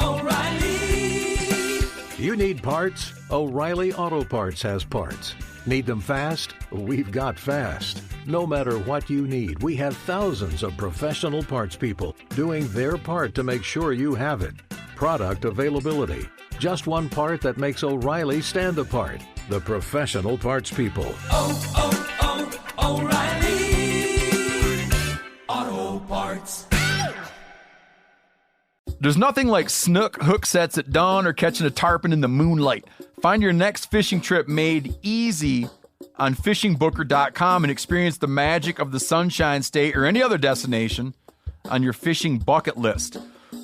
O'Reilly. You need parts? O'Reilly Auto Parts has parts. Need them fast? We've got fast. No matter what you need, we have thousands of professional parts people doing their part to make sure you have it. Product availability. Just one part that makes O'Reilly stand apart. The professional parts people. O'Reilly Auto Parts. There's nothing like snook hook sets at dawn or catching a tarpon in the moonlight. Find your next fishing trip made easy on fishingbooker.com and experience the magic of the Sunshine State or any other destination on your fishing bucket list.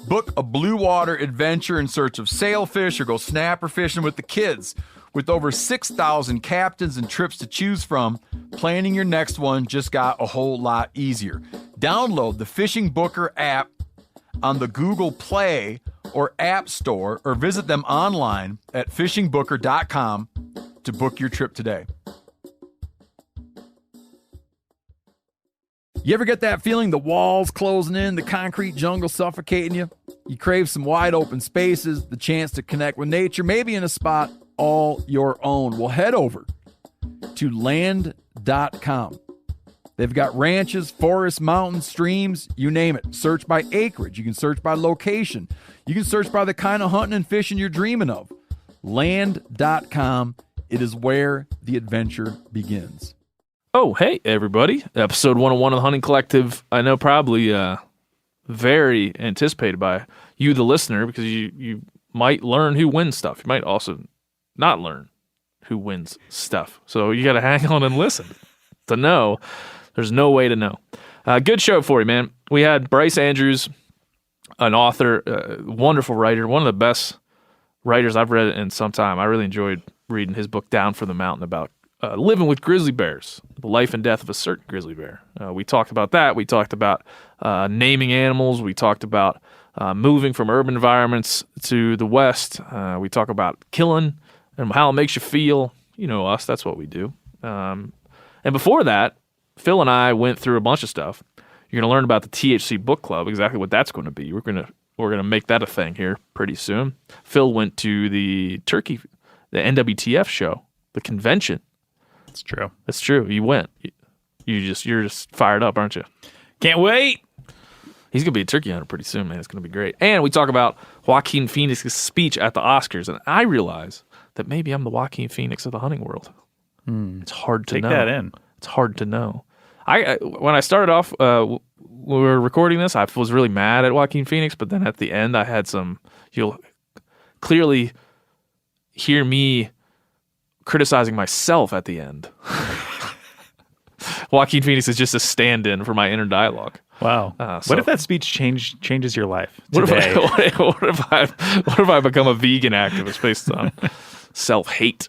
Book a blue water adventure in search of sailfish or go snapper fishing with the kids. With over 6,000 captains and trips to choose from, planning your next one just got a whole lot easier. Download the Fishing Booker app on the Google Play or App Store, or visit them online at fishingbooker.com to book your trip today. You ever get that feeling the walls closing in, the concrete jungle suffocating you? You crave some wide open spaces, the chance to connect with nature, maybe in a spot all your own. Well, head over to land.com. They've got ranches, forests, mountains, streams, you name it. Search by acreage. You can search by location. You can search by the kind of hunting and fishing you're dreaming of. Land.com. It is where the adventure begins. Oh, hey, everybody. Episode 101 of the Hunting Collective. I know probably very anticipated by you, the listener, because you might learn who wins stuff. You might also not learn who wins stuff. So you got to hang on and listen to know. There's no way to know. Good show for you, man. We had Bryce Andrews, an author, wonderful writer, one of the best writers I've read in some time. I really enjoyed reading his book, Down from the Mountain, about living with grizzly bears, the life and death of a certain grizzly bear. We talked about that. We talked about naming animals. We talked about moving from urban environments to the West. We talk about killing and how it makes you feel. You know us. That's what we do. And before that, Phil and I went through a bunch of stuff. You're going to learn about the THC book club, exactly what that's going to be. We're going to make that a thing here pretty soon. Phil went to the NWTF show, the convention. It's true. It's true. You went. You're just fired up, aren't you? Can't wait. He's going to be a turkey hunter pretty soon, man. It's going to be great. And we talk about Joaquin Phoenix's speech at the Oscars, and I realize that maybe I'm the Joaquin Phoenix of the hunting world. It's hard to know. Take that in. It's hard to know. When I started off, we were recording this, I was really mad at Joaquin Phoenix, but then at the end I had you'll clearly hear me criticizing myself at the end. Joaquin Phoenix is just a stand-in for my inner dialogue. Wow. What if that speech changes your life today? What if I become a vegan activist based on self-hate?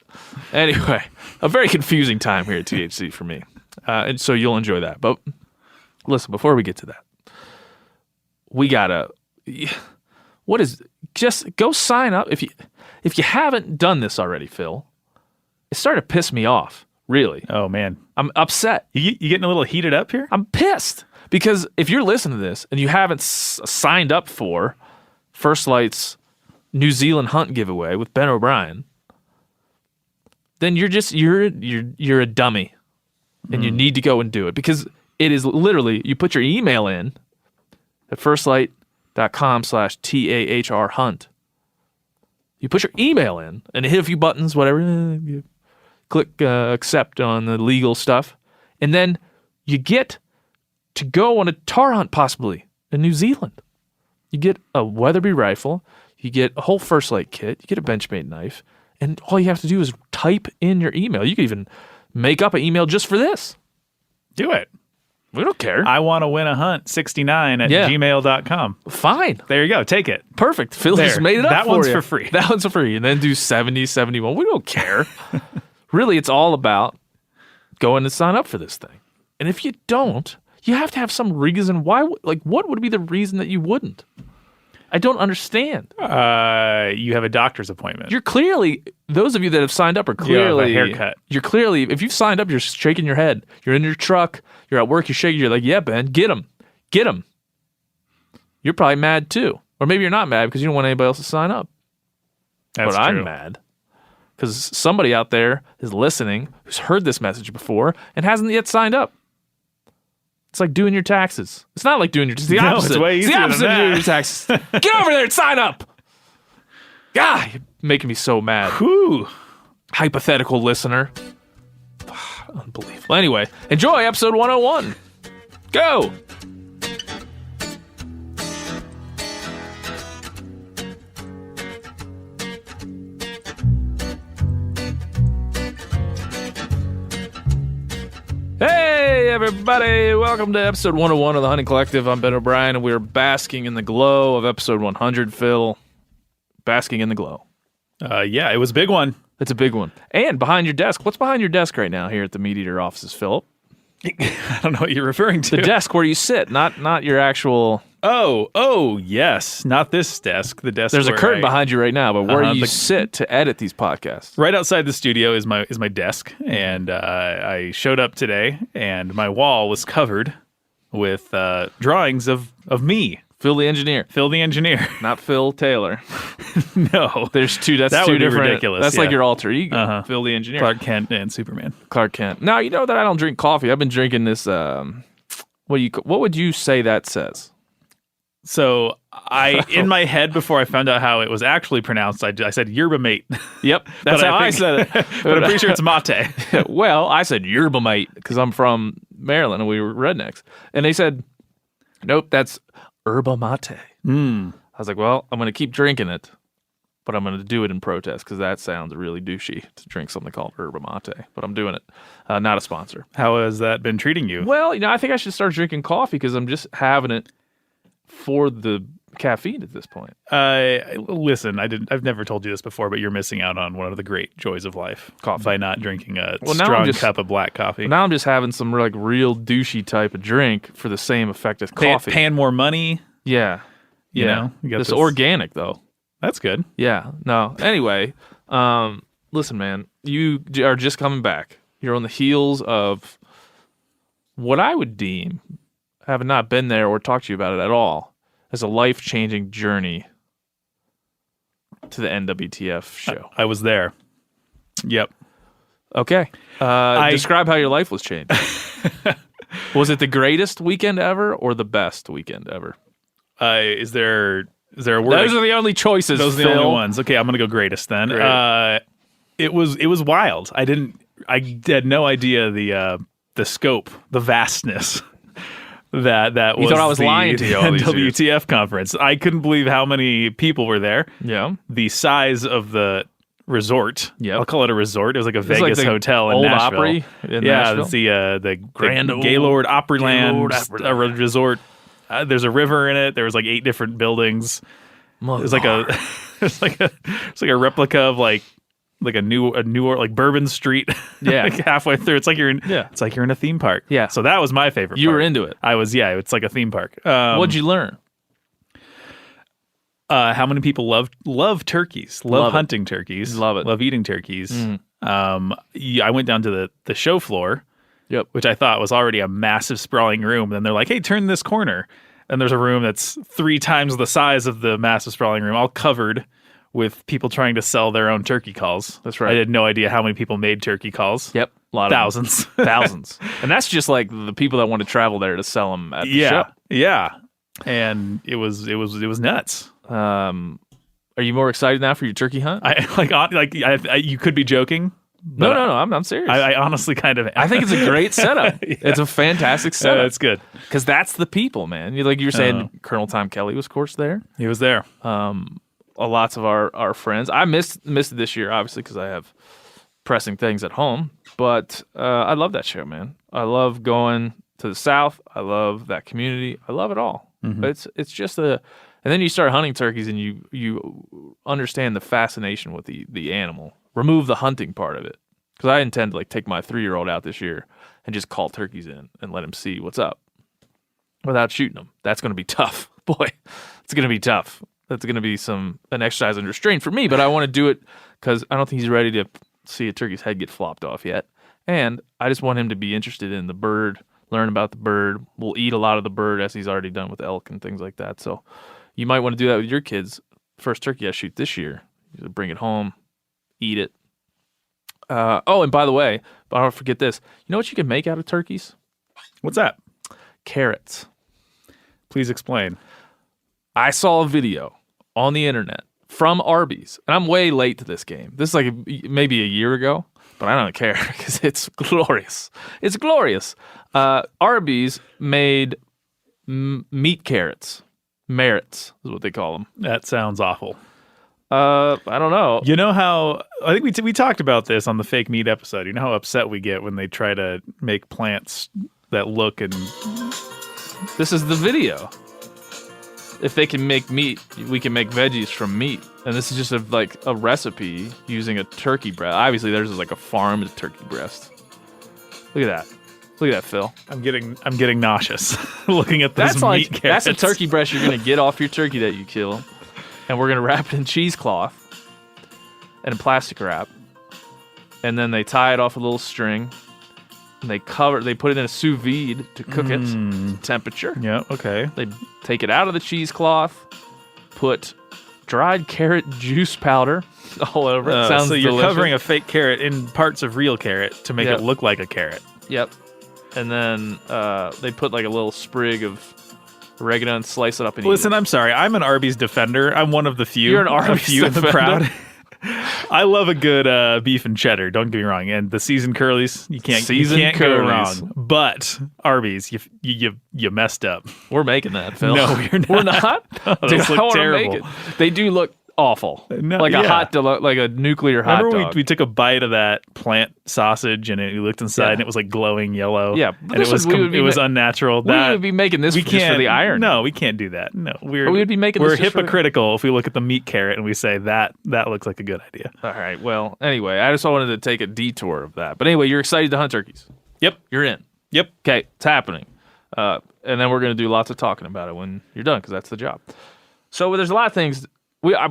Anyway, a very confusing time here at THC for me. And so you'll enjoy that. But listen, before we get to that, just go sign up. If you haven't done this already, Phil, it started to piss me off, really. Oh, man. I'm upset. You getting a little heated up here? I'm pissed. Because if you're listening to this and you haven't signed up for First Light's New Zealand hunt giveaway with Ben O'Brien, then you're a dummy. And you need to go and do it, because it is literally, you put your email in at firstlight.com/TAHR hunt. You put your email in and hit a few buttons, whatever, you click accept on the legal stuff, and then you get to go on a tar hunt possibly in New Zealand. You get a Weatherby rifle, you get a whole First Light kit, you get a Benchmade knife, and all you have to do is type in your email. You can even make up an email just for this. Do it. We don't care. I want to win a hunt 69 at gmail.com. Fine. There you go. Take it. Perfect. Phil just made it up that for one's you. for free. That one's for free. And then do 70, 71. We don't care. Really, it's all about going to sign up for this thing. And if you don't, you have to have some reason why. Like, what would be the reason that you wouldn't? I don't understand. You have a doctor's appointment. You're clearly, those of you that have signed up are clearly, you have a haircut. You're clearly, if you've signed up, you're shaking your head. You're in your truck. You're at work. You're shaking. You're like, yeah, Ben, get him. Get him. You're probably mad too. Or maybe you're not mad because you don't want anybody else to sign up. That's But true. I'm mad because somebody out there is listening who's heard this message before and hasn't yet signed up. It's like doing your taxes. It's not like doing your taxes. It's the No, opposite. it's way It's the easier opposite than of doing that. your taxes. Get over there and sign up. God, you're making me so mad. Whew. Hypothetical listener. Unbelievable. Anyway, enjoy episode 101. Go. Hey, everybody. Welcome to episode 101 of the Hunting Collective. I'm Ben O'Brien, and we're basking in the glow of episode 100, Phil. Basking in the glow. Yeah, it was a big one. It's a big one. And behind your desk. What's behind your desk right now here at the Meat Eater offices, Philip? I don't know what you're referring to. The desk where you sit, not your actual... Oh, yes. Not this desk. The desk. There's a where curtain behind you right now, but where you the- sit to edit these podcasts. Right outside the studio is my desk, and I showed up today, and my wall was covered with drawings of me, Phil the engineer, Phil the engineer. not Phil Taylor. No, There's two. That's That two would be different. ridiculous, That's yeah. like your alter ego, Uh-huh. Phil the engineer. Clark Kent and Superman. Clark Kent. Now you know that I don't drink coffee. I've been drinking this. What would you say that says? So in my head, before I found out how it was actually pronounced, I said yerba mate. Yep, that's But how I think- said it. But I'm pretty sure it's mate. Well, I said yerba mate because I'm from Maryland and we were rednecks, and they said, "Nope, that's yerba mate." I was like, "Well, I'm going to keep drinking it, but I'm going to do it in protest because that sounds really douchey to drink something called yerba mate." But I'm doing it. Not a sponsor. How has that been treating you? Well, I think I should start drinking coffee because I'm just having it for the caffeine at this point. Listen, I've never told you this before, but you're missing out on one of the great joys of life. Coffee. By not drinking a Well, now I'm strong just- cup of black coffee. Now I'm just having some like real douchey type of drink for the same effect as coffee. Paying more money. Yeah. You Yeah. know, you got It's this- organic though. That's good. Yeah. No. Anyway, listen, man, you are just coming back. You're on the heels of what I would deem, having not been there or talked to you about it at all, as a life-changing journey to the NWTF show. I was there. Yep. Okay. Describe how your life was changed. Was it the greatest weekend ever or the best weekend ever? Is there a word? Those are the only choices. Those are the Phil. only ones. Okay, I'm gonna go greatest then. Great. It was wild. I had no idea the scope, the vastness that You was thought I was the lying to you all these years. WTF conference. I couldn't believe how many people were there. Yeah. The size of the resort. Yep. I'll call it a resort. It was like a It's like Vegas the hotel in old Nashville. Opry in yeah, Nashville? it's the Grand the old Gaylord Opryland Gaylord Opryland. resort. There's a river in it. There was like 8 different buildings. It's like it's like a replica of like a new like Bourbon Street. Yeah. like halfway through. It's like you're in Yeah. It's like you're in a theme park. Yeah. So that was my favorite. You part. were into it. I was. Yeah. It's like a theme park. What'd you learn? How many people love turkeys? Love Love it. hunting turkeys. Love it. Love eating turkeys. I went down to the show floor. Yep. Which I thought was already a massive sprawling room. Then they're like, "Hey, turn this corner." And there's a room that's 3 times the size of the massive sprawling room, all covered with people trying to sell their own turkey calls. That's right. I had no idea how many people made turkey calls. Yep. A lot Thousands. of them. Thousands. And that's just like the people that want to travel there to sell them at the Yeah. show. Yeah. And it was nuts. Are you more excited now for your turkey hunt? You could be joking. No, I'm serious. I honestly kind of. I think it's a great setup. It's a fantastic setup. It's good. Because that's the people, man. Like you were saying, Colonel Tom Kelly was, of course, there. He was there. Lots of our friends. I missed it this year, obviously, because I have pressing things at home. But I love that show, man. I love going to the South. I love that community. I love it all. It's just and then you start hunting turkeys and you understand the fascination with the animal. Remove the hunting part of it. Because I intend to take my 3-year-old out this year and just call turkeys in and let him see what's up without shooting them. That's going to be tough. Boy, it's going to be tough. That's going to be an exercise in restraint for me, but I want to do it because I don't think he's ready to see a turkey's head get flopped off yet. And I just want him to be interested in the bird, learn about the bird. We'll eat a lot of the bird as he's already done with elk and things like that. So, You might want to do that with your kids. First turkey I shoot this year. You bring it home, eat it. And by the way, I don't forget this. You know what you can make out of turkeys? What's that? Carrots. Please explain. I saw a video on the internet from Arby's, and I'm way late to this game. This is like maybe a year ago, but I don't care because it's glorious. It's glorious. Arby's made meat carrots. Merits is what they call them. That sounds awful. I don't know. You know how I think we talked about this on the fake meat episode. You know how upset we get when they try to make plants that look and This is the video. If they can make meat, we can make veggies from meat. And this is just a recipe using a turkey breast. Obviously, theirs is like a farmed turkey breast. Look at that. Look at that, Phil. I'm getting nauseous looking at this meat carrots. That's a turkey breast you're gonna get off your turkey that you kill, and we're gonna wrap it in cheesecloth and plastic wrap, and then they tie it off a little string. And they put it in a sous vide to cook it temperature. Yeah, okay. They take it out of the cheesecloth, put dried carrot juice powder all over it. Sounds so you're delicious. covering a fake carrot in parts of real carrot to make it look like a carrot. Yep. And then they put like a little sprig of oregano and slice it up and Listen, eat it. I'm sorry. I'm an Arby's defender. I'm one of the few. You're an Arby's few in the defender? crowd. I love a good beef and cheddar. Don't get me wrong. And the seasoned curlies, you can't go wrong. But Arby's, you messed up. We're making that, Phil. No, we're not. We're not? No, Dude, those I look wanna terrible. make it. They do look awful. No, like yeah. like a nuclear hot Remember dog. we took a bite of that plant sausage and we looked inside and it was like glowing yellow. Yeah, and it was unnatural. We would be making this just for the iron. No, we can't do that. No, we would be making. We're this just for hypocritical if we look at the meat carrot and we say that looks like a good idea. All right. Well, anyway, I just wanted to take a detour of that. But anyway, you're excited to hunt turkeys. Yep. You're in. Yep. Okay, it's happening. And then we're going to do lots of talking about it when you're done because that's the job. So there's a lot of things.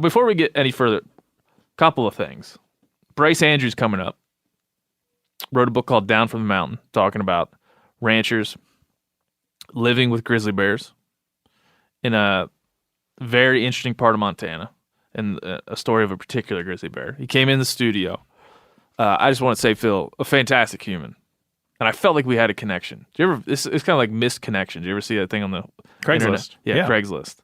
Before we get any further, couple of things. Bryce Andrews coming up. Wrote a book called Down from the Mountain, talking about ranchers living with grizzly bears in a very interesting part of Montana, and a story of a particular grizzly bear. He came in the studio. I just want to say, Phil, a fantastic human. And I felt like we had a connection. Do you ever? It's kind of like missed connection. Do you ever see that thing on the Craigslist? internet? Yeah, Craigslist.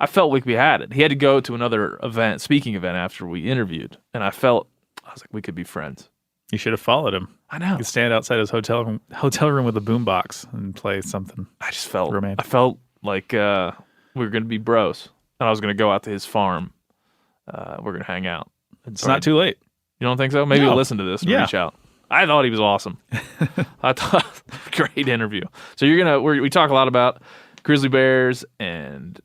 I felt like we had it. He had to go to another speaking event after we interviewed, and I was like, we could be friends. You should have followed him. I know. You could stand outside his hotel room with a boombox and play something. I just felt romantic. I felt like we were going to be bros, and I was going to go out to his farm. We're going to hang out. It's not too late. You don't think so? Maybe No. he'll listen to this and reach out. I thought he was awesome. I thought great interview. So we talk a lot about grizzly bears and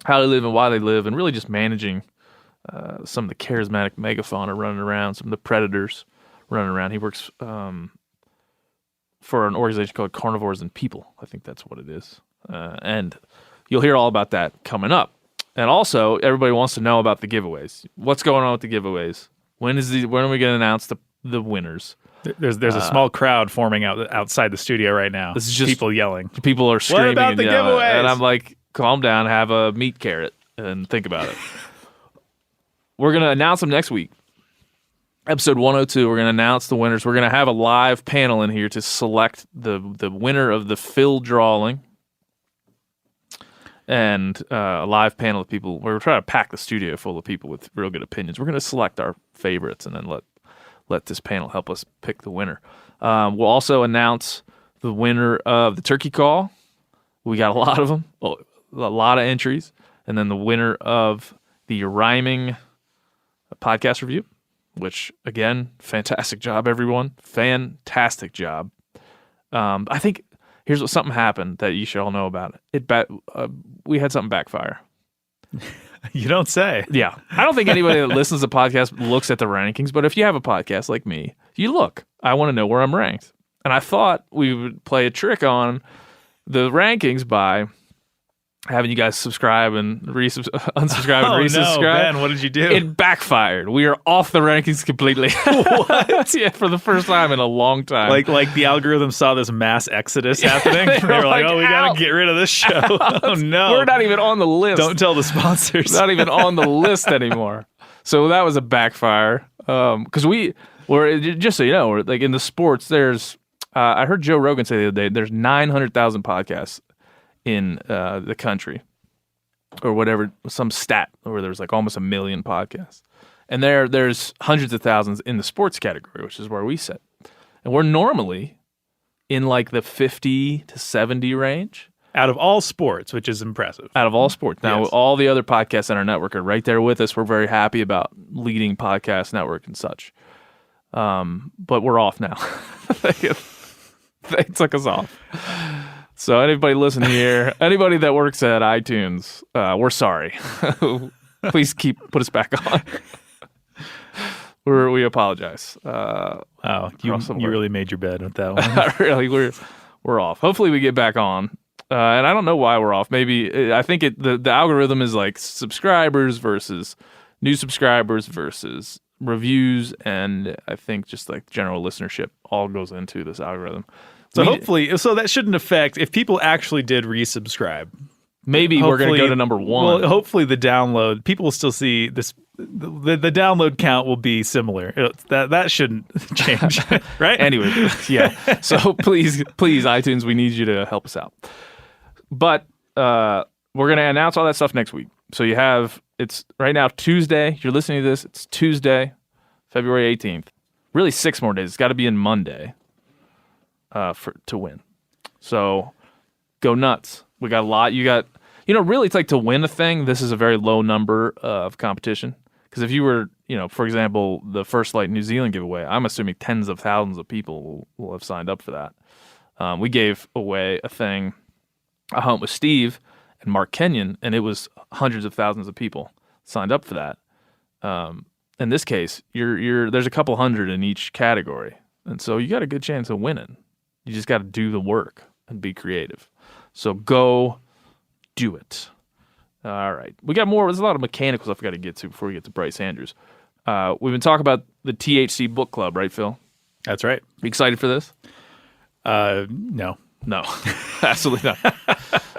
how they live and why they live, and really just managing some of the charismatic megafauna running around, some of the predators running around. He works for an organization called Carnivores and People. I think that's what it is. And you'll hear all about that coming up. And also, everybody wants to know about the giveaways. What's going on with the giveaways? When are we going to announce the winners? There's a small crowd forming outside the studio right now. This is just people yelling. People are screaming. What about and the yelling. giveaways? And I'm like, calm down, have a meat carrot, and think about it. We're going to announce them next week. Episode 102, we're going to announce the winners. We're going to have a live panel in here to select the winner of the Phil drawing. And a live panel of people. We're trying to pack the studio full of people with real good opinions. We're going to select our favorites and then let this panel help us pick the winner. We'll also announce the winner of the turkey call. We got a lot of them, a lot of entries. And then the winner of the rhyming podcast review, which, again, fantastic job, everyone. Fantastic job. I think here's something happened that you should all know about. We had something backfire. You don't say. Yeah. I don't think anybody that listens to podcasts looks at the rankings, but if you have a podcast like me, you look. I want to know where I'm ranked. And I thought we would play a trick on the rankings by having you guys subscribe and unsubscribe and resubscribe. No, Ben, what did you do? It backfired. We are off the rankings completely. What? Yeah, for the first time in a long time. Like the algorithm saw this mass exodus happening. They were like, "Oh, we gotta get rid of this show." Oh no, we're not even on the list. Don't tell the sponsors. Not even on the list anymore. So that was a backfire. Because we're just so you know, we're, like in the sports, there's I heard Joe Rogan say the other day, there's 900,000 podcasts in the country, or whatever, some stat where there's like almost 1 million podcasts, and there's hundreds of thousands in the sports category, which is where we sit, and we're normally in like the 50 to 70 range out of all sports, which is impressive. Out of all sports. Now, Yes. all the other podcasts on our network are right there with us. We're very happy about leading podcast network and such, but we're off now. They took us off. So anybody listening here, anybody that works at iTunes, we're sorry. Please put us back on. We apologize. You really made your bed with that one. Really, we're off. Hopefully we get back on. And I don't know why we're off. Maybe I think the algorithm is like subscribers versus new subscribers versus reviews, and I think just like general listenership all goes into this algorithm. So hopefully, so that shouldn't affect if people actually did resubscribe. Maybe we're going to go to number one. Well, hopefully the download, people will still see this. The download count will be similar. That shouldn't change, right? Anyway, yeah. So please, iTunes, we need you to help us out. But we're going to announce all that stuff next week. So it's right now Tuesday. You're listening to this. It's Tuesday, February 18th. Really 6 more days. It's got to be in Monday to win. So go nuts. We got a lot. Really, it's like to win a thing, this is a very low number of competition. Because if you were, for example, the First Light New Zealand giveaway, I'm assuming tens of thousands of people will have signed up for that. We gave away a hunt with Steve and Mark Kenyon, and it was hundreds of thousands of people signed up for that. In this case, there's a couple hundred in each category, and so you got a good chance of winning. You just got to do the work and be creative. So go do it. All right. We got more. There's a lot of mechanical stuff we got to get to before we get to Bryce Andrews. We've been talking about the THC book club, right, Phil? That's right. You excited for this? No. No, absolutely not.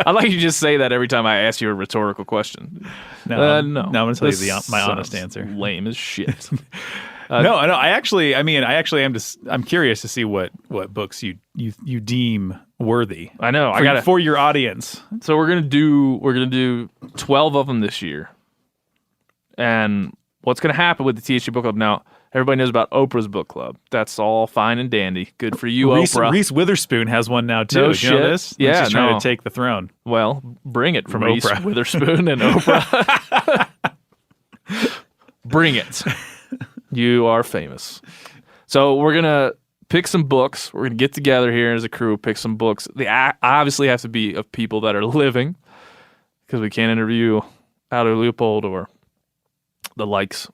I like you just say that every time I ask you a rhetorical question. No. No. I'm going to tell This you my honest sounds answer. Lame as shit. No. I actually am I'm curious to see what books you deem worthy. I know. For your audience. So we're gonna do 12 of them this year. And what's gonna happen with the THC book club now? Everybody knows about Oprah's book club. That's all fine and dandy. Good for you, Oprah. Reese Witherspoon has one now too. No You shit. know this? Yeah, she's trying to take the throne. Well, bring it From Reese Oprah. Witherspoon and Oprah. Bring it. You are famous. So we're going to pick some books. We're going to get together here as a crew, pick some books. They obviously have to be of people that are living, because we can't interview Aldo Leopold or the likes.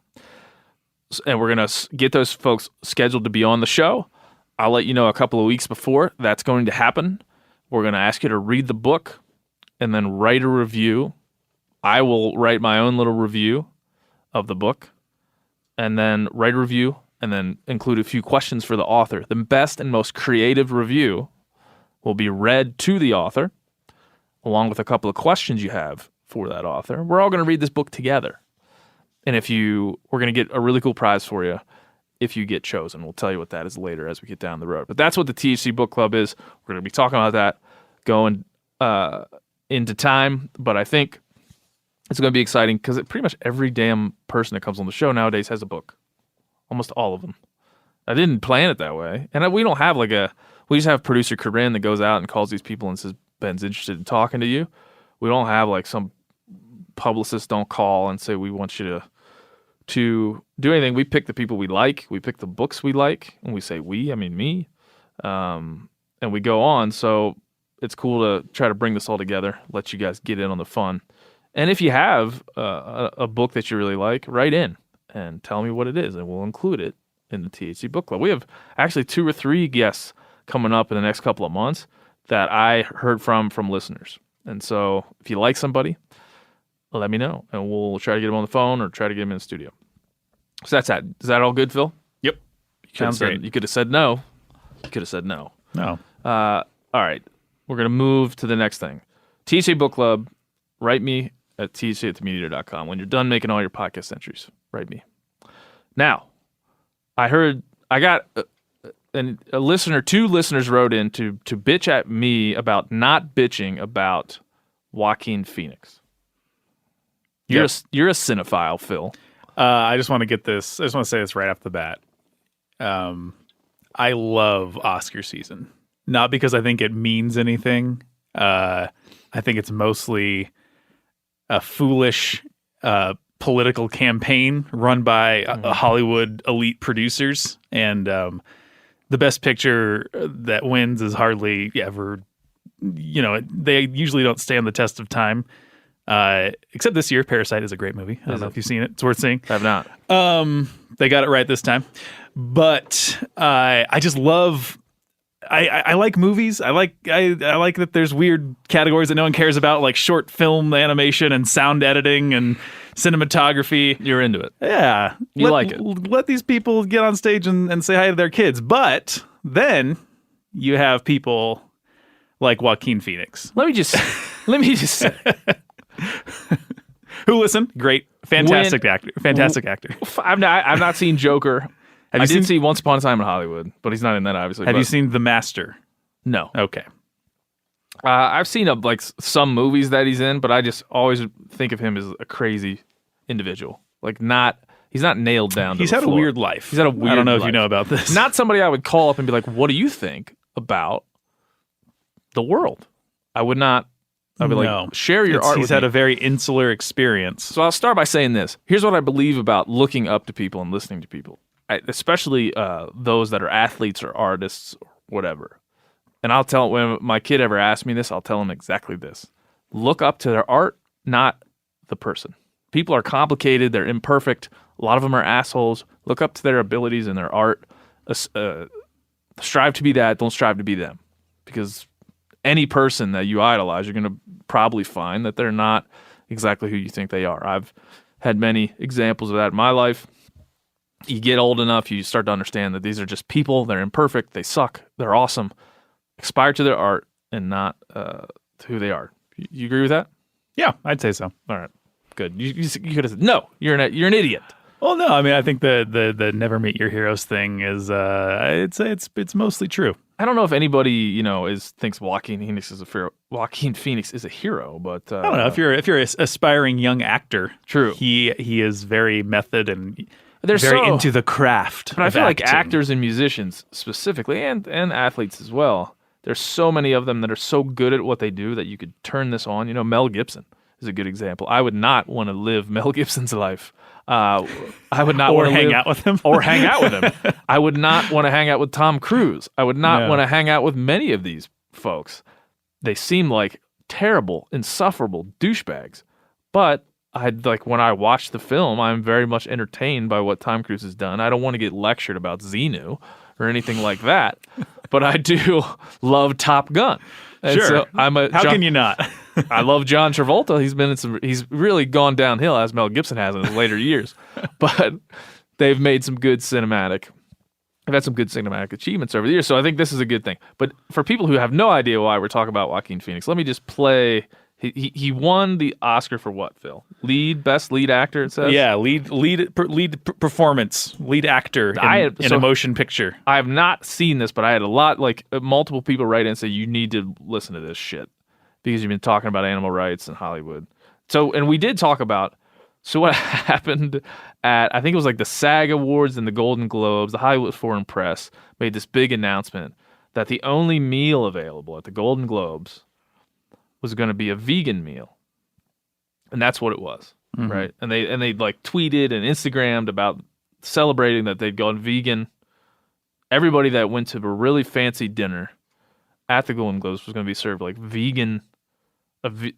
And we're going to get those folks scheduled to be on the show. I'll let you know a couple of weeks before that's going to happen. We're going to ask you to read the book and then write a review. I will write my own little review of the book, and then write a review, and then include a few questions for the author. The best and most creative review will be read to the author, along with a couple of questions you have for that author. We're all going to read this book together. And we're going to get a really cool prize for you if you get chosen. We'll tell you what that is later as we get down the road. But that's what the THC book club is. We're going to be talking about that going into time. But I think it's going to be exciting because pretty much every damn person that comes on the show nowadays has a book. Almost all of them. I didn't plan it that way. And we don't have we just have producer Corinne that goes out and calls these people and says, Ben's interested in talking to you. We don't have some publicists don't call and say, we want you to do anything. We pick the people we like. We pick the books we like. And we say I mean me. And we go on. So it's cool to try to bring this all together, let you guys get in on the fun. And if you have a book that you really like, write in and tell me what it is, and we'll include it in the THC book club. We have actually 2 or 3 guests coming up in the next couple of months that I heard from listeners. And so if you like somebody, let me know, and we'll try to get them on the phone or try to get them in the studio. So that's that. Is that all good, Phil? Yep. Sounds great. You could have said no. You could have said no. No. All right. We're going to move to the next thing. THC Book Club, write me at thc@themeateater.com. When you're done making all your podcast entries, write me. Now, I got a listener, 2 listeners wrote in to bitch at me about not bitching about Joaquin Phoenix. You're a cinephile, Phil. I just want to get this. I just want to say this right off the bat. I love Oscar season, not because I think it means anything. I think it's mostly a foolish political campaign run by Hollywood elite producers, and the best picture that wins is hardly ever. They usually don't stand the test of time. Except this year, Parasite is a great movie. I don't know if you've seen it. It's worth seeing. I have not. They got it right this time. But I just love. I like movies. I like that there's weird categories that no one cares about, like short film animation and sound editing and cinematography. You're into it. Yeah. Like it. Let these people get on stage and say hi to their kids. But then you have people like Joaquin Phoenix. Let me just say. Who listen? Great, fantastic actor. I've not seen Joker. I did see Once Upon a Time in Hollywood, but he's not in that, obviously. Have you seen The Master? No. Okay. I've seen some movies that he's in, but I just always think of him as a crazy individual. He's not nailed down. He's had a weird life. He's had a weird. I don't know life. if you know about this. Not somebody I would call up and be like, "What do you think about the world?" I would not. I'd be like, share your art. He's had a very insular experience. So I'll start by saying this. Here's what I believe about looking up to people and listening to people, especially those that are athletes or artists or whatever. And I'll tell, when my kid ever asks me this, I'll tell him exactly this. Look up to their art, not the person. People are complicated. They're imperfect. A lot of them are assholes. Look up to their abilities and their art. Strive to be that. Don't strive to be them. Because any person that you idolize, you're going to probably find that they're not exactly who you think they are. I've had many examples of that in my life. You get old enough, you start to understand that these are just people. They're imperfect. They suck. They're awesome. Aspire to their art and not to who they are. You agree with that? Yeah, I'd say so. All right, good. You could have said, no, you're an idiot. Well, no, I mean, I think the never meet your heroes thing is, I'd say it's mostly true. I don't know if anybody thinks Joaquin Phoenix is a hero. Joaquin Phoenix is a hero, but I don't know if you're an aspiring young actor. True, he is very method and very into the craft. But I feel like actors and musicians specifically, and athletes as well. There's so many of them that are so good at what they do that you could turn this on. Mel Gibson is a good example. I would not want to live Mel Gibson's life. I would not want to hang out with him. Or hang out with him. I would not want to hang out with Tom Cruise. I would not want to hang out with many of these folks. They seem like terrible, insufferable douchebags. But when I watch the film, I'm very much entertained by what Tom Cruise has done. I don't want to get lectured about Xenu or anything like that. But I do love Top Gun. And sure. So How can you not? I love John Travolta. He's really gone downhill as Mel Gibson has in his later years. But they've made some good cinematic. They've had some good cinematic achievements over the years. So I think this is a good thing. But for people who have no idea why we're talking about Joaquin Phoenix, let me just play. He won the Oscar for what, Phil? Best lead actor, it says? Yeah, lead performance, lead actor in a motion picture. I have not seen this, but I had multiple people write in and say, you need to listen to this shit because you've been talking about animal rights in Hollywood. So, and we did talk about, what happened at, I think it was the SAG Awards and the Golden Globes, the Hollywood Foreign Press made this big announcement that the only meal available at the Golden Globes was going to be a vegan meal. And that's what it was, right? And they tweeted and Instagrammed about celebrating that they'd gone vegan. Everybody that went to a really fancy dinner at the Golden Globes was going to be served vegan,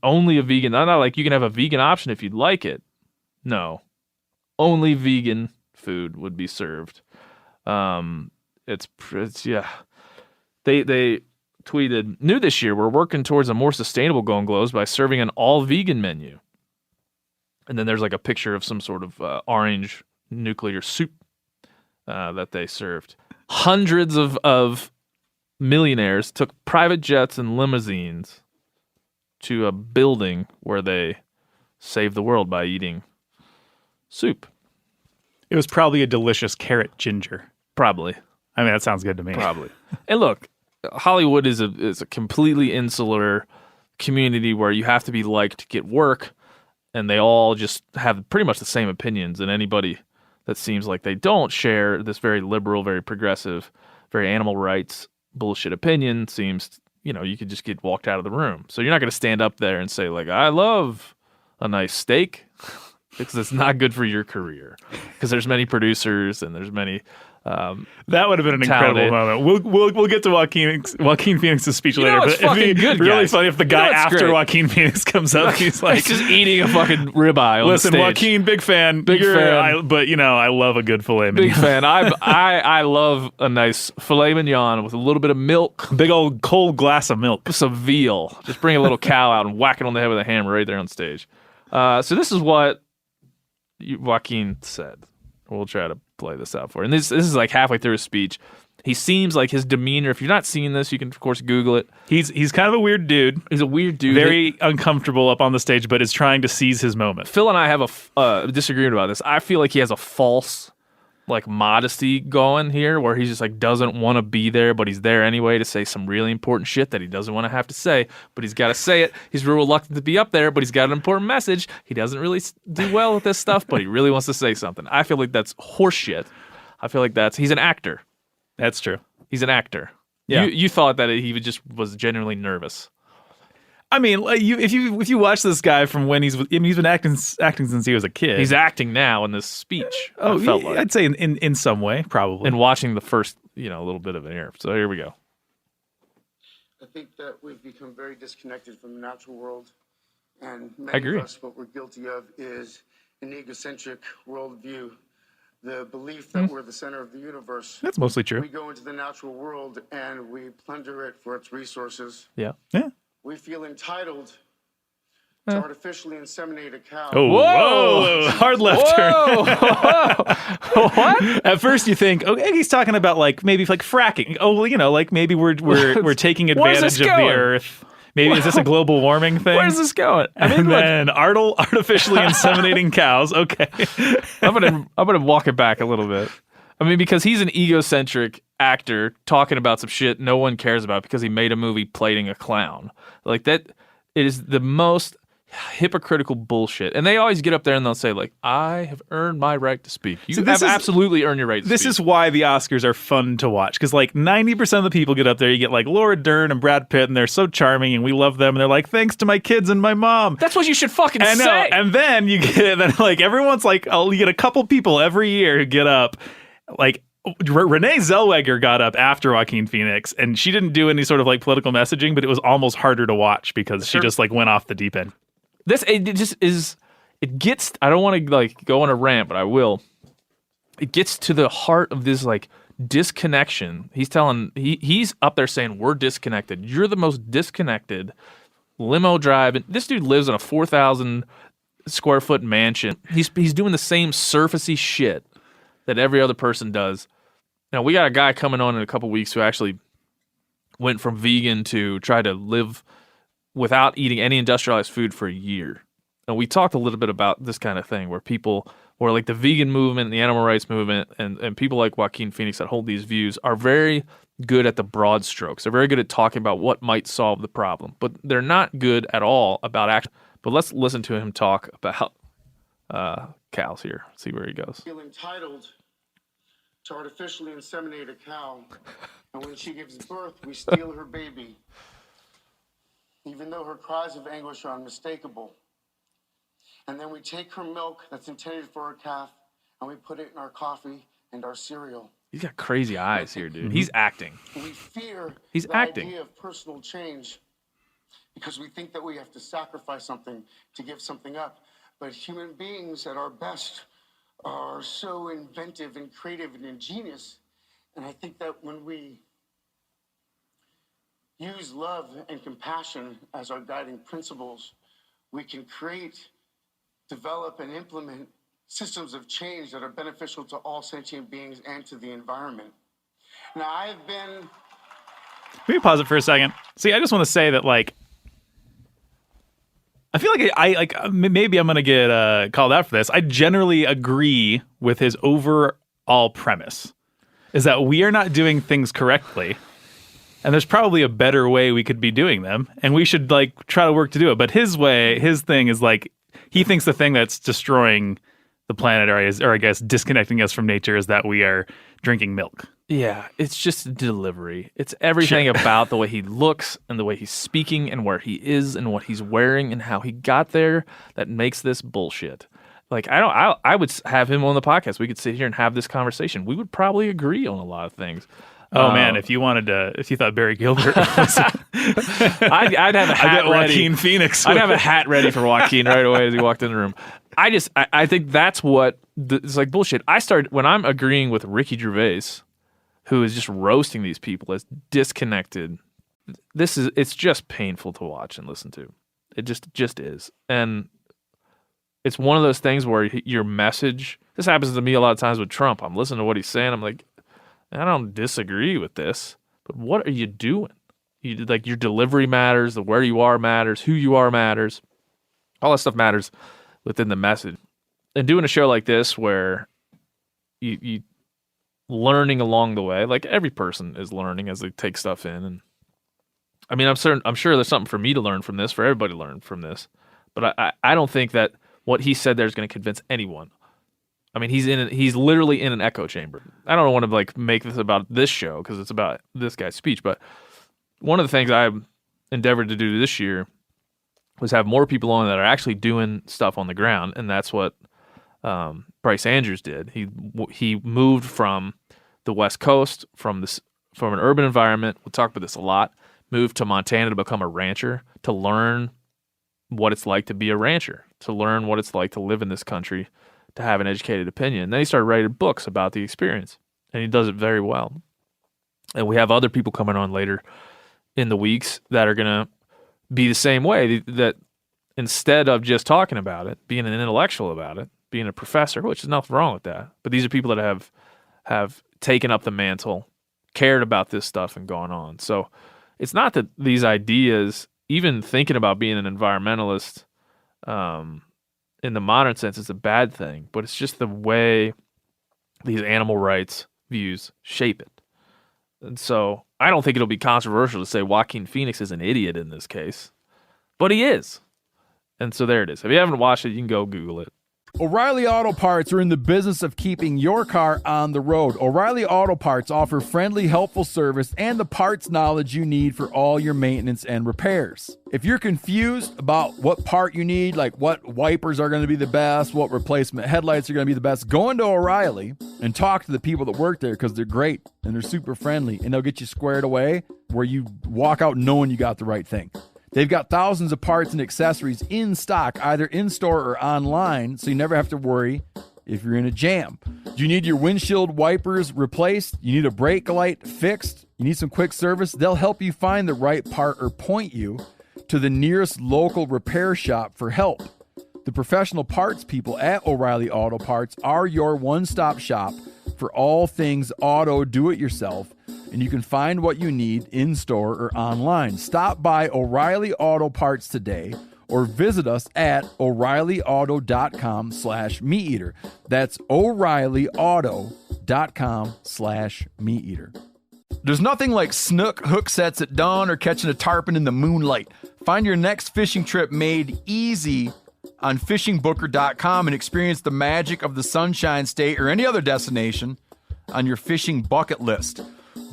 only a vegan. Not you can have a vegan option if you'd like it. No, only vegan food would be served. It's yeah. They tweeted, "New this year, we're working towards a more sustainable Golden Globes by serving an all-vegan menu." And then there's like a picture of some sort of orange nuclear soup that they served. Hundreds of millionaires took private jets and limousines to a building where they saved the world by eating soup. It was probably a delicious carrot ginger. Probably. I mean, that sounds good to me. Probably. And look, Hollywood is a completely insular community where you have to be liked to get work, and they all just have pretty much the same opinions, and anybody that seems like they don't share this very liberal, very progressive, very animal rights bullshit opinion seems, you could just get walked out of the room. So you're not going to stand up there and say, like, I love a nice steak, because it's not good for your career. Because there's many producers and there's many that would have been an incredible moment. We'll get to Joaquin Phoenix's speech later, but it'd be good, really guys. funny if the guy after great. Joaquin Phoenix comes up, he's like, just eating a fucking ribeye on listen, the stage. Joaquin, big fan, fan. but I love a good filet mignon. Big fan. I love a nice filet mignon with a little bit of milk. Big old cold glass of milk. Some veal. Just bring a little cow out and whack it on the head with a hammer right there on stage. So this is what Joaquin said. We'll try to play this out for you. And this is like halfway through his speech. He seems like his demeanor, if you're not seeing this, you can, of course, Google it. He's kind of a weird dude. He's a weird dude. Very uncomfortable up on the stage, but is trying to seize his moment. Phil and I have a disagreement about this. I feel like he has a false modesty going here, where he's just doesn't want to be there, but he's there anyway to say some really important shit that he doesn't want to have to say, but he's got to say it. He's real reluctant to be up there, but he's got an important message. He doesn't really do well with this stuff, but he really wants to say something. I feel like that's horseshit. I feel like he's an actor. That's true. He's an actor. Yeah. You thought that he was genuinely nervous. I mean, if you watch this guy from when he's been acting since he was a kid. He's acting now in this speech. I'd say in some way, probably. And watching the first, little bit of it here. So here we go. I think that we've become very disconnected from the natural world, and I agree. of us, what we're guilty of is an egocentric worldview. The belief that we're the center of the universe. That's mostly true. We go into the natural world and we plunder it for its resources. Yeah. We feel entitled to artificially inseminate a cow. Oh, whoa! Hard left turn. What? At first, you think, okay, he's talking about maybe fracking. Oh, well, maybe we're taking advantage of the earth. Maybe is this a global warming thing? Where's this going? I mean, and then artificially inseminating cows. Okay, I'm gonna walk it back a little bit. I mean, because he's an egocentric actor talking about some shit no one cares about because he made a movie plating a clown. That it is the most hypocritical bullshit. And they always get up there and they'll say, I have earned my right to speak. You have absolutely earned your right to speak. This is why the Oscars are fun to watch. Because 90% of the people get up there, you get Laura Dern and Brad Pitt, and they're so charming and we love them. And they're like, thanks to my kids and my mom. That's what you should fucking say. And then you get, everyone's you get a couple people every year who get up. Renee Zellweger got up after Joaquin Phoenix, and she didn't do any sort of political messaging, but it was almost harder to watch because she just went off the deep end. It gets, I don't want to go on a rant, but I will. It gets to the heart of this disconnection. He's up there saying we're disconnected. You're the most disconnected limo driving. This dude lives in a 4,000 square foot mansion. He's doing the same surfacey shit that every other person does. Now, we got a guy coming on in a couple weeks who actually went from vegan to try to live without eating any industrialized food for a year. And we talked a little bit about this kind of thing where the vegan movement, the animal rights movement, and people like Joaquin Phoenix that hold these views are very good at the broad strokes. They're very good at talking about what might solve the problem, but they're not good at all about action. But let's listen to him talk about cows here. See where he goes. Feel entitled to artificially inseminate a cow, and when she gives birth, we steal her baby, even though her cries of anguish are unmistakable. And then we take her milk that's intended for her calf, and we put it in our coffee and our cereal. He's got crazy eyes here, dude. He's acting. We fear He's the acting. idea of personal change because we think that we have to sacrifice something to give something up. But human beings at our best are so inventive and creative and ingenious. And I think that when we use love and compassion as our guiding principles, we can create, develop, and implement systems of change that are beneficial to all sentient beings and to the environment. Now, I've been... Can we pause it for a second? See, I just want to say that, like, I feel like maybe I'm going to get called out for this. I generally agree with his overall premise, is that we are not doing things correctly, and there's probably a better way we could be doing them, and we should, like, try to work to do it. But his thing is, like, he thinks the thing that's destroying the planet, or I guess disconnecting us from nature, is that we are drinking milk. Yeah, it's just delivery. It's everything about the way he looks and the way he's speaking and where he is and what he's wearing and how he got there that makes this bullshit. Like, I would have him on the podcast. We could sit here and have this conversation. We would probably agree on a lot of things. Oh man, if you thought Barry Gilbert was, I'd have a hat ready. Joaquin Phoenix. I'd have a hat ready for Joaquin right away as he walked in the room. I think that's what it's like bullshit. When I'm agreeing with Ricky Gervais, who is just roasting these people as disconnected. It's just painful to watch and listen to. It just is. And it's one of those things where your message, this happens to me a lot of times with Trump. I'm listening to what he's saying. I'm like, I don't disagree with this, but what are you doing? Like, your delivery matters, the where you are matters, who you are matters. All that stuff matters within the message. And doing a show like this where you learning along the way, like every person is learning as they take stuff in. And I mean, I'm sure there's something for me to learn from this, for everybody to learn from this. But I don't think that what he said there is going to convince anyone. I mean, he's literally in an echo chamber. I don't want to like make this about this show because it's about this guy's speech. But one of the things I endeavored to do this year was have more people on that are actually doing stuff on the ground, and that's what Bryce Andrews did. He moved from the West Coast, from an urban environment. We'll talk about this a lot. Moved to Montana to become a rancher, to learn what it's like to be a rancher, to learn what it's like to live in this country, to have an educated opinion. And then he started writing books about the experience, and he does it very well. And we have other people coming on later in the weeks that are going to be the same way, that instead of just talking about it, being an intellectual about it, being a professor, which is nothing wrong with that. But these are people that have taken up the mantle, cared about this stuff, and gone on. So it's not that these ideas, even thinking about being an environmentalist in the modern sense, is a bad thing, but it's just the way these animal rights views shape it. And so I don't think it'll be controversial to say Joaquin Phoenix is an idiot in this case, but he is. And so there it is. If you haven't watched it, you can go Google it. O'Reilly Auto Parts are in the business of keeping your car on the road. O'Reilly Auto Parts offer friendly, helpful service and the parts knowledge you need for all your maintenance and repairs. If you're confused about what part you need, like what wipers are going to be the best, what replacement headlights are going to be the best, go into O'Reilly and talk to the people that work there, because they're great and they're super friendly, and they'll get you squared away where you walk out knowing you got the right thing. They've got thousands of parts and accessories in stock, either in-store or online, so you never have to worry if you're in a jam. Do you need your windshield wipers replaced? You need a brake light fixed? You need some quick service? They'll help you find the right part or point you to the nearest local repair shop for help. The professional parts people at O'Reilly Auto Parts are your one-stop shop for all things auto do-it-yourself, and you can find what you need in-store or online. Stop by O'Reilly Auto Parts today or visit us at O'ReillyAuto.com/MeatEater. That's O'ReillyAuto.com/MeatEater. There's nothing like snook hook sets at dawn or catching a tarpon in the moonlight. Find your next fishing trip made easy on fishingbooker.com and experience the magic of the Sunshine State or any other destination on your fishing bucket list.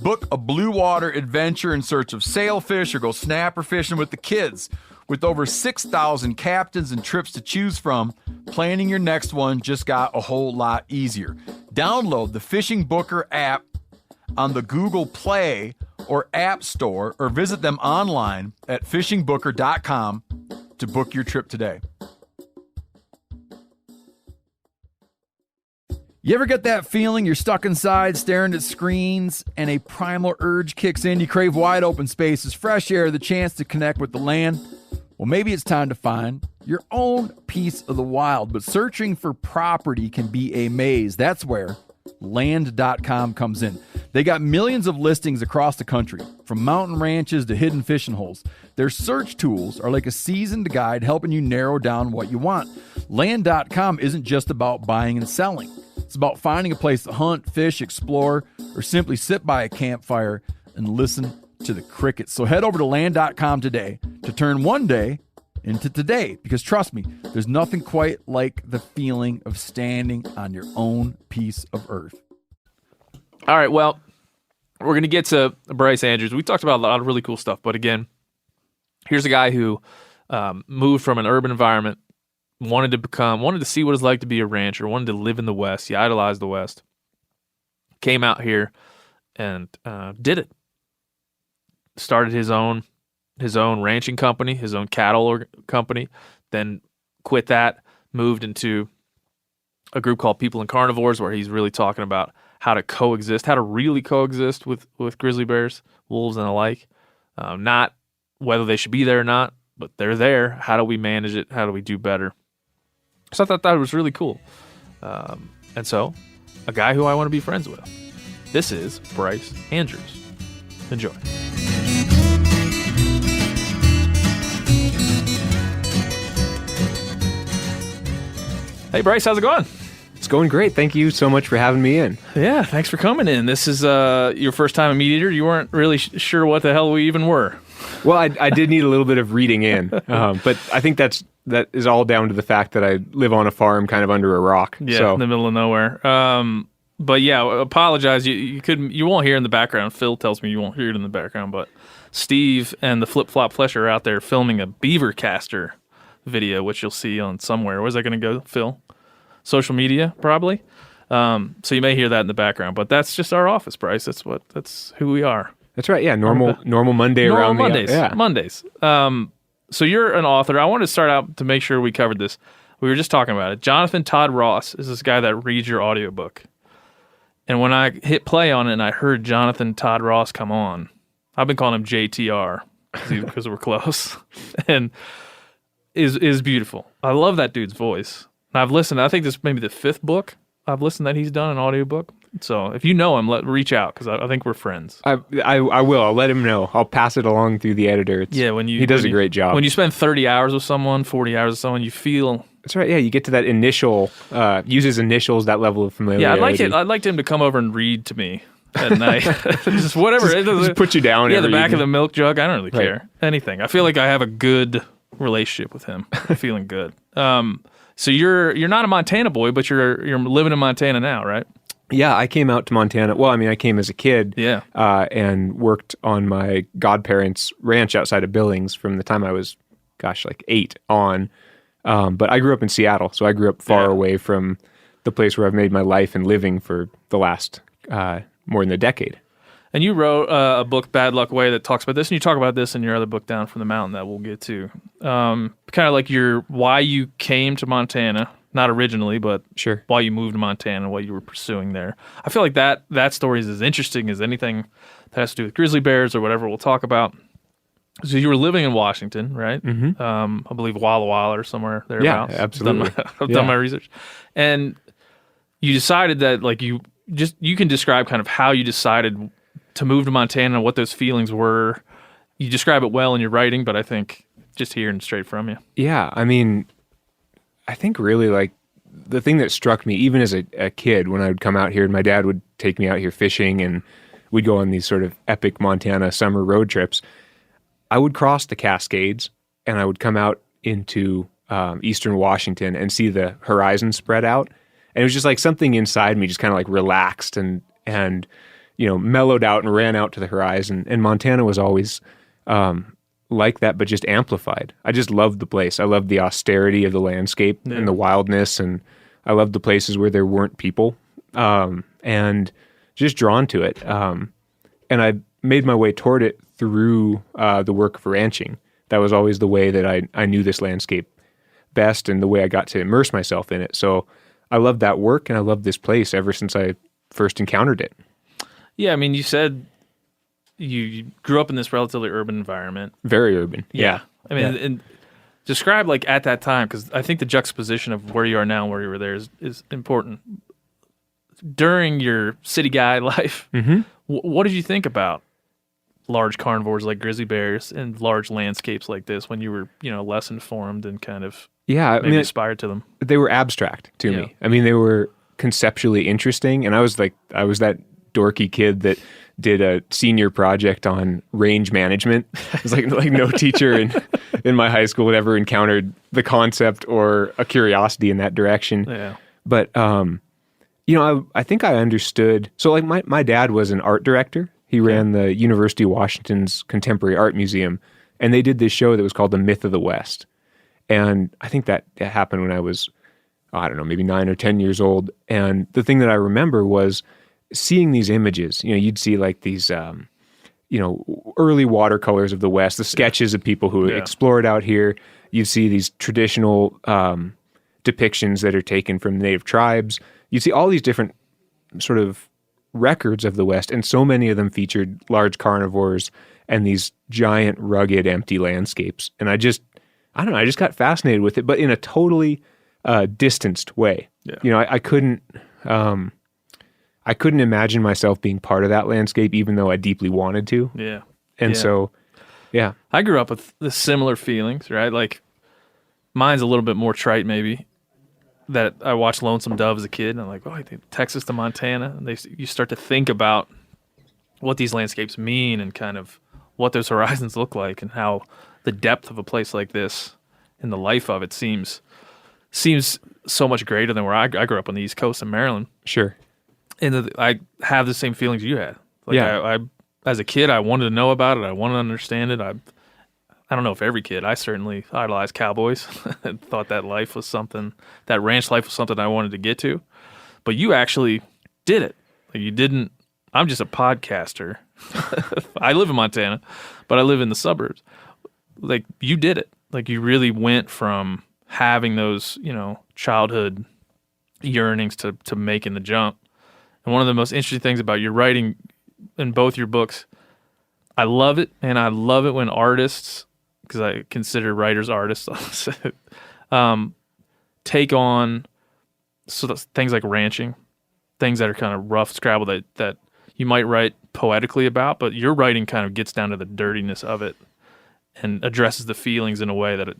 Book a blue water adventure in search of sailfish or go snapper fishing with the kids. With over 6,000 captains and trips to choose from, planning your next one just got a whole lot easier. Download the Fishing Booker app on the Google Play or App Store, or visit them online at fishingbooker.com to book your trip today. You ever get that feeling you're stuck inside staring at screens and a primal urge kicks in? You crave wide open spaces, fresh air, the chance to connect with the land? Well, maybe it's time to find your own piece of the wild, but searching for property can be a maze. That's where Land.com comes in. They got millions of listings across the country, from mountain ranches to hidden fishing holes. Their search tools are like a seasoned guide helping you narrow down what you want. Land.com isn't just about buying and selling. It's about finding a place to hunt, fish, explore, or simply sit by a campfire and listen to the crickets. So head over to Land.com today to turn one day into today, because trust me, there's nothing quite like the feeling of standing on your own piece of earth. All right, well, we're going to get to Bryce Andrews. We talked about a lot of really cool stuff, but again, here's a guy who moved from an urban environment, wanted to see what it's like to be a rancher, wanted to live in the West. He idolized the West, came out here and did it. Started his own ranching company, his own cattle company, then quit that, moved into a group called People and Carnivores, where he's really talking about how to really coexist with grizzly bears, wolves, and the like. Not whether they should be there or not, but they're there. How do we manage it? How do we do better? So I thought that was really cool. And so, a guy who I want to be friends with. This is Bryce Andrews. Enjoy. Hey, Bryce, how's it going? It's going great. Thank you so much for having me in. Yeah, thanks for coming in. This is your first time a meat eater. You weren't really sure what the hell we even were. Well, I did need a little bit of reading in, but I think that is all down to the fact that I live on a farm kind of under a rock. Yeah, so. In the middle of nowhere. But yeah, apologize. You won't hear in the background. Phil tells me you won't hear it in the background, but Steve and the Flip Flop Flesh are out there filming a beaver caster video, which you'll see on somewhere. Where's that going to go, Phil? Social media, probably. So you may hear that in the background, but that's just our office, Bryce. That's who we are. That's right. Yeah, normal Monday around Mondays. Yeah. Mondays. So you're an author. I wanted to start out to make sure we covered this. We were just talking about it. Jonathan Todd Ross is this guy that reads your audiobook. And when I hit play on it and I heard Jonathan Todd Ross come on, I've been calling him JTR because we're close, and is beautiful. I love that dude's voice. I've listened. I think this may be the 5th book I've listened that he's done an audiobook. So if you know him, reach out, because I think we're friends. I will. I'll let him know. I'll pass it along through the editor. He does a great job. When you spend 30 hours with someone, 40 hours with someone, you feel... That's right. Yeah, you get to that initial, use his initials, that level of familiarity. Yeah, I'd like him to come over and read to me at night. Just whatever. Just put you down. Yeah, the back of the milk jug. I don't really care. Anything. I feel like I have a good relationship with him. I'm feeling good. So you're not a Montana boy, but you're living in Montana now, right? Yeah, I came out to Montana. Well, I mean, I came as a kid. Yeah. And worked on my godparents' ranch outside of Billings from the time I was, like 8 on. But I grew up in Seattle, so I grew up far away from the place where I've made my life and living for the last more than a decade. And you wrote a book, Bad Luck Way, that talks about this, and you talk about this in your other book, Down from the Mountain, that we'll get to. Kind of like why you came to Montana, not originally, but sure, why you moved to Montana, what you were pursuing there. I feel like that story is as interesting as anything that has to do with grizzly bears or whatever we'll talk about. So you were living in Washington, right? Mm-hmm. I believe Walla Walla or somewhere thereabouts. Yeah, absolutely. I've done my research. And you decided that you can describe kind of how you decided to move to Montana and what those feelings were. You describe it well in your writing, but I think just hearing straight from you. Yeah, I mean, I think really the thing that struck me, even as a kid, when I would come out here and my dad would take me out here fishing and we'd go on these sort of epic Montana summer road trips, I would cross the Cascades and I would come out into eastern Washington and see the horizon spread out. And it was just like something inside me just kind of relaxed and mellowed out and ran out to the horizon. And Montana was always like that, but just amplified. I just loved the place. I loved the austerity of the landscape and the wildness, and I loved the places where there weren't people, and just drawn to it. And I made my way toward it through the work of ranching. That was always the way that I knew this landscape best and the way I got to immerse myself in it. So loved that work and I loved this place ever since I first encountered it. Yeah, I mean, you said you grew up in this relatively urban environment. Very urban. Yeah. I mean, and describe like at that time, because I think the juxtaposition of where you are now and where you were there is important. During your city guy life, what did you think about large carnivores like grizzly bears and large landscapes like this when you were, less informed and kind of maybe inspired to them? They were abstract to me. I mean, they were conceptually interesting, and I was that dorky kid that did a senior project on range management. It was like no teacher in my high school had ever encountered the concept or a curiosity in that direction. Yeah. But I think I understood. So like my dad was an art director. He ran the University of Washington's Contemporary Art Museum, and they did this show that was called The Myth of the West. And I think that happened when I was, I don't know, maybe 9 or 10 years old. And the thing that I remember was seeing these images. You'd see like these, early watercolors of the West, the sketches of people who explored out here. You'd see these traditional depictions that are taken from native tribes. You see all these different sort of records of the West, and so many of them featured large carnivores and these giant, rugged, empty landscapes. And I just got fascinated with it, but in a totally distanced way. Yeah. I couldn't imagine myself being part of that landscape, even though I deeply wanted to. Yeah. And so, yeah. I grew up with the similar feelings, right? Like, mine's a little bit more trite, maybe. That I watched Lonesome Dove as a kid, and I'm like, I think Texas to Montana. And you start to think about what these landscapes mean and kind of what those horizons look like, and how the depth of a place like this and the life of it seems so much greater than where I grew up on the East Coast in Maryland. Sure. And I have the same feelings you had. Like, I as a kid, I wanted to know about it. I wanted to understand it. I don't know if every kid. I certainly idolized cowboys and thought that ranch life was something I wanted to get to. But you actually did it. Like, you didn't. I'm just a podcaster. I live in Montana, but I live in the suburbs. Like, you did it. Like, you really went from having those, childhood yearnings to making the jump. And one of the most interesting things about your writing in both your books, I love it, and I love it when artists, because I consider writers artists, take on things like ranching, things that are kind of rough scrabble that you might write poetically about, but your writing kind of gets down to the dirtiness of it and addresses the feelings in a way that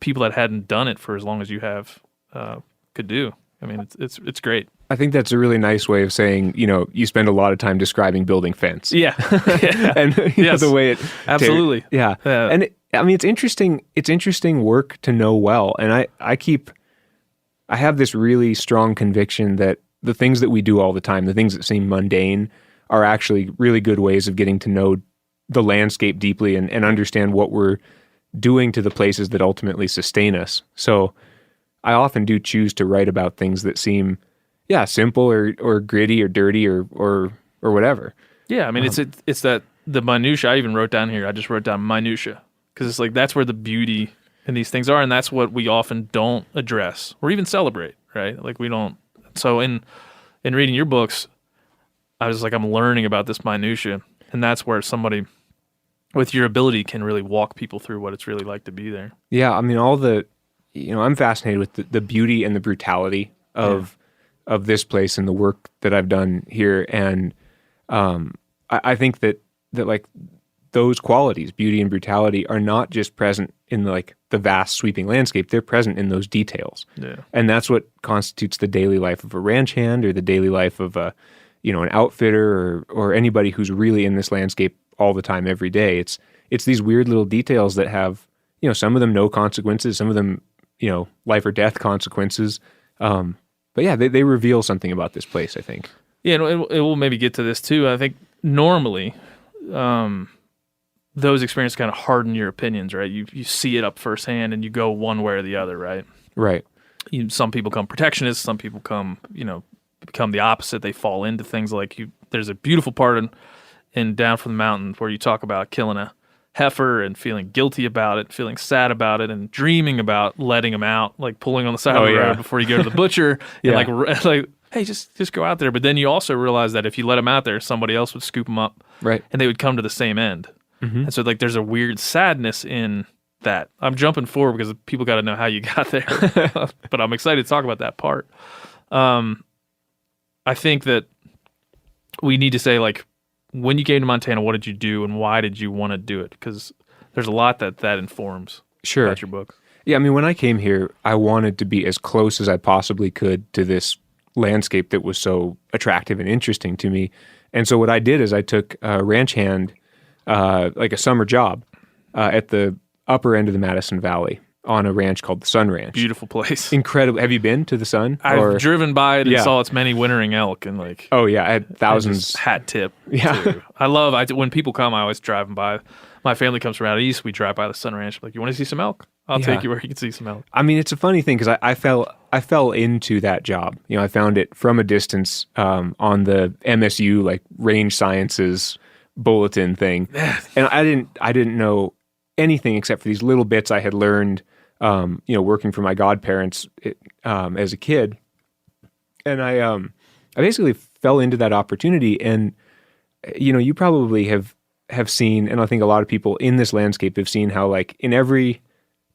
people that hadn't done it for as long as you have could do. I mean, it's great. I think that's a really nice way of saying, you spend a lot of time describing building fence. Yeah. And the way it... Absolutely. Yeah. And it's interesting. It's interesting work to know well. And I have this really strong conviction that the things that we do all the time, the things that seem mundane, are actually really good ways of getting to know the landscape deeply and understand what we're doing to the places that ultimately sustain us. So I often do choose to write about things that seem, simple or gritty or dirty or whatever. Yeah, I mean, it's that the minutia. I even wrote down here. I just wrote down minutia because it's like that's where the beauty in these things are, and that's what we often don't address or even celebrate, right? Like we don't. So in reading your books, I was like, I'm learning about this minutia, and that's where somebody with your ability can really walk people through what it's really like to be there. Yeah, I mean, I'm fascinated with the beauty and the brutality of this place and the work that I've done here, and I think that like those qualities, beauty and brutality, are not just present in like the vast sweeping landscape; they're present in those details. Yeah, and that's what constitutes the daily life of a ranch hand or the daily life of an outfitter or anybody who's really in this landscape all the time, every day. It's these weird little details that have some of them no consequences, some of them life or death consequences. But yeah, they reveal something about this place, I think. Yeah, and it will maybe get to this too. I think normally those experiences kind of harden your opinions, right? You see it up firsthand and you go one way or the other, right? Right. Some people become protectionists, some people become the opposite. They fall into things like there's a beautiful part in Down from the Mountain where you talk about killing heifer and feeling guilty about it, feeling sad about it, and dreaming about letting them out, like pulling on the side of the road before you go to the butcher, and like, hey, just go out there. But then you also realize that if you let them out there, somebody else would scoop them up, Right. and they would come to the same end. Mm-hmm. And so like there's a weird sadness in that. I'm jumping forward because people got to know how you got there, but I'm excited to talk about that part. I think that we need to say, like, when you came to Montana, what did you do and why did you want to do it? Because there's a lot that informs about your book. Yeah, I mean, when I came here, I wanted to be as close as I possibly could to this landscape that was so attractive and interesting to me. And so what I did is I took a ranch hand, like a summer job, at the upper end of the Madison Valley on a ranch called the Sun Ranch. Beautiful place. Incredible. Have you been to the Sun? I've driven by it and saw its many wintering elk and like. Oh yeah, I had thousands. Hat tip. Yeah. Too. When people come, I always drive them by. My family comes from out east. We drive by the Sun Ranch. Like, you want to see some elk? I'll take you where you can see some elk. I mean, it's a funny thing because I fell into that job. You know, I found it from a distance on the MSU like range sciences bulletin thing, and I didn't know anything except for these little bits I had learned. Working for my godparents as a kid, and I basically fell into that opportunity. And you probably have seen, and I think a lot of people in this landscape have seen how like in every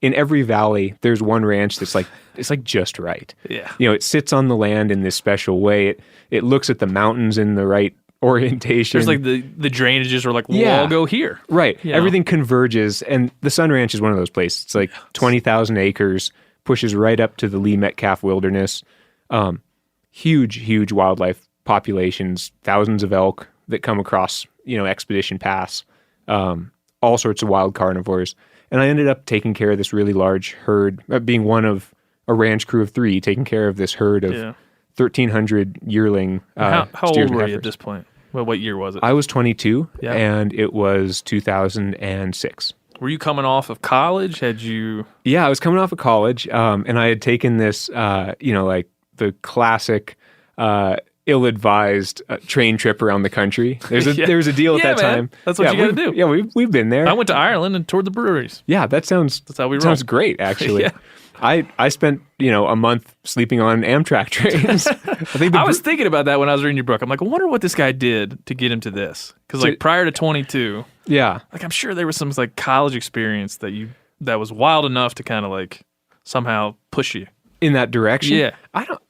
valley there's one ranch that's like it's like just right. Yeah, it sits on the land in this special way. It looks at the mountains in the right orientation. There's like the drainages are like, we'll all go here. Right. Everything converges, and the Sun Ranch is one of those places. It's like 20,000 acres, pushes right up to the Lee Metcalf Wilderness. Huge wildlife populations, thousands of elk that come across, Expedition Pass, all sorts of wild carnivores. And I ended up taking care of this really large herd, being one of a ranch crew of 3, taking care of this herd of 1,300 yearling how steers old and were you heifers. at this point? Well, what year was it? I was 22, Yeah. and it was 2006. Were you coming off of college? Had you... Yeah, I was coming off of college, and I had taken this, like the classic ill-advised train trip around the country. There was a deal at that time. That's what you got to do. Yeah, we've been there. I went to Ireland and toured the breweries. Yeah, that's how we roll. Sounds great, actually. Yeah. I spent, a month sleeping on Amtrak trains. I was thinking about that when I was reading your book. I'm like, I wonder what this guy did to get him to this. Because like prior to 22, yeah, like I'm sure there was some like college experience that was wild enough to kind of like somehow push you in that direction. Yeah, I don't,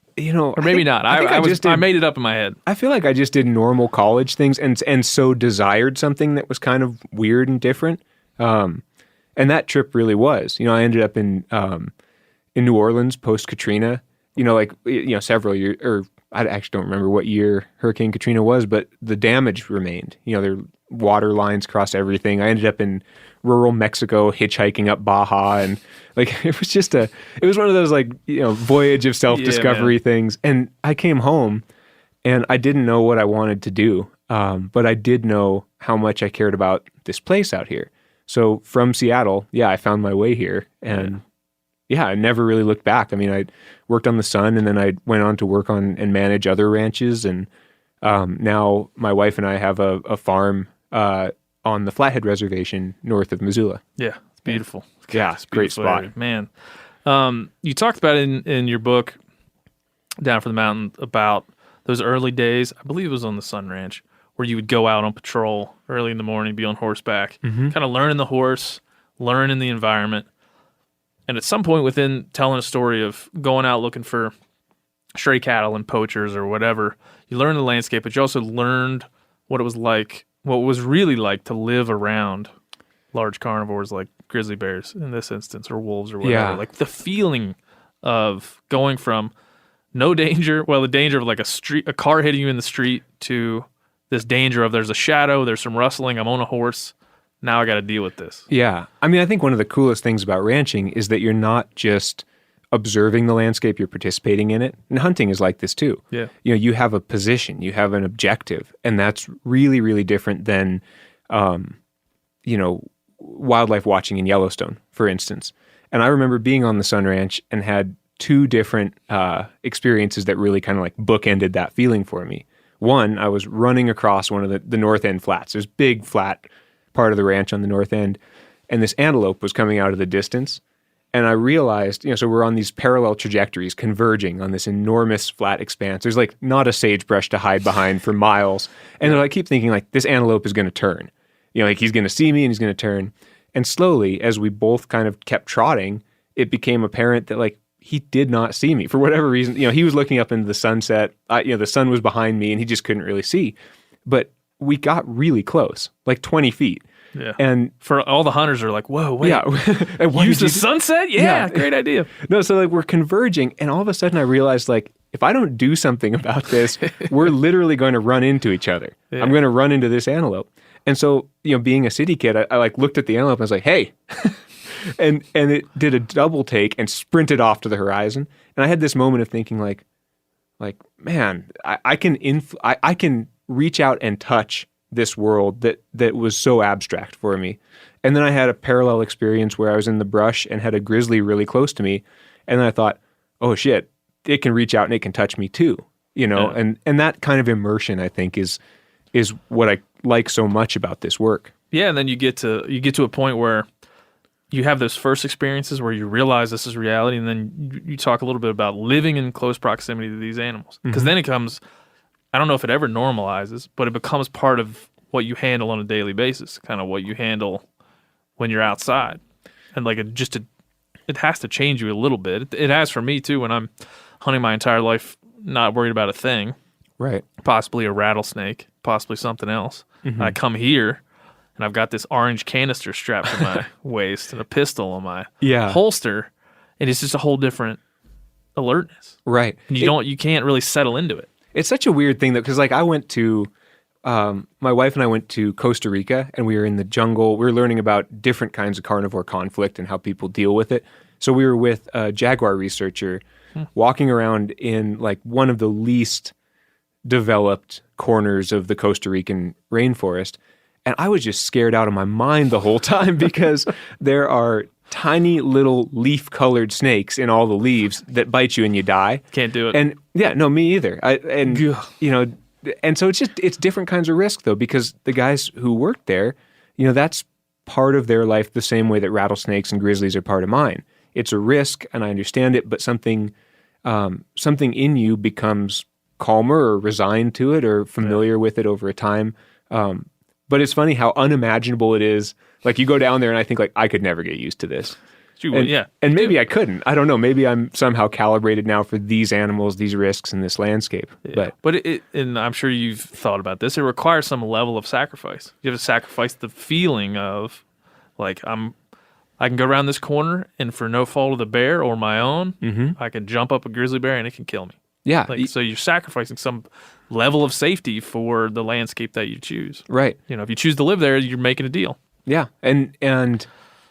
or maybe not. I made it up in my head. I feel like I just did normal college things and so desired something that was kind of weird and different. And that trip really was. I ended up in New Orleans post Katrina, several years, or I actually don't remember what year Hurricane Katrina was, but the damage remained. There were water lines across everything. I ended up in rural Mexico hitchhiking up Baja, and like it was one of those like voyage of self-discovery things. And I came home and I didn't know what I wanted to do, but I did know how much I cared about this place out here. So from Seattle, I found my way here, and I never really looked back. I mean, I worked on the Sun, and then I went on to work on and manage other ranches. And now my wife and I have a farm on the Flathead Reservation north of Missoula. Yeah, it's beautiful. Yeah, it's a great spot. Area, man. You talked about it in your book, Down for the Mountain, about those early days. I believe it was on the Sun Ranch, where you would go out on patrol early in the morning, be on horseback, kind of learning the horse, learning the environment. And at some point within telling a story of going out looking for stray cattle and poachers or whatever, you learned the landscape, but you also learned what it was really like to live around large carnivores like grizzly bears in this instance, or wolves or whatever. Yeah. Like the feeling of going from no danger, the danger of like a car hitting you in the street, to this danger of there's a shadow, there's some rustling, I'm on a horse. Now I got to deal with this. Yeah. I mean, I think one of the coolest things about ranching is that you're not just observing the landscape, you're participating in it. And hunting is like this too. Yeah. You have a position, you have an objective, and that's really, really different than, wildlife watching in Yellowstone, for instance. And I remember being on the Sun Ranch and had 2 different experiences that really kind of like bookended that feeling for me. One, I was running across one of the north end flats. There's big flat part of the ranch on the north end, and this antelope was coming out of the distance. And I realized, so we're on these parallel trajectories converging on this enormous flat expanse. There's like not a sagebrush to hide behind for miles. And I keep thinking like this antelope is going to turn. Like he's going to see me and he's going to turn. And slowly, as we both kind of kept trotting, it became apparent that like he did not see me for whatever reason. He was looking up into the sunset. The sun was behind me and he just couldn't really see. But we got really close, like 20 feet. Yeah. And for all the hunters are like, whoa, wait. Yeah. Use the sunset? Yeah, great idea. No, so like we're converging, and all of a sudden I realized like if I don't do something about this, we're literally going to run into each other. Yeah. I'm going to run into this antelope. And so, being a city kid, I like looked at the antelope and I was like, hey. and it did a double take and sprinted off to the horizon. And I had this moment of thinking like man, I can reach out and touch this world that was so abstract for me. And then I had a parallel experience where I was in the brush and had a grizzly really close to me. And then I thought, oh shit, it can reach out and it can touch me too. Yeah. And that kind of immersion, I think, is what I like so much about this work. Yeah, and then you get to a point where you have those first experiences where you realize this is reality, and then you talk a little bit about living in close proximity to these animals. Because then it comes, I don't know if it ever normalizes, but it becomes part of what you handle on a daily basis, kind of what you handle when you're outside. And like it has to change you a little bit. It has for me too when I'm hunting my entire life, not worried about a thing. Right. Possibly a rattlesnake, possibly something else. Mm-hmm. I come here and I've got this orange canister strapped to my waist and a pistol on my holster, and it's just a whole different alertness. Right. And you can't really settle into it. It's such a weird thing, though, because like I went to, my wife and I went to Costa Rica, and we were in the jungle. We were learning about different kinds of carnivore conflict and how people deal with it. So we were with a jaguar researcher walking around in like one of the least developed corners of the Costa Rican rainforest. And I was just scared out of my mind the whole time because there are tiny little leaf-colored snakes in all the leaves that bite you and you die. Can't do it. And yeah, no, me either. And so it's different kinds of risk though, because the guys who worked there, that's part of their life the same way that rattlesnakes and grizzlies are part of mine. It's a risk, and I understand it, but something in you becomes calmer or resigned to it or familiar with it over a time. But it's funny how unimaginable it is. Like you go down there and I think like I could never get used to this. And maybe I couldn't. I don't know. Maybe I'm somehow calibrated now for these animals, these risks in this landscape. Yeah. But and I'm sure you've thought about this. It requires some level of sacrifice. You have to sacrifice the feeling of like I can go around this corner and for no fault of the bear or my own, I can jump up a grizzly bear and it can kill me. Yeah. So you're sacrificing some level of safety for the landscape that you choose. Right. If you choose to live there, you're making a deal. Yeah. And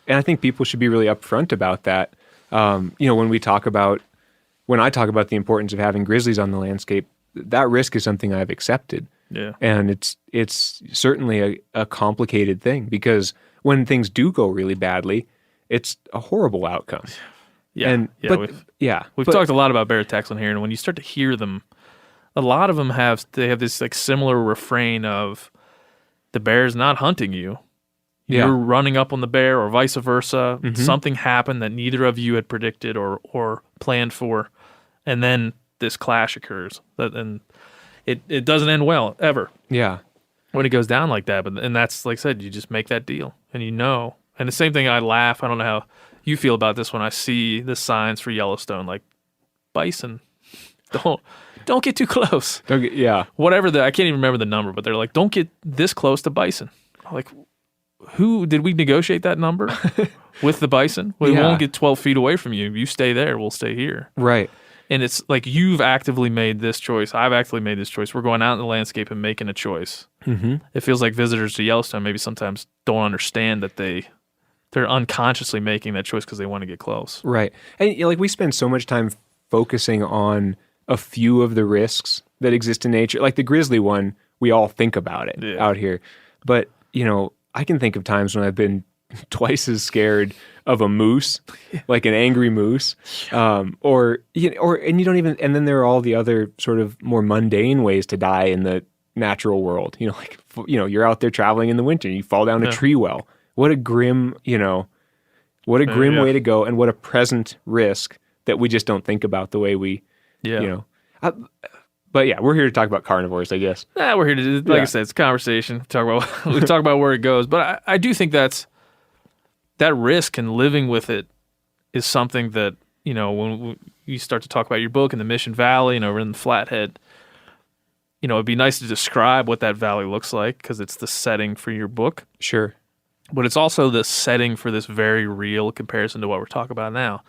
I think people should be really upfront about that. When I talk about the importance of having grizzlies on the landscape, that risk is something I've accepted. Yeah. And it's certainly a complicated thing because when things do go really badly, it's a horrible outcome. Yeah. We've talked a lot about bear attacks on here, and when you start to hear them, a lot of them have this like similar refrain of the bear's not hunting you. You're running up on the bear or vice versa. Mm-hmm. Something happened that neither of you had predicted or planned for. And then this clash occurs. And it doesn't end well, ever. Yeah. When it goes down like that. And that's, like I said, you just make that deal. And And the same thing, I laugh. I don't know how you feel about this when I see the signs for Yellowstone. Like, bison. Don't get too close. Whatever I can't even remember the number, but they're like, don't get this close to bison. Like, who did we negotiate that number with the bison? We won't get 12 feet away from you. You stay there. We'll stay here. Right. And it's like you've actively made this choice. I've actively made this choice. We're going out in the landscape and making a choice. Mm-hmm. It feels like visitors to Yellowstone maybe sometimes don't understand that they're unconsciously making that choice because they want to get close. Right. And we spend so much time focusing on a few of the risks that exist in nature. Like the grizzly one, we all think about it out here. But, I can think of times when I've been twice as scared of a moose, like an angry moose, and you don't even. And then there are all the other sort of more mundane ways to die in the natural world. Like, you're out there traveling in the winter and you fall down a tree well. What a grim, what a grim way to go, and what a present risk that we just don't think about the way we, but yeah, we're here to talk about carnivores, I guess. We're here to, like I said, it's a conversation. We talk about where it goes, but I do think that risk and living with it is something that, when you start to talk about your book in the Mission Valley, we're in the Flathead, it'd be nice to describe what that valley looks like because it's the setting for your book. Sure. But it's also the setting for this very real comparison to what we're talking about now.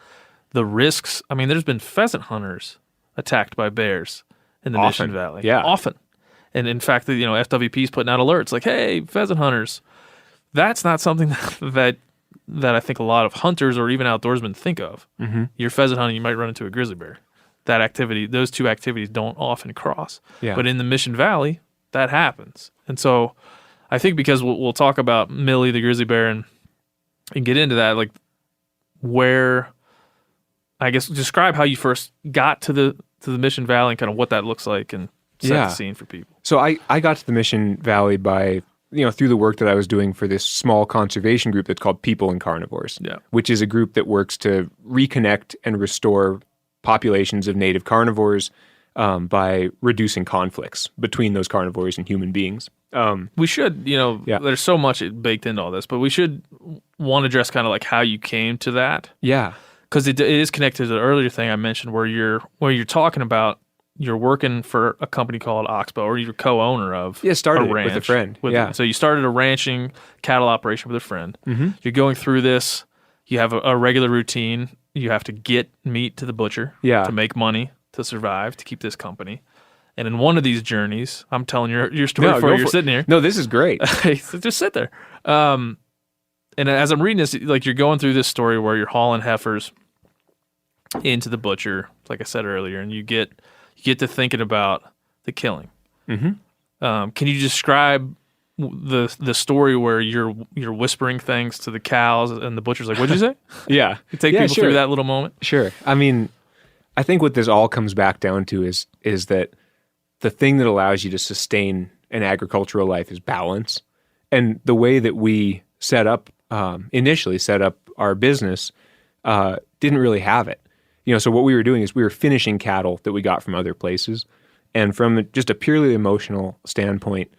The risks, there's been pheasant hunters attacked by bears in the Mission Valley. Yeah. Often. And in fact, FWP's putting out alerts like, hey, pheasant hunters. That's not something that I think a lot of hunters or even outdoorsmen think of. Mm-hmm. You're pheasant hunting, you might run into a grizzly bear. That activity, those two activities don't often cross. Yeah. But in the Mission Valley, that happens. And so I think because we'll talk about Millie, the grizzly bear, and get into that, like where, I guess, describe how you first got to the Mission Valley and kind of what that looks like and set the scene for people. So I got to the Mission Valley by, through the work that I was doing for this small conservation group that's called People and Carnivores, which is a group that works to reconnect and restore populations of native carnivores by reducing conflicts between those carnivores and human beings. We should, there's so much baked into all this, but we should want to address kind of like how you came to that. Yeah. Because it is connected to the earlier thing I mentioned where you're talking about you're working for a company called Oxbow, or you're co-owner of started a ranch with a friend. So you started a ranching cattle operation with a friend. Mm-hmm. You're going through this. You have a regular routine. You have to get meat to the butcher to make money, to survive, to keep this company. And in one of these journeys, I'm telling your story before you're sitting here. No, this is great. Just sit there. And as I'm reading this, like you're going through this story where you're hauling heifers into the butcher, like I said earlier, and you get to thinking about the killing. Mm-hmm. Can you describe the story where you're whispering things to the cows and the butcher's like, "What'd you say?" Yeah, you take people through that little moment. Sure. I think what this all comes back down to is that the thing that allows you to sustain an agricultural life is balance, and the way that we initially set up our business didn't really have it. So what we were doing is we were finishing cattle that we got from other places. And from just a purely emotional standpoint,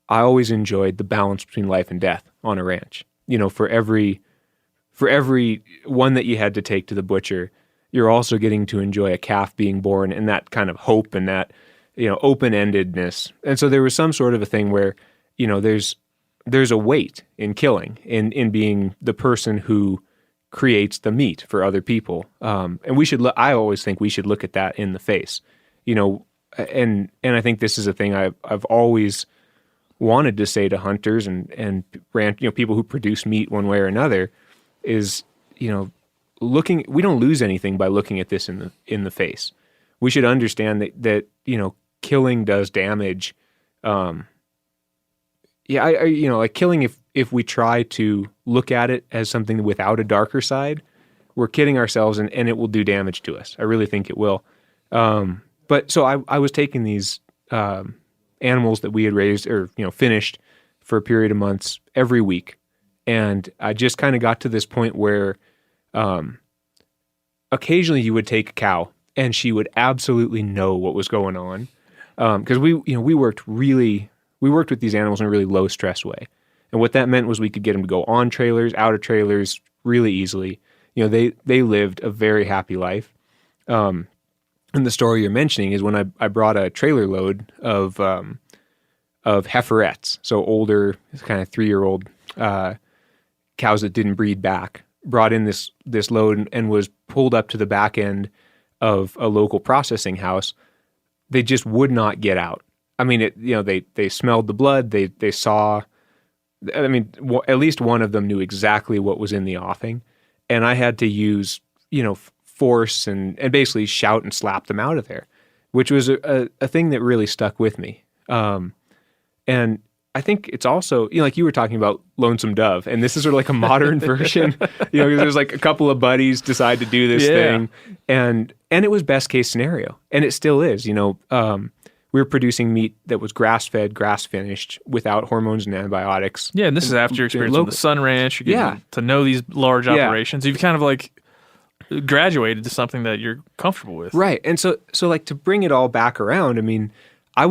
I always enjoyed the balance between life and death on a ranch. For every one that you had to take to the butcher, you're also getting to enjoy a calf being born and that kind of hope and that, open-endedness. And so there was some sort of a thing where, there's a weight in killing, in being the person who creates the meat for other people. And I always think we should look at that in the face, and I think this is a thing I've always wanted to say to hunters and people who produce meat one way or another is, we don't lose anything by looking at this in the face. We should understand that killing does damage. Like killing, if we try to look at it as something without a darker side, we're kidding ourselves and it will do damage to us. I really think it will. But so I was taking these animals that we had raised or, finished for a period of months every week. And I just kind of got to this point where occasionally you would take a cow and she would absolutely know what was going on. Because we worked with these animals in a really low stress way. And what that meant was we could get them to go on trailers, out of trailers really easily. They lived a very happy life. And the story you're mentioning is when I brought a trailer load of heiferettes, so older, kind of 3-year-old cows that didn't breed back, brought in this load and was pulled up to the back end of a local processing house. They just would not get out. They smelled the blood. They saw. At least one of them knew exactly what was in the offing, and I had to use force and basically shout and slap them out of there, which was a thing that really stuck with me. And I think it's also, like you were talking about Lonesome Dove, and this is sort of like a modern version, because there's like a couple of buddies decide to do this thing, and it was best case scenario, and it still is. we were producing meat that was grass-fed, grass-finished, without hormones and antibiotics. Yeah, and this is after your experience on the Sun Ranch. You're getting to know these large operations. You've kind of like graduated to something that you're comfortable with. Right. And so like to bring it all back around, I mean, I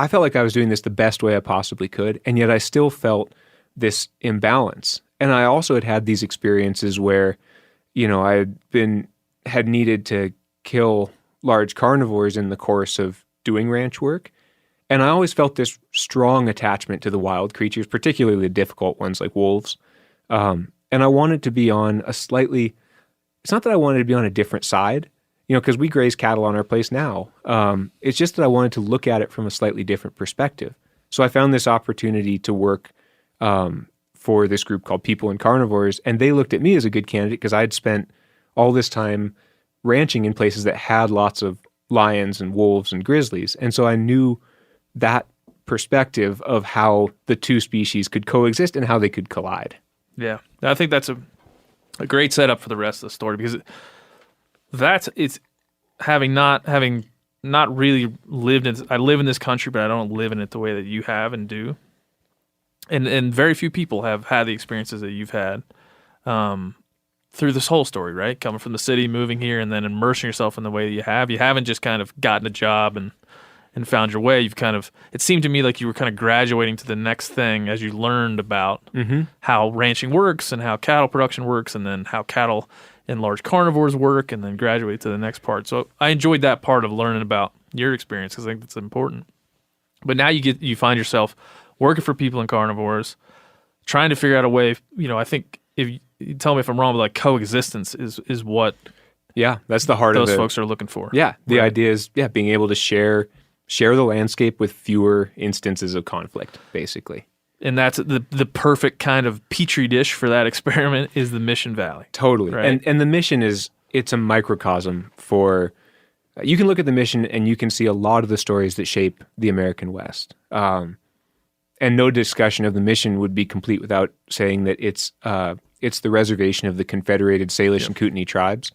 felt like I was doing this the best way I possibly could, and yet I still felt this imbalance. And I also had these experiences where, I had needed to kill large carnivores in the course of doing ranch work. And I always felt this strong attachment to the wild creatures, particularly the difficult ones like wolves. And I wanted to be on it's not that I wanted to be on a different side, because we graze cattle on our place now. It's just that I wanted to look at it from a slightly different perspective. So I found this opportunity to work for this group called People and Carnivores, and they looked at me as a good candidate because I'd spent all this time ranching in places that had lots of lions and wolves and grizzlies. And so I knew that perspective of how the two species could coexist and how they could collide. Yeah. I think that's a great setup for the rest of the story, because it's having not really lived in, I live in this country, but I don't live in it the way that you have and do. And very few people have had the experiences that you've had through this whole story, right? Coming from the city, moving here, and then immersing yourself in the way that you have. You haven't just kind of gotten a job and found your way. You've kind of, it seemed to me like you were kind of graduating to the next thing as you learned about how ranching works and how cattle production works, and then how cattle and large carnivores work, and then graduate to the next part. So I enjoyed that part of learning about your experience, because I think that's important. But now you find yourself working for People and Carnivores, trying to figure out a way. I think, if you tell me if I'm wrong, but like coexistence is what that's the heart of those folks are looking for. Yeah, the idea is being able to share the landscape with fewer instances of conflict, basically. And that's the perfect kind of petri dish for that experiment is the Mission Valley. Totally. Right? And the Mission it's a microcosm for, you can look at the Mission and you can see a lot of the stories that shape the American West. And no discussion of the Mission would be complete without saying that it's the reservation of the Confederated Salish and Kootenai tribes,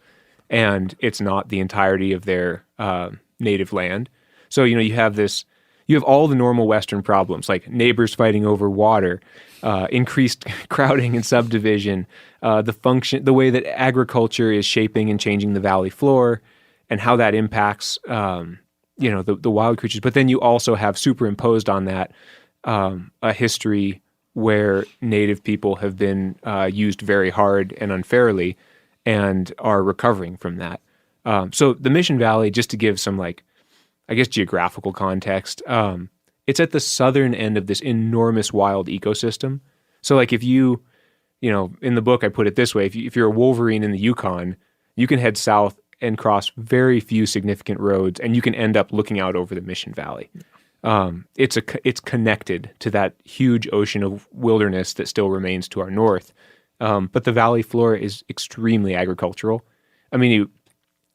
and it's not the entirety of their native land. So, you have all the normal Western problems, like neighbors fighting over water, increased crowding and subdivision, the way that agriculture is shaping and changing the valley floor, and how that impacts, the wild creatures. But then you also have superimposed on that a history where Native people have been used very hard and unfairly, and are recovering from that. So the Mission Valley, just to give some geographical context, it's at the southern end of this enormous wild ecosystem. So like if you in the book I put it this way, if you're a wolverine in the Yukon, you can head south and cross very few significant roads, and you can end up looking out over the Mission Valley. It's connected to that huge ocean of wilderness that still remains to our north. But the valley floor is extremely agricultural. I mean,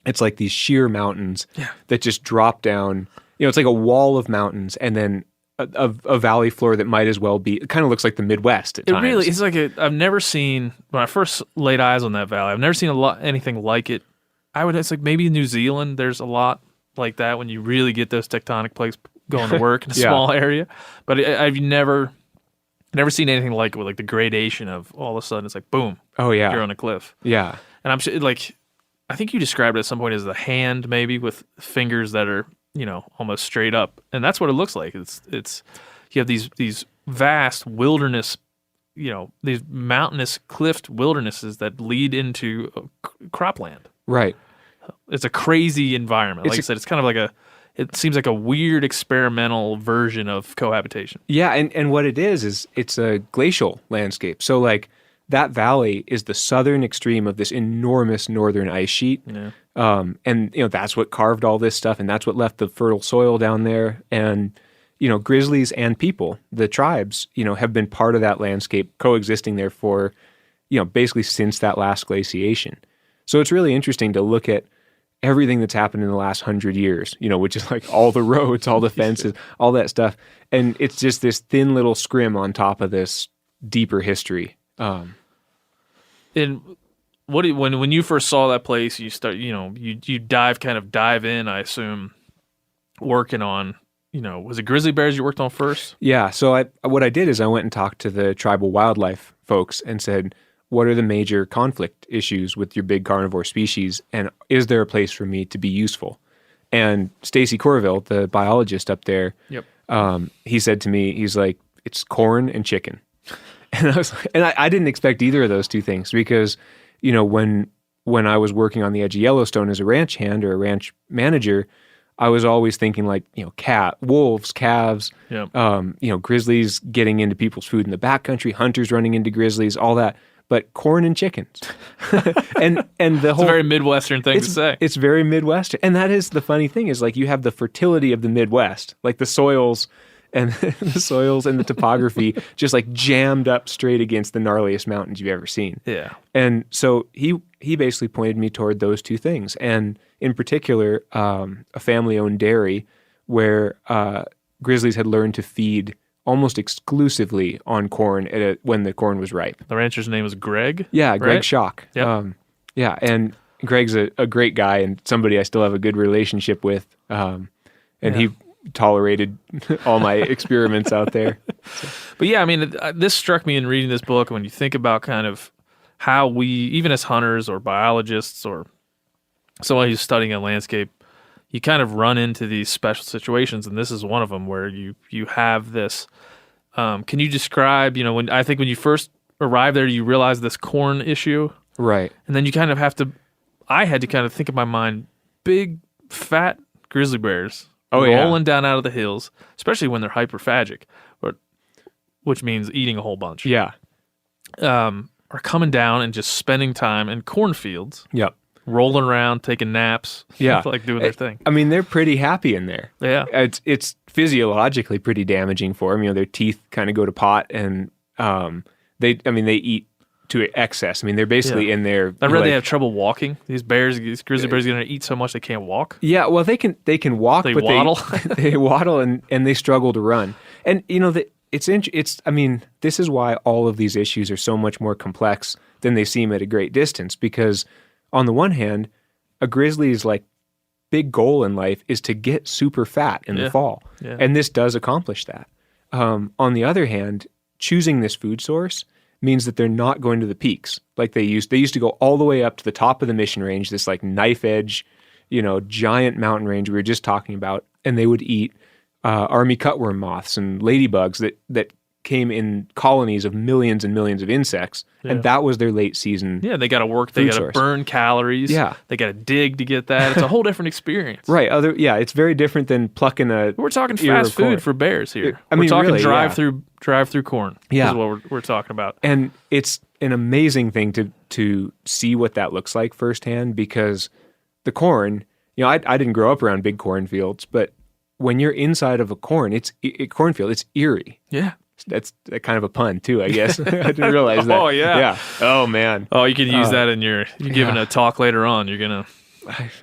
it's like these sheer mountains that just drop down. It's like a wall of mountains, and then a valley floor that might as well be. It kind of looks like the Midwest at times. It really, it's like I've never seen, when I first laid eyes on that valley, I've never seen anything like it. It's like maybe New Zealand. There's a lot like that when you really get those tectonic plates going to work in a small area. But I've never seen anything like it, with like the gradation of all of a sudden it's like boom. Oh yeah, you're on a cliff. Yeah, and I'm like, I think you described it at some point as the hand, maybe with fingers that are almost straight up, and that's what it looks like. It's you have these vast wilderness, these mountainous cliffed wildernesses that lead into cropland. Right. It's a crazy environment. Like I said, it's kind of it seems like a weird experimental version of cohabitation. Yeah, and what it is it's a glacial landscape. So like that valley is the southern extreme of this enormous northern ice sheet. Yeah. And that's what carved all this stuff, and that's what left the fertile soil down there. And grizzlies and people, the tribes, have been part of that landscape, coexisting there for, basically since that last glaciation. So it's really interesting to look at everything that's happened in the last 100 years, which is like all the roads, all the fences, all that stuff. And it's just this thin little scrim on top of this deeper history. And when you first saw that place, you start, you dive in, I assume, working on, was it grizzly bears you worked on first? Yeah. So what I did is I went and talked to the tribal wildlife folks and said, what are the major conflict issues with your big carnivore species? And is there a place for me to be useful? And Stacy Corville, the biologist up there, he said to me, he's like, it's corn and chicken. And I was like, and I didn't expect either of those two things because, when I was working on the edge of Yellowstone as a ranch hand or a ranch manager, I was always thinking like, wolves, calves, grizzlies getting into people's food in the backcountry, hunters running into grizzlies, all that. But corn and chickens, and the whole, it's a very Midwestern thing to say. It's very Midwestern, and that is the funny thing is like you have the fertility of the Midwest, like the soils and the topography, just like jammed up straight against the gnarliest mountains you've ever seen. Yeah, and so he basically pointed me toward those two things, and in particular, a family-owned dairy where grizzlies had learned to feed almost exclusively on corn when the corn was ripe. The rancher's name was Greg? Yeah, right? Greg Schock. Yep. And Greg's a great guy and somebody I still have a good relationship with. He tolerated all my experiments out there. But yeah, I mean, this struck me in reading this book when you think about kind of how we, even as hunters or biologists or someone who's studying a landscape, you kind of run into these special situations, and this is one of them where you have this. Can you describe, when you first arrived there, you realize this corn issue, right? And then you kind of I had to kind of think in my mind, big fat grizzly bears rolling down out of the hills, especially when they're hyperphagic, which means eating a whole bunch. Yeah, are coming down and just spending time in cornfields. Yep. Rolling around, taking naps, like doing their thing. I mean, they're pretty happy in there. Yeah, it's physiologically pretty damaging for them. Their teeth kind of go to pot, and they eat to excess. I mean, they're basically in there. I read they have trouble walking. These grizzly bears, are going to eat so much they can't walk. Yeah, well, they can walk, they but waddle. they waddle and they struggle to run. And this is why all of these issues are so much more complex than they seem at a great distance because. On the one hand, a grizzly's like big goal in life is to get super fat in the fall. Yeah. And this does accomplish that. On the other hand, choosing this food source means that they're not going to the peaks like they used. They used to go all the way up to the top of the Mission Range, this like knife edge, giant mountain range we were just talking about, and they would eat army cutworm moths and ladybugs that came in colonies of millions and millions of insects, and that was their late season. Yeah, they got to work. They got to burn calories. Yeah, they got to dig to get that. It's a whole different experience. Right. It's very different than plucking a. We're talking fast food for bears here. We're talking really, drive through corn. Yeah, is what we're talking about. And it's an amazing thing to see what that looks like firsthand because the corn. I didn't grow up around big cornfields, but when you're inside of a cornfield, it's eerie. Yeah. That's kind of a pun too, I guess. I didn't realize that. Oh yeah. Yeah. Oh man. Oh, you can use that in you're giving a talk later on. You're gonna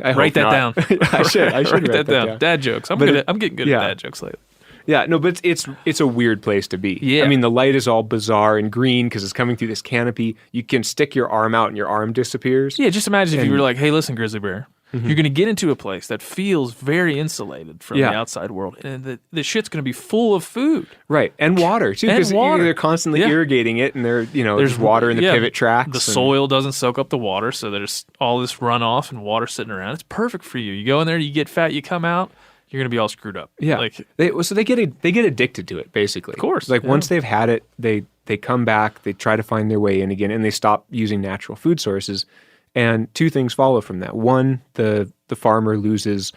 write that down. I should write that down. Dad jokes. I'm getting good at dad jokes lately. Yeah, no, but it's a weird place to be. Yeah. I mean, the light is all bizarre and green because it's coming through this canopy. You can stick your arm out and your arm disappears. Yeah, just imagine if you were like, hey, listen, grizzly bear, you're going to get into a place that feels very insulated from the outside world, and the shit's going to be full of food. Right, and water, too, because they're constantly irrigating it, and there's water in the pivot tracks. The soil doesn't soak up the water, so there's all this runoff and water sitting around. It's perfect for you. You go in there, you get fat, you come out, you're going to be all screwed up. Yeah, so they get addicted to it, basically. Of course. Once they've had it, they come back, they try to find their way in again, and they stop using natural food sources. And two things follow from that. One, the farmer loses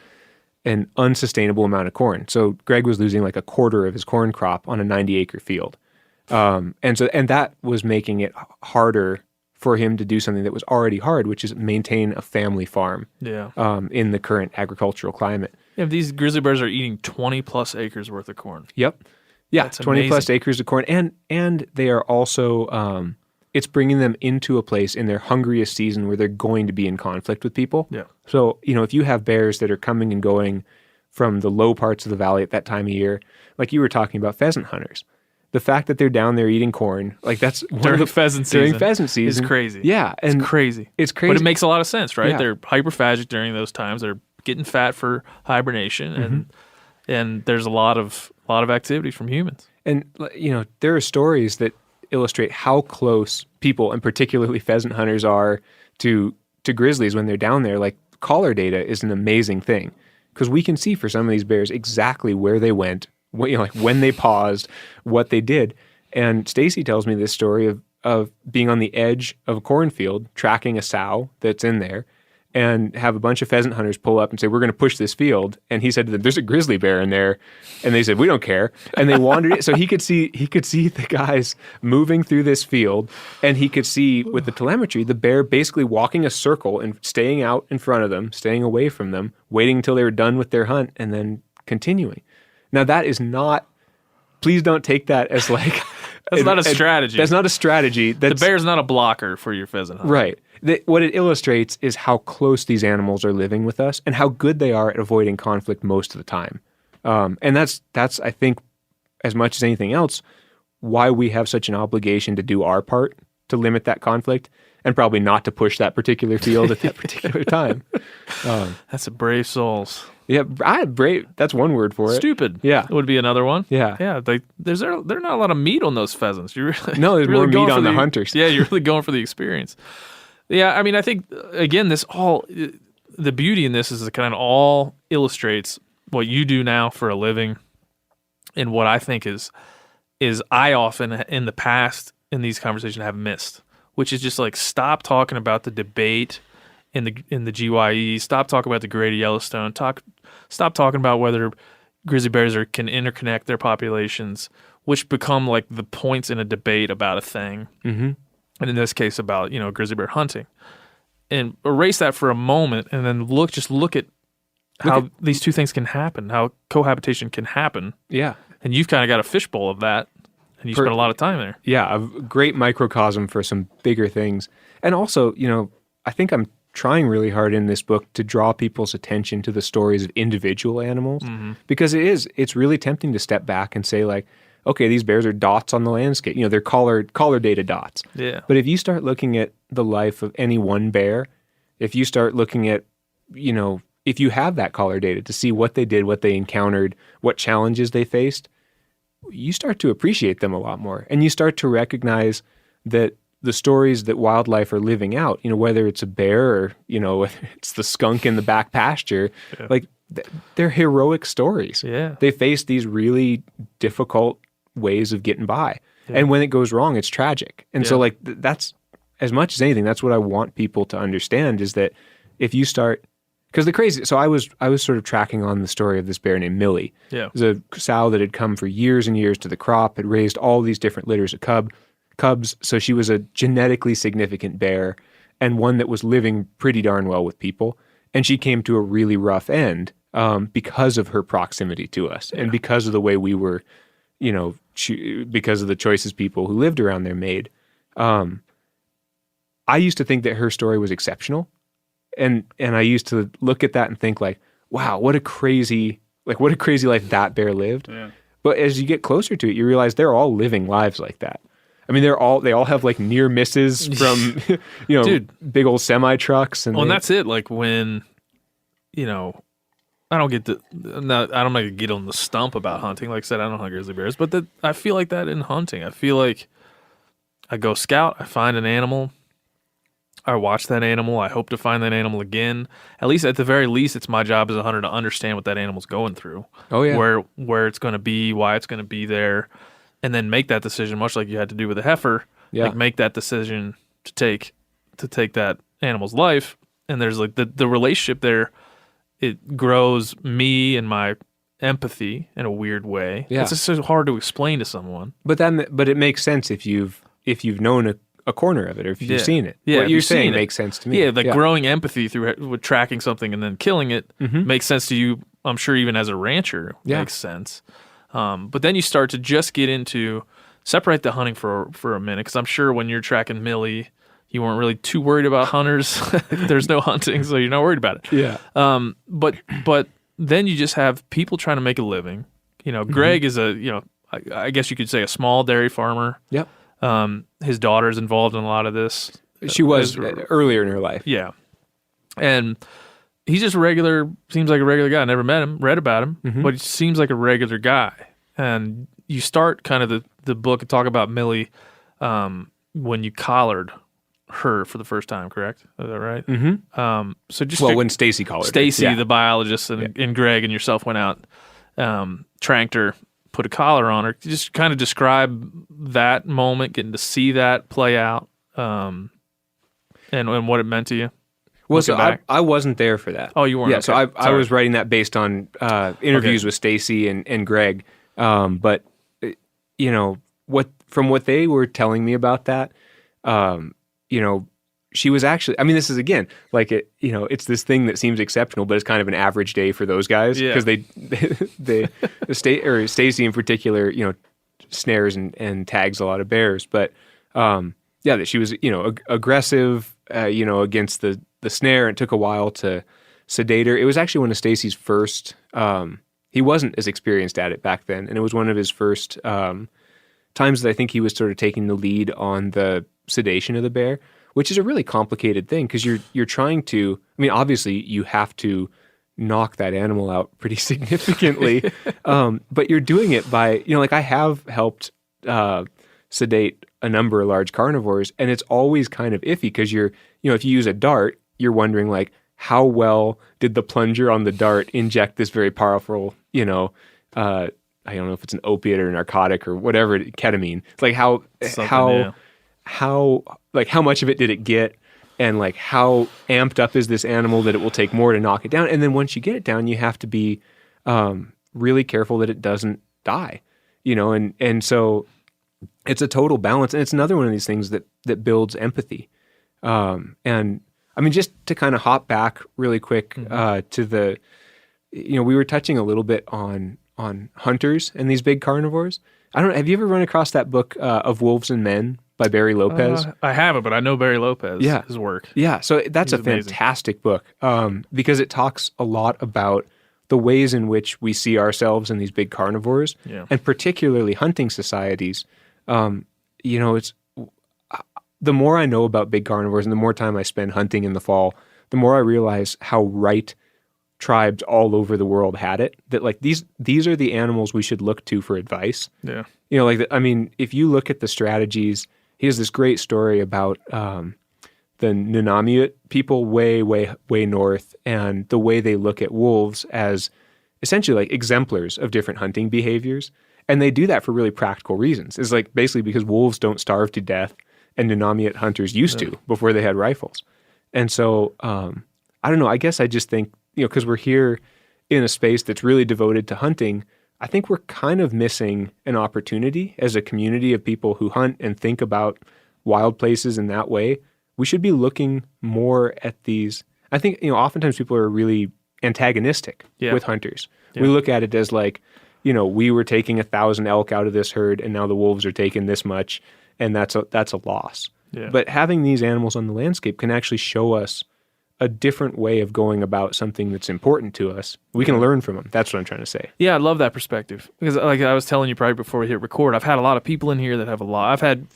an unsustainable amount of corn. So Greg was losing like a quarter of his corn crop on a 90-acre field. And that was making it harder for him to do something that was already hard, which is maintain a family farm in the current agricultural climate. Yeah, these grizzly bears are eating 20-plus acres worth of corn. Yep. Yeah, that's 20-plus acres of corn. And they are also... it's bringing them into a place in their hungriest season where they're going to be in conflict with people. Yeah. So, if you have bears that are coming and going from the low parts of the valley at that time of year, like you were talking about pheasant hunters, the fact that they're down there eating corn, like that's during pheasant season is crazy. Yeah. And it's crazy. But it makes a lot of sense, right? Yeah. They're hyperphagic during those times. They're getting fat for hibernation. And and there's a lot of activity from humans. And there are stories that illustrate how close people, and particularly pheasant hunters, are to grizzlies when they're down there. Like, collar data is an amazing thing because we can see for some of these bears exactly where they went, like when they paused, what they did. And Stacy tells me this story of being on the edge of a cornfield, tracking a sow that's in there, and have a bunch of pheasant hunters pull up and say, we're going to push this field. And he said to them, there's a grizzly bear in there. And they said, we don't care. And they wandered it. So he could see the guys moving through this field. And he could see with the telemetry, the bear basically walking a circle and staying out in front of them, staying away from them, waiting until they were done with their hunt and then continuing. Now that is not, please don't take that as like... That's not a strategy. That's not a strategy. The bear's not a blocker for your pheasant hunt. Right. What it illustrates is how close these animals are living with us and how good they are at avoiding conflict most of the time. And that's I think, as much as anything else, why we have such an obligation to do our part to limit that conflict and probably not to push that particular field at that particular time. That's a brave souls. Yeah, brave. That's one word for it. Stupid. Yeah, would be another one. Yeah, yeah. There's not a lot of meat on those pheasants. You really no. There's really more meat on the hunters. Yeah, you're really going for the experience. Yeah, I mean, I think again, the beauty in this is it kind of all illustrates what you do now for a living, and what I think is I often in the past in these conversations have missed, which is just like stop talking about the debate in the GYE, stop talking about the Great Yellowstone, stop talking about whether grizzly bears can interconnect their populations, which become like the points in a debate about a thing. Mm-hmm. And in this case about, grizzly bear hunting. And erase that for a moment and then look at how these two things can happen, how cohabitation can happen. Yeah. And you've kind of got a fishbowl of that, and you spent a lot of time there. Yeah, a great microcosm for some bigger things. And also, I think I'm trying really hard in this book to draw people's attention to the stories of individual animals, because it's really tempting to step back and say, like, okay, these bears are dots on the landscape. They're collar data dots. Yeah. But if you start looking at the life of any one bear, if you start looking at, if you have that collar data to see what they did, what they encountered, what challenges they faced, you start to appreciate them a lot more. And you start to recognize that the stories that wildlife are living out, whether it's a bear or, whether it's the skunk in the back pasture, like they're heroic stories. Yeah. They face these really difficult ways of getting by. Yeah. And when it goes wrong, it's tragic. And so like that's, as much as anything, that's what I want people to understand is that if you start, because so I was sort of tracking on the story of this bear named Millie. Yeah. It was a sow that had come for years and years to the crop, had raised all these different litters of cubs. So she was a genetically significant bear and one that was living pretty darn well with people. And she came to a really rough end because of her proximity to us and because of the way we were, because of the choices people who lived around there made. I used to think that her story was exceptional. And I used to look at that and think like, wow, what a crazy life that bear lived. Yeah. But as you get closer to it, you realize they're all living lives like that. I mean, they all have like near misses from, Dude, big old semi trucks. And that's it. Like when, I don't get on the stump about hunting. Like I said, I don't hunt grizzly bears, but I feel like that in hunting. I feel like I go scout, I find an animal, I watch that animal, I hope to find that animal again. At the very least, it's my job as a hunter to understand what that animal's going through. Oh yeah. Where it's going to be, why it's going to be there, and then make that decision, much like you had to do with a heifer. Yeah. Like make that decision to take that animal's life. And there's like the relationship there. It grows me and my empathy in a weird way. Yeah. It's just so hard to explain to someone. But it makes sense if you've known a corner of it or if you've seen it. Yeah, what you're saying makes sense to me. Yeah, growing empathy with tracking something and then killing it makes sense to you. I'm sure even as a rancher makes sense. But then you start to just get into separate the hunting for a minute, because I'm sure when you're tracking Millie, you weren't really too worried about hunters. There's no hunting, so you're not worried about it. Yeah. But then you just have people trying to make a living. Greg is I guess you could say a small dairy farmer. Yep. His daughter's involved in a lot of this. She was earlier in her life. Yeah. And he's just seems like a regular guy. I never met him, read about him, but he seems like a regular guy. And you start kind of the book and talk about Millie when you collared her for the first time, correct? Is that right? Mm-hmm. So just when Stacy collared her. Stacy, the biologist, and Greg and yourself went out, tranked her, put a collar on her. Just kind of describe that moment, getting to see that play out, and what it meant to you. Well, so I wasn't there for that. Oh, you weren't? Yeah, Okay. so I was writing that based on interviews with Stacy and Greg. But from what they were telling me about that, she was actually. I mean, this is again like it's this thing that seems exceptional, but it's kind of an average day for those guys because Stacy in particular, snares and tags a lot of bears. But that she was aggressive, against the snare. It took a while to sedate her. It was actually one of Stacy's first. He wasn't as experienced at it back then, and it was one of his first times that I think he was sort of taking the lead on the sedation of the bear, which is a really complicated thing because you're trying to. I mean, obviously, you have to knock that animal out pretty significantly, but you're doing it by I have helped sedate a number of large carnivores, and it's always kind of iffy because if you use a dart, you're wondering like how well did the plunger on the dart inject this very powerful, I don't know if it's an opiate or a narcotic or whatever, ketamine. It's like how much of it did it get, and like how amped up is this animal that it will take more to knock it down. And then once you get it down, you have to be really careful that it doesn't die, and so it's a total balance. And it's another one of these things that builds empathy. And I mean, just to kind of hop back really quick to the, we were touching a little bit on hunters and these big carnivores. Have you ever run across that book Of Wolves and Men by Barry Lopez? I haven't, but I know Barry Lopez, his work. Yeah, so that's He's a fantastic book because it talks a lot about the ways in which we see ourselves in these big carnivores, and particularly hunting societies. It's the more I know about big carnivores and the more time I spend hunting in the fall, the more I realize how right tribes all over the world had it. That like these are the animals we should look to for advice. Yeah. If you look at the strategies, he has this great story about the Nunavut people way, way, way north, and the way they look at wolves as essentially like exemplars of different hunting behaviors. And they do that for really practical reasons. It's like basically because wolves don't starve to death, and Nunavut hunters used to before they had rifles. And so, I don't know, I guess I just think, because we're here in a space that's really devoted to hunting, I think we're kind of missing an opportunity as a community of people who hunt and think about wild places in that way. We should be looking more at these. I think, oftentimes people are really antagonistic with hunters. Yeah. We look at it as like, we were taking 1,000 elk out of this herd and now the wolves are taking this much, and that's a loss. Yeah. But having these animals on the landscape can actually show us a different way of going about something that's important to us. We can learn from them. That's what I'm trying to say. Yeah, I love that perspective. Because like I was telling you probably before we hit record, I've had a lot of people in here that have I've had,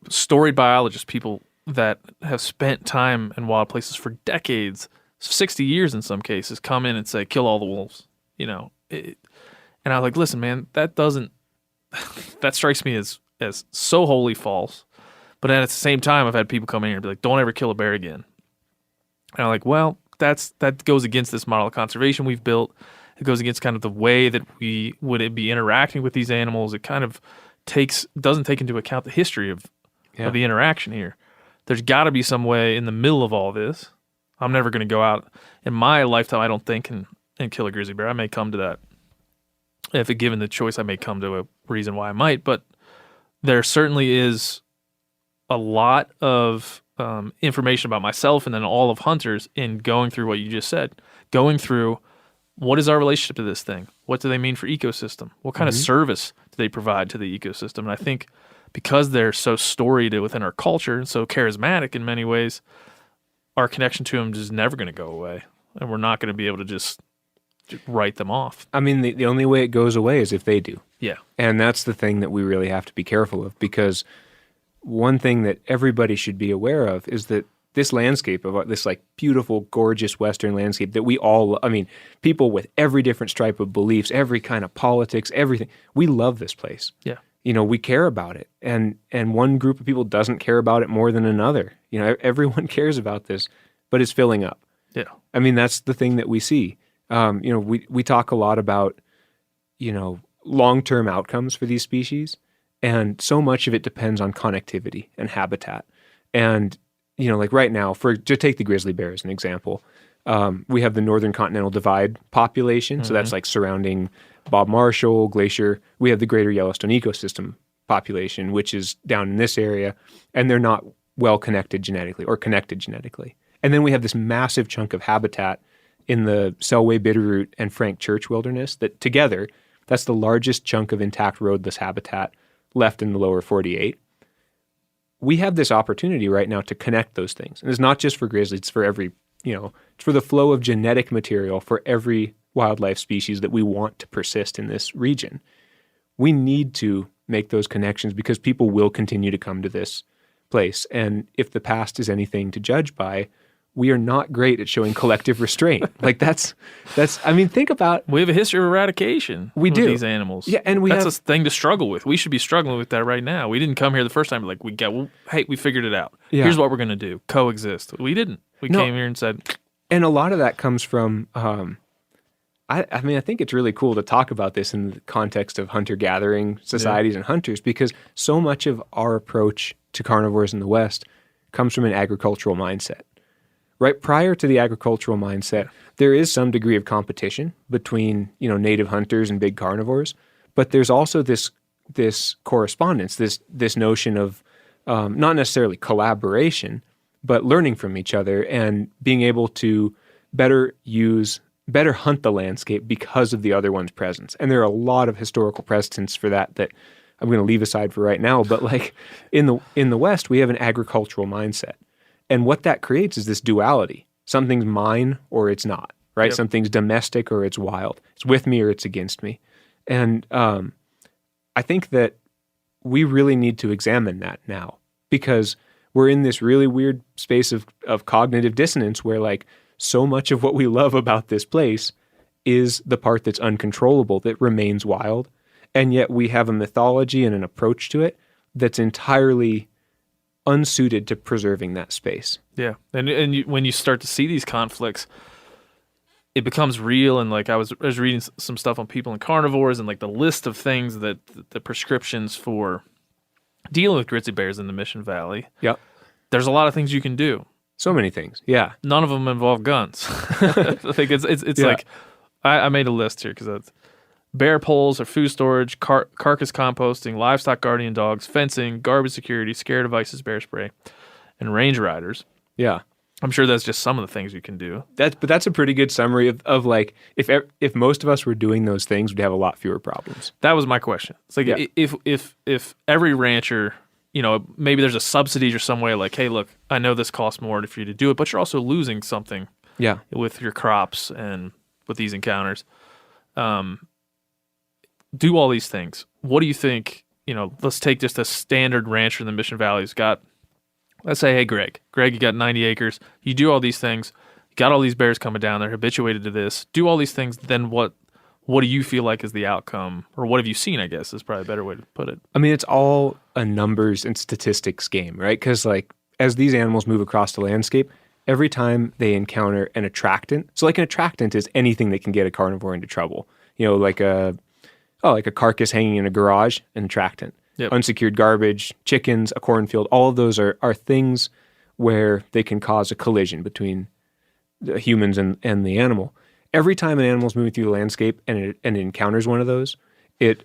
storied biologists, people that have spent time in wild places for decades, 60 years in some cases, come in and say, kill all the wolves, and I was like, listen, man, that strikes me as so wholly false. But then at the same time, I've had people come in here and be like, don't ever kill a bear again. And I'm like, well, that goes against this model of conservation we've built. It goes against kind of the way that we would be interacting with these animals. It kind of doesn't take into account the history of the interaction here. There's got to be some way in the middle of all this. I'm never going to go out in my lifetime, I don't think, and kill a grizzly bear. I may come to that. If given the choice, I may come to a reason why I might. But there certainly is a lot of information about myself and then all of hunters in going through what you just said. Going through what is our relationship to this thing? What do they mean for ecosystem? What kind of service do they provide to the ecosystem? And I think because they're so storied within our culture and so charismatic in many ways, our connection to them is never going to go away. And we're not going to be able to just write them off. I mean, the only way it goes away is if they do. Yeah. And that's the thing that we really have to be careful of, because one thing that everybody should be aware of is that this landscape of this like beautiful, gorgeous Western landscape that we all, I mean, people with every different stripe of beliefs, every kind of politics, everything. We love this place. Yeah. You know, we care about it. And one group of people doesn't care about it more than another. You know, everyone cares about this, but it's filling up. Yeah. I mean, that's the thing that we see. You know, we talk a lot about, you know, long-term outcomes for these species, and so much of it depends on connectivity and habitat. And, you know, like right now, to take the grizzly bear as an example, we have the Northern Continental Divide population, so that's like surrounding Bob Marshall Glacier. We have the Greater Yellowstone ecosystem population, which is down in this area, and they're not well connected genetically or connected genetically. And then we have this massive chunk of habitat in the Selway, Bitterroot, and Frank Church wilderness that together, that's the largest chunk of intact roadless habitat left in the lower 48. We have this opportunity right now to connect those things. And it's not just for grizzlies, it's for every, you know, it's for the flow of genetic material for every wildlife species that we want to persist in this region. We need to make those connections because people will continue to come to this place. And if the past is anything to judge by, we are not great at showing collective restraint. Like that's, I mean, think about. We have a history of eradication we with do. these animals. Yeah, and that's a thing to struggle with. We should be struggling with that right now. We didn't come here the first time like, hey, we figured it out. Yeah. Here's what we're going to do. Coexist. We didn't. We came here and said. And a lot of that comes from, I mean, I think it's really cool to talk about this in the context of hunter-gathering societies and hunters, because so much of our approach to carnivores in the West comes from an agricultural mindset. Right prior to the agricultural mindset, there is some degree of competition between, you know, native hunters and big carnivores, but there's also this correspondence, this notion of not necessarily collaboration, but learning from each other and being able to better hunt the landscape because of the other one's presence. And there are a lot of historical precedents for that I'm going to leave aside for right now. But like in the West, we have an agricultural mindset. And what that creates is this duality. Something's mine or it's not, right? Yep. Something's domestic or it's wild. It's with me or it's against me. And I think that we really need to examine that now, because we're in this really weird space of cognitive dissonance where like so much of what we love about this place is the part that's uncontrollable, that remains wild. And yet we have a mythology and an approach to it that's entirely unsuited to preserving that space. Yeah. And when you start to see these conflicts, it becomes real. And like I was reading some stuff on people and carnivores and like the list of things that the prescriptions for dealing with grizzly bears in the Mission Valley. Yep. There's a lot of things you can do. So many things. Yeah. None of them involve guns. Like it's like I made a list here because that's bear poles or food storage, carcass composting, livestock guardian dogs, fencing, garbage security, scare devices, bear spray, and range riders. Yeah. I'm sure that's just some of the things you can do. But that's a pretty good summary of like, if most of us were doing those things, we'd have a lot fewer problems. That was my question. It's like if every rancher, you know, maybe there's a subsidy or some way like, hey, look, I know this costs more for you to do it, but you're also losing something with your crops and with these encounters. Do all these things. What do you think, you know, let's take just a standard rancher in the Mission Valley who's got, let's say, hey, Greg, you got 90 acres. You do all these things. You got all these bears coming down. They're habituated to this. Do all these things. Then what do you feel like is the outcome? Or what have you seen, I guess, is probably a better way to put it. I mean, it's all a numbers and statistics game, right? Because like as these animals move across the landscape, every time they encounter an attractant, so like an attractant is anything that can get a carnivore into trouble. You know, like a carcass hanging in a garage, an attractant. Yep. Unsecured garbage, chickens, a cornfield, all of those are things where they can cause a collision between the humans and the animal. Every time an animal's moving through the landscape and it encounters one of those, it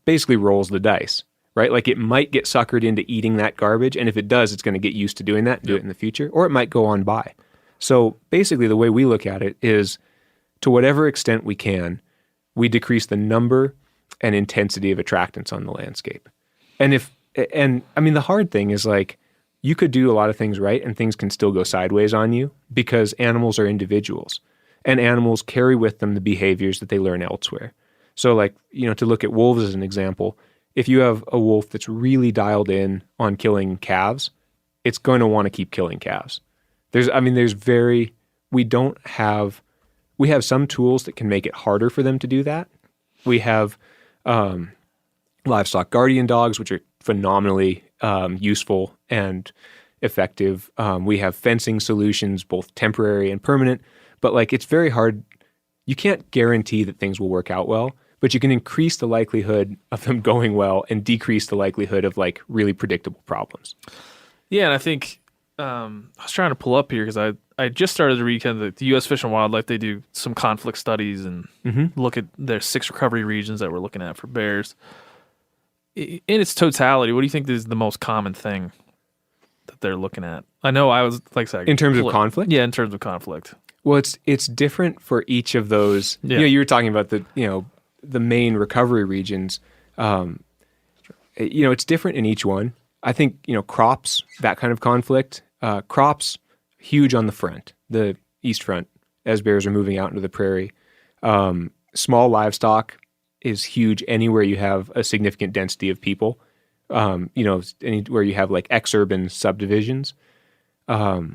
basically rolls the dice, right? Like it might get suckered into eating that garbage, and if it does, it's going to get used to doing that and do it in the future, or it might go on by. So basically the way we look at it is, to whatever extent we can, we decrease the number and intensity of attractants on the landscape. And I mean, the hard thing is like, you could do a lot of things right and things can still go sideways on you because animals are individuals and animals carry with them the behaviors that they learn elsewhere. So like, you know, to look at wolves as an example, if you have a wolf that's really dialed in on killing calves, it's going to want to keep killing calves. We have some tools that can make it harder for them to do that. We have livestock guardian dogs, which are phenomenally useful and effective. We have fencing solutions, both temporary and permanent, but like it's very hard. You can't guarantee that things will work out well, but you can increase the likelihood of them going well and decrease the likelihood of like really predictable problems. Yeah, and I think I was trying to pull up here because I just started to read kind of the U.S. Fish and Wildlife. They do some conflict studies and look at their 6 recovery regions that we're looking at for bears. In its totality, what do you think is the most common thing that they're looking at? I know I was like I said, in terms of conflict. Yeah, in terms of conflict. Well, it's different for each of those. Yeah. You were talking about the main recovery regions. It's different in each one. I think crops, that kind of conflict. Crops huge on the front, the east front, as bears are moving out into the prairie. Small livestock is huge anywhere you have a significant density of people. Anywhere you have like ex-urban subdivisions. So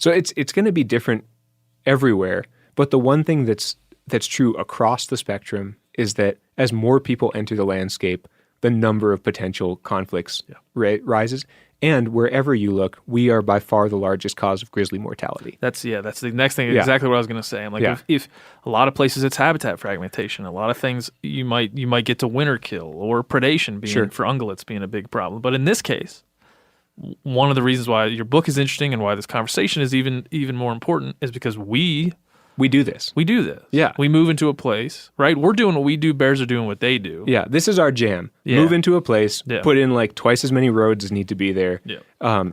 it's going to be different everywhere. But the one thing that's true across the spectrum is that as more people enter the landscape, the number of potential conflicts rises. And wherever you look, we are by far the largest cause of grizzly mortality. That's the next thing. Exactly what I was going to say. I'm like, if a lot of places it's habitat fragmentation, a lot of things you might get to winter kill or predation being for ungulates being a big problem. But in this case, one of the reasons why your book is interesting and why this conversation is even more important is because we do this. We do this. Yeah. We move into a place, right? We're doing what we do. Bears are doing what they do. Yeah. This is our jam. Yeah. Move into a place, put in like twice as many roads as need to be there,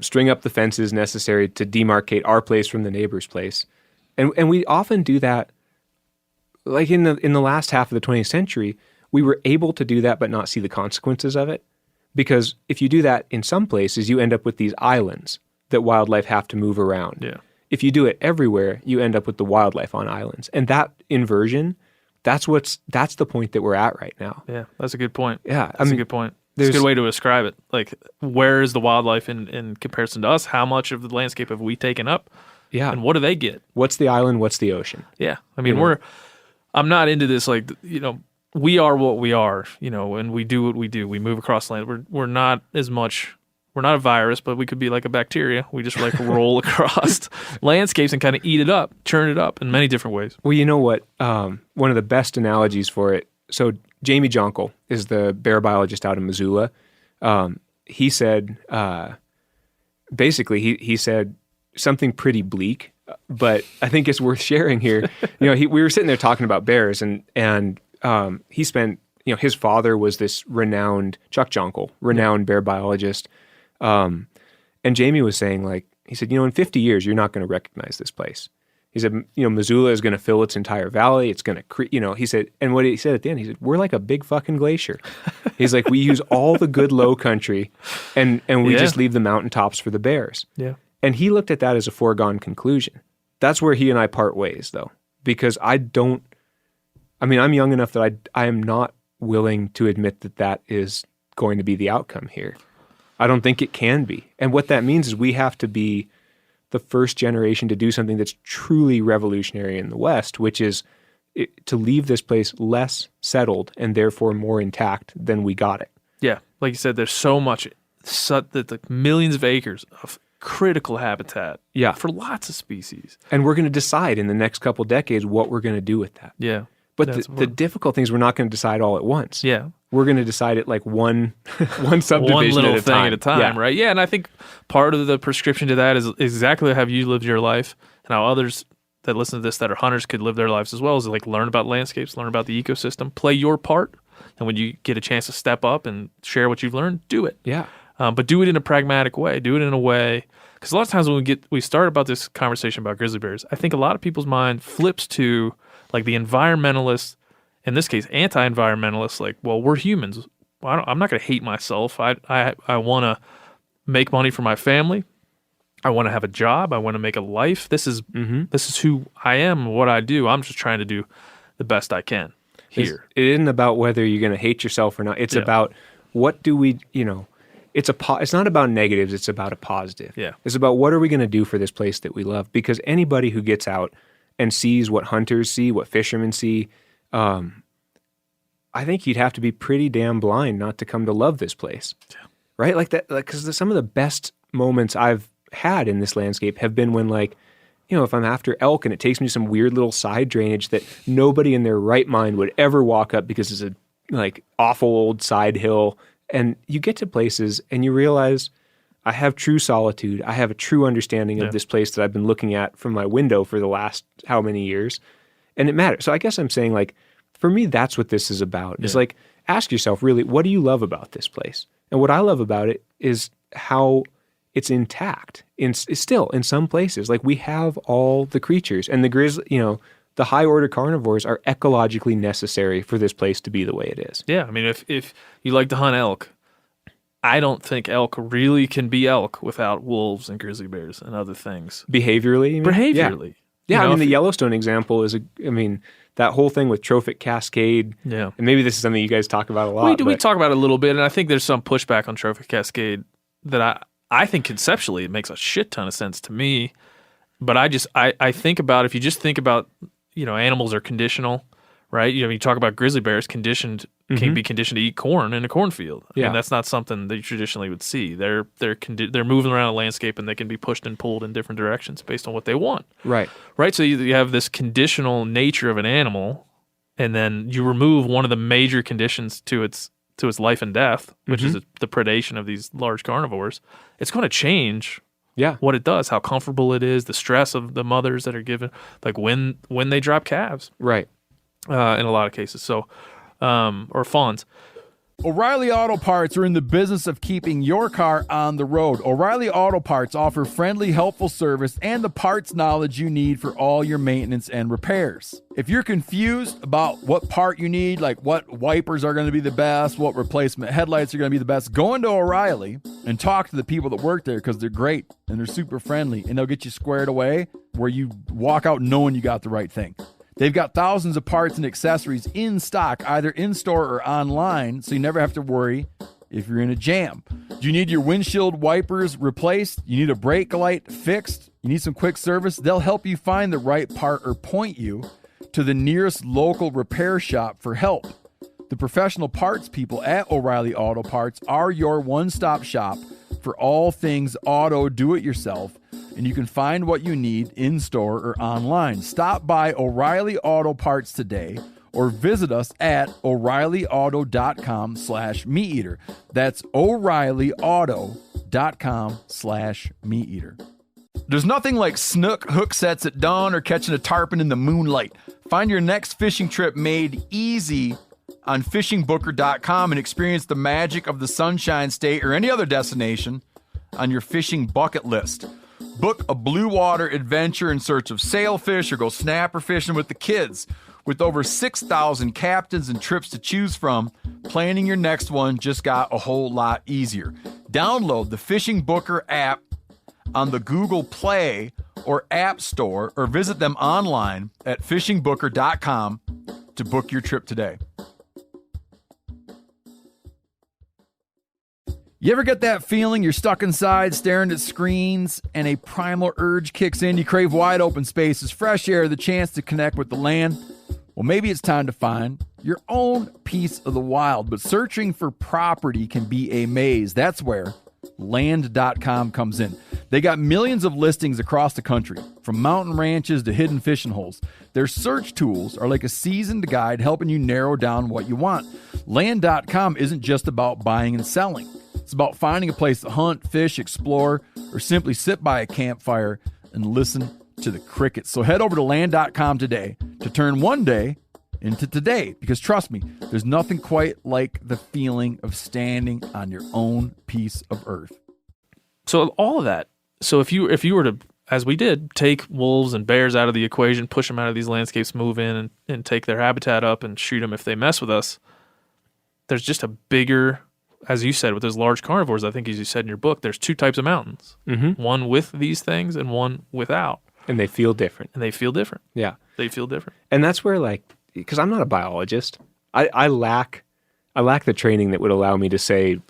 string up the fences necessary to demarcate our place from the neighbor's place. And we often do that, like in the last half of the 20th century, we were able to do that but not see the consequences of it. Because if you do that in some places, you end up with these islands that wildlife have to move around. Yeah. If you do it everywhere, you end up with the wildlife on islands. And that inversion, that's the point that we're at right now. Yeah, that's a good point. Yeah. That's a good point. It's a good way to describe it. Like, where is the wildlife in comparison to us? How much of the landscape have we taken up? Yeah. And what do they get? What's the island? What's the ocean? Yeah. I mean, I'm not into this, like, we are what we are, and we do what we do. We move across land. We're not as much... We're not a virus, but we could be like a bacteria. We just like roll across landscapes and kind of eat it up, churn it up in many different ways. Well, you know what? One of the best analogies for it. So Jamie Jonkel is the bear biologist out in Missoula. He said, he said something pretty bleak, but I think it's worth sharing here. We were sitting there talking about bears, and he spent, his father was this Chuck Jonkel, renowned bear biologist. And Jamie was saying, like, he said, in 50 years, you're not going to recognize this place. He said, Missoula is going to fill its entire valley. It's going to, he said, and what he said at the end, he said, we're like a big fucking glacier. He's like, we use all the good low country and we just leave the mountaintops for the bears. Yeah. And he looked at that as a foregone conclusion. That's where he and I part ways, though, because I'm young enough that I am not willing to admit that is going to be the outcome here. I don't think it can be. And what that means is we have to be the first generation to do something that's truly revolutionary in the West, which is to leave this place less settled and therefore more intact than we got it. Yeah. Like you said, there's so much, like millions of acres of critical habitat for lots of species. And we're going to decide in the next couple decades what we're going to do with that. Yeah. But the difficult thing is we're not going to decide all at once. Yeah. We're going to decide it like one subdivision one little at a thing time. at a time, right? Yeah, and I think part of the prescription to that is exactly how you lived your life and how others that listen to this that are hunters could live their lives as well, is like learn about landscapes, learn about the ecosystem, play your part, and when you get a chance to step up and share what you've learned, do it. Yeah. But do it in a pragmatic way. Do it in a way, because a lot of times when we start about this conversation about grizzly bears, I think a lot of people's mind flips to like the environmentalist, in this case, anti-environmentalists, like, well, we're humans. I'm not going to hate myself. I want to make money for my family. I want to have a job. I want to make a life. This is who I am, what I do. I'm just trying to do the best I can here. It isn't about whether you're going to hate yourself or not. It's about what do we, it's not about negatives, it's about a positive. Yeah. It's about what are we going to do for this place that we love? Because anybody who gets out and sees what hunters see, what fishermen see, I think you'd have to be pretty damn blind not to come to love this place. Yeah. Right? Like that, because some of the best moments I've had in this landscape have been when, like, if I'm after elk and it takes me to some weird little side drainage that nobody in their right mind would ever walk up because it's a like awful old side hill, and you get to places and you realize I have true solitude. I have a true understanding of this place that I've been looking at from my window for the last how many years, and it matters. So I guess I'm saying, like, for me, that's what this is about. It's like, ask yourself, really, what do you love about this place? And what I love about it is how it's intact. Still, in some places, like, we have all the creatures, and the the high order carnivores are ecologically necessary for this place to be the way it is. Yeah, I mean, if you like to hunt elk, I don't think elk really can be elk without wolves and grizzly bears and other things. Behaviorally, you mean? Behaviorally. Yeah, I mean, the Yellowstone example is that whole thing with trophic cascade. Yeah. And maybe this is something you guys talk about a lot. We talk about it a little bit, and I think there's some pushback on trophic cascade that I think conceptually it makes a shit ton of sense to me. But I think about, if you just think about, animals are conditional, right? You talk about grizzly bears can be conditioned to eat corn in a cornfield. I mean, that's not something that you traditionally would see. They're moving around a landscape, and they can be pushed and pulled in different directions based on what they want. Right. Right. So you have this conditional nature of an animal, and then you remove one of the major conditions to its life and death, which is the predation of these large carnivores. It's going to change what it does, how comfortable it is, the stress of the mothers that are given, like when they drop calves. Right. In a lot of cases. So, or fawns. O'Reilly Auto Parts are in the business of keeping your car on the road. O'Reilly Auto Parts offer friendly, helpful service and the parts knowledge you need for all your maintenance and repairs. If you're confused about what part you need, like what wipers are going to be the best, what replacement headlights are going to be the best, go into O'Reilly and talk to the people that work there, because they're great and they're super friendly, and they'll get you squared away where you walk out knowing you got the right thing. They've got thousands of parts and accessories in stock, either in-store or online, so you never have to worry if you're in a jam. Do you need your windshield wipers replaced? You need a brake light fixed? You need some quick service? They'll help you find the right part or point you to the nearest local repair shop for help. The professional parts people at O'Reilly Auto Parts are your one-stop shop for all things auto do-it-yourself, and you can find what you need in-store or online. Stop by O'Reilly Auto Parts today or visit us at O'ReillyAuto.com/MeatEater. That's O'ReillyAuto.com/MeatEater. There's nothing like snook hook sets at dawn or catching a tarpon in the moonlight. Find your next fishing trip made easy on fishingbooker.com and experience the magic of the Sunshine State or any other destination on your fishing bucket list. Book a blue water adventure in search of sailfish, or go snapper fishing with the kids. With over 6,000 captains and trips to choose from, planning your next one just got a whole lot easier. Download the Fishing Booker app on the Google Play or App Store, or visit them online at fishingbooker.com to book your trip today. You ever get that feeling you're stuck inside staring at screens and a primal urge kicks in? You crave wide open spaces, fresh air, the chance to connect with the land. Well, maybe it's time to find your own piece of the wild, but searching for property can be a maze. That's where Land.com comes in. They got millions of listings across the country, from mountain ranches to hidden fishing holes. Their search tools are like a seasoned guide helping you narrow down what you want. Land.com isn't just about buying and selling. It's about finding a place to hunt, fish, explore, or simply sit by a campfire and listen to the crickets. So head over to Land.com today to turn one day into today, because trust me, there's nothing quite like the feeling of standing on your own piece of earth. So all of that. So if you were to, as we did, take wolves and bears out of the equation, push them out of these landscapes, move in and take their habitat up and shoot them if they mess with us, there's just a bigger, as you said, with those large carnivores, I think as you said in your book, there's two types of mountains. Mm-hmm. One with these things and one without. And they feel different. Yeah. They feel different. And that's where, like, because I'm not a biologist, I lack the training that would allow me to say,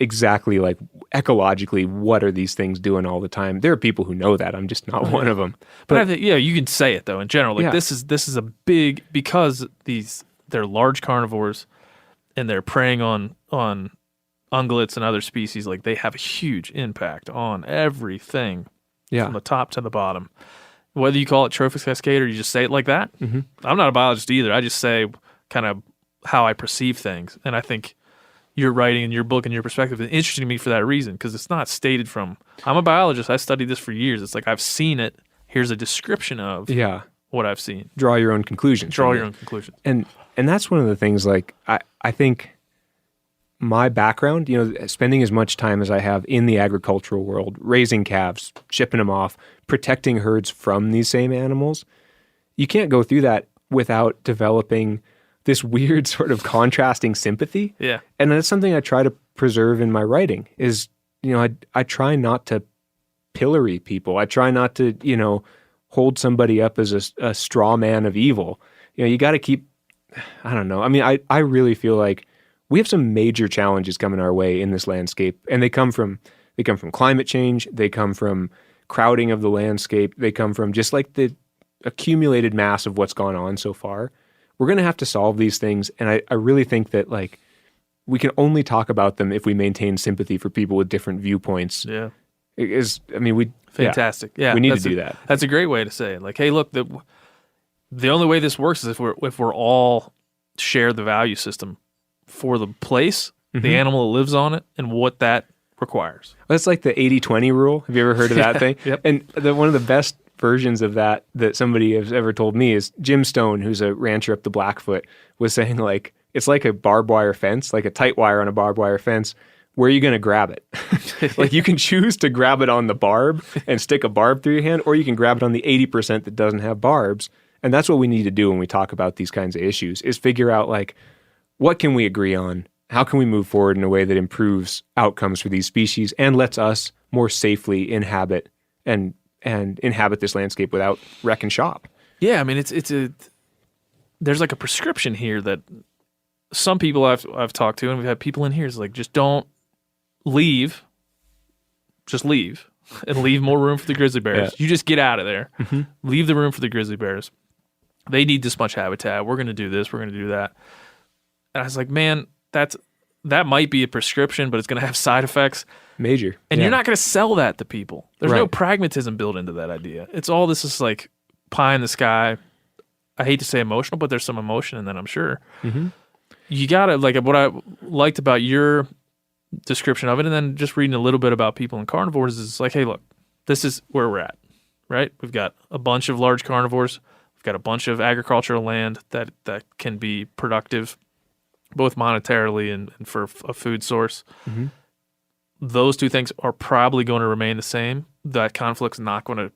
exactly like ecologically what are these things doing all the time. There are people who know that. I'm just not one of them. But I think, you can say it though in general. Like Yeah. this is a big, because they're large carnivores and they're preying on ungulates and other species. Like they have a huge impact on everything from the top to the bottom. Whether you call it trophic cascade or you just say it like that. Mm-hmm. I'm not a biologist either. I just say kind of how I perceive things. And I think your writing and your book and your perspective is interesting to me for that reason, because it's not stated from, I'm a biologist, I studied this for years. It's like I've seen it. Here's a description of what I've seen. Draw your own conclusions. And that's one of the things, like, I think my background, spending as much time as I have in the agricultural world, raising calves, shipping them off, protecting herds from these same animals, you can't go through that without developing this weird sort of contrasting sympathy. Yeah. And that's something I try to preserve in my writing is, I try not to pillory people. I try not to, hold somebody up as a straw man of evil. You got to keep, I don't know. I mean, I really feel like we have some major challenges coming our way in this landscape, and they come from climate change. They come from crowding of the landscape. They come from just like the accumulated mass of what's gone on so far. We're going to have to solve these things, and I really think that like we can only talk about them if we maintain sympathy for people with different viewpoints. Yeah, Fantastic. We need to do that. That's a great way to say it. Like, hey, look, the only way this works is if we're all share the value system for the place, the animal that lives on it, and what that requires. That's like the 80-20 rule. Have you ever heard of that thing? Yep. And one of the best versions of that somebody has ever told me is Jim Stone, who's a rancher up the Blackfoot, was saying like, it's like a barbed wire fence, like a tight wire on a barbed wire fence. Where are you going to grab it? Like you can choose to grab it on the barb and stick a barb through your hand, or you can grab it on the 80% that doesn't have barbs. And that's what we need to do when we talk about these kinds of issues, is figure out like, what can we agree on? How can we move forward in a way that improves outcomes for these species and lets us more safely inhabit and inhabit this landscape without wreck and shop? Yeah, I mean, there's like a prescription here that some people I've talked to, and we've had people in here, is like, just don't leave, just leave, and leave more room for the grizzly bears. Yeah. You just get out of there. Leave the room for the grizzly bears. They need this much habitat. We're going to do this. We're going to do that. And I was like, man, that might be a prescription, but it's going to have side effects. Major. And Yeah. you're not going to sell that to people. There's no Right. pragmatism built into that idea. It's all this is like pie in the sky. I hate to say emotional, but there's some emotion in that, I'm sure. You got to, like, what I liked about your description of it, and then just reading a little bit about people in carnivores, is like, hey, look, this is where we're at, right? We've got a bunch of large carnivores. We've got a bunch of agricultural land that can be productive, both monetarily and for a food source. Those two things are probably going to remain the same. That conflict's not going to,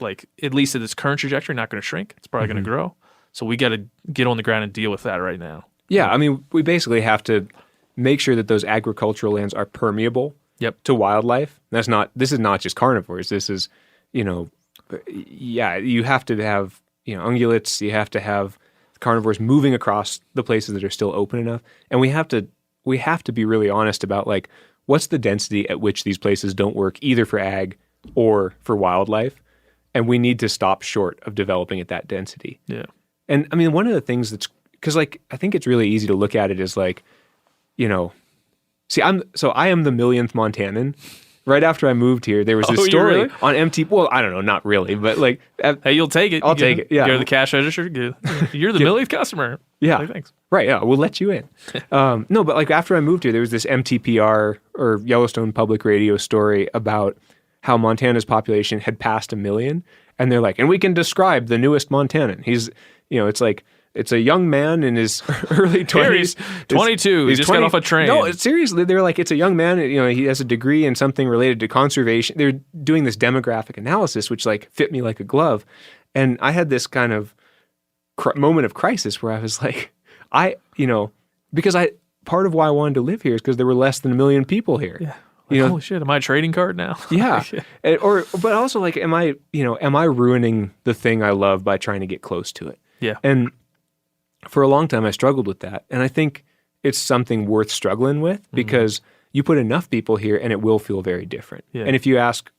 like, at least at its current trajectory, not going to shrink. It's probably going to grow. So we got to get on the ground and deal with that right now. Yeah, I mean, we basically have to make sure that those agricultural lands are permeable to wildlife. This is not just carnivores. This is, you have to have, ungulates, you have to have carnivores moving across the places that are still open enough. And we have to be really honest about, like, what's the density at which these places don't work either for ag or for wildlife. And we need to stop short of developing at that density. Yeah. And I mean, one of the things that's, because like, I think it's really easy to look at it as like, I am the millionth Montanan. Right after I moved here, there was this story really? on MT. Well, I don't know, not really, but like, Hey, you'll take it. I'll take it. Yeah. Go to the cash register. You're the millionth customer. Yeah. Like, thanks. Right. Yeah. We'll let you in. No, but like after I moved here, there was this MTPR or Yellowstone Public Radio story about how Montana's population had passed 1 million. And they're like, and we can describe the newest Montanan. He's, it's like, it's a young man in his early 20s. He's 22. He just got off a train. No, seriously, they're like, it's a young man. He has a degree in something related to conservation. They're doing this demographic analysis, which like fit me like a glove. And I had this kind of moment of crisis where I was like, because part of why I wanted to live here is because there were less than 1 million people here. Yeah. Like, holy shit, am I a trading card now? Yeah. But also like, am I ruining the thing I love by trying to get close to it? Yeah. And for a long time, I struggled with that. And I think it's something worth struggling with because You put enough people here and it will feel very different. Yeah. And if you ask,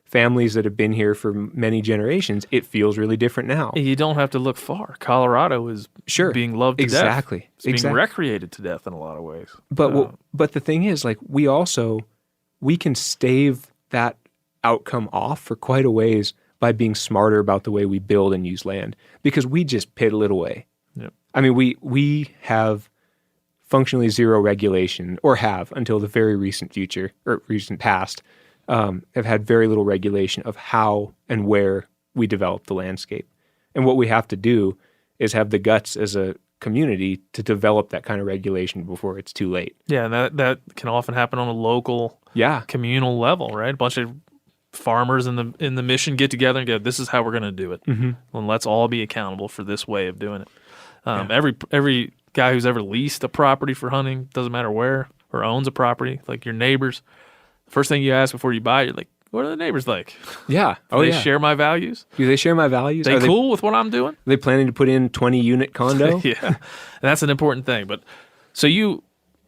families that have been here for many generations, it feels really different now. You don't have to look far. Colorado is being loved to death. Exactly. It's being recreated to death in a lot of ways. But the thing is, like, we can stave that outcome off for quite a ways by being smarter about the way we build and use land, because we just piddle it away. Yep. I mean, we have functionally zero regulation, or have until the very recent future or recent past, have had very little regulation of how and where we develop the landscape. And what we have to do is have the guts as a community to develop that kind of regulation before it's too late. Yeah, and that can often happen on a local, communal level, right? A bunch of farmers in the mission get together and go, "This is how we're going to do it, and let's all be accountable for this way of doing it." Every guy who's ever leased a property for hunting, doesn't matter where, or owns a property, like your neighbors, the first thing you ask before you buy it, you're like, "What are the neighbors like? Yeah. Do they share my values? Do they share my values? Are they cool with what I'm doing? Are they planning to put in 20-unit condo?" Yeah, and that's an important thing. But so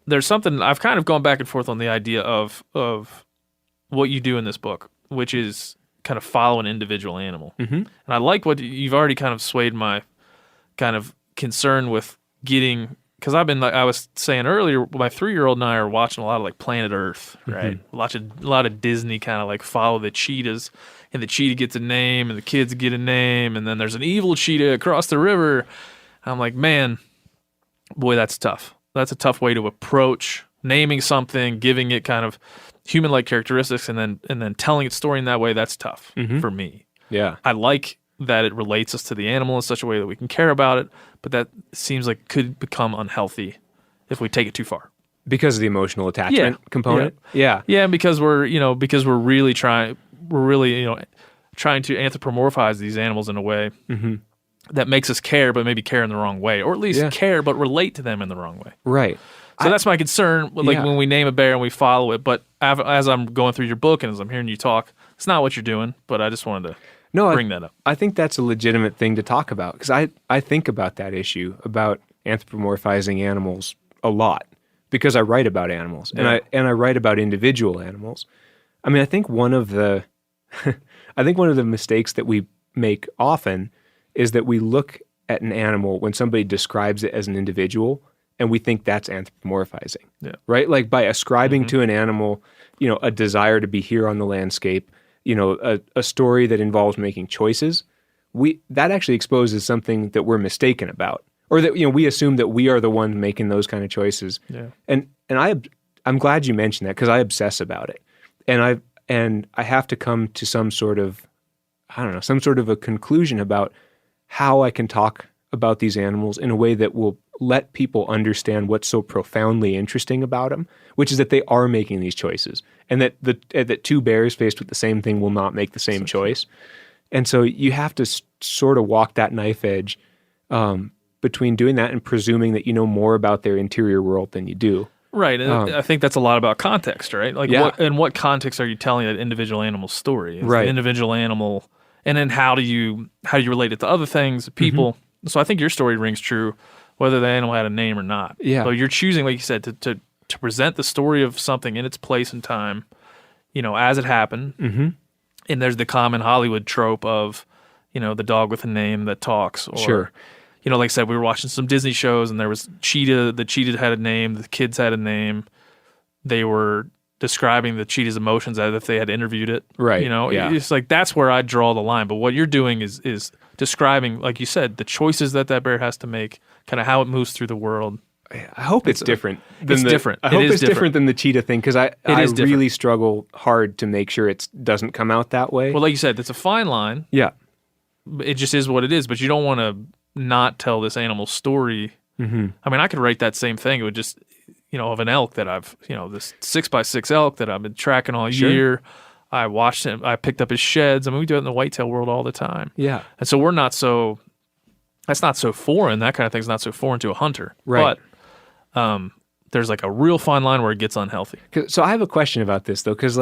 there's something I've kind of gone back and forth on the idea of what you do in this book, which is kind of follow an individual animal. And I like what you've already kind of swayed my kind of concern with getting, because I've been, like I was saying earlier, my 3-year-old and I are watching a lot of like Planet Earth, right? Watching a lot of Disney kind of like follow the cheetahs, and the cheetah gets a name and the kids get a name, and then there's an evil cheetah across the river. I'm like, man, boy, that's tough. That's a tough way to approach naming something, giving it kind of human-like characteristics, and then telling its story in that way. That's tough for me. Yeah. I like that it relates us to the animal in such a way that we can care about it, but that seems like could become unhealthy if we take it too far. Because of the emotional attachment component? Yeah. Yeah, and because we're really trying to anthropomorphize these animals in a way that makes us care, but maybe care in the wrong way, or at least care but relate to them in the wrong way. Right. So that's my concern, when we name a bear and we follow it. But as I'm going through your book and as I'm hearing you talk, it's not what you're doing, but I just wanted to bring that up. I think that's a legitimate thing to talk about, because I think about that issue, about anthropomorphizing animals a lot, because I write about animals, and I write about individual animals. I mean, I think one of the mistakes that we make often is that we look at an animal when somebody describes it as an individual, and we think that's anthropomorphizing, right? Like by ascribing to an animal, a desire to be here on the landscape, a story that involves making choices, that actually exposes something that we're mistaken about, or that we assume that we are the ones making those kind of choices. Yeah. And I'm glad you mentioned that, because I obsess about it, and I have to come to some sort of a conclusion about how I can talk about these animals in a way that will let people understand what's so profoundly interesting about them, which is that they are making these choices, and that two bears faced with the same thing will not make the same choice. And so you have to sort of walk that knife edge between doing that and presuming that you know more about their interior world than you do. Right, and I think that's a lot about context, right? Like, in what context are you telling that individual animal's story? Is the individual animal, and then how do you relate it to other things, people? So I think your story rings true, whether the animal had a name or not. Yeah. But you're choosing, like you said, to present the story of something in its place and time, as it happened. And there's the common Hollywood trope of, the dog with a name that talks. Or, like I said, we were watching some Disney shows, and there was cheetah. The cheetah had a name. The kids had a name. They were describing the cheetah's emotions as if they had interviewed it. Right. It's like that's where I draw the line. But what you're doing is describing, like you said, the choices that bear has to make, kind of how it moves through the world. I hope it's different. Different. I hope it's different than the cheetah thing, because I really struggle hard to make sure it doesn't come out that way. Well, like you said, it's a fine line. Yeah. It just is what it is, but you don't want to not tell this animal's story. I mean, I could write that same thing. It would just, of an elk that I've, this 6x6 elk that I've been tracking all year. I watched him. I picked up his sheds. I mean, we do it in the whitetail world all the time. Yeah. And so that's not so foreign. That kind of thing's not so foreign to a hunter. Right. But there's like a real fine line where it gets unhealthy. So I have a question about this, though, because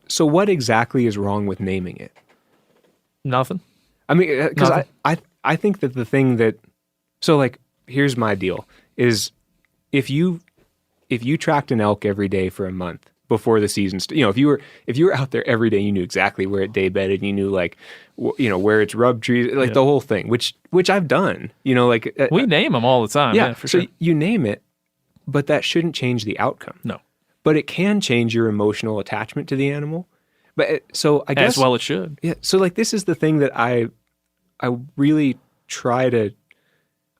so what exactly is wrong with naming it? Nothing. I mean, because I think that the thing that, here's my deal, is if you if you tracked an elk every day for a month before the season, if you were out there every day, you knew exactly where it day bedded, you knew like, where it's rub trees, like the whole thing, which I've done, like we name them all the time. Yeah, for so sure. you name it, but that shouldn't change the outcome. No, but it can change your emotional attachment to the animal. But so I guess as well it should. Yeah. So like this is the thing that I really try to.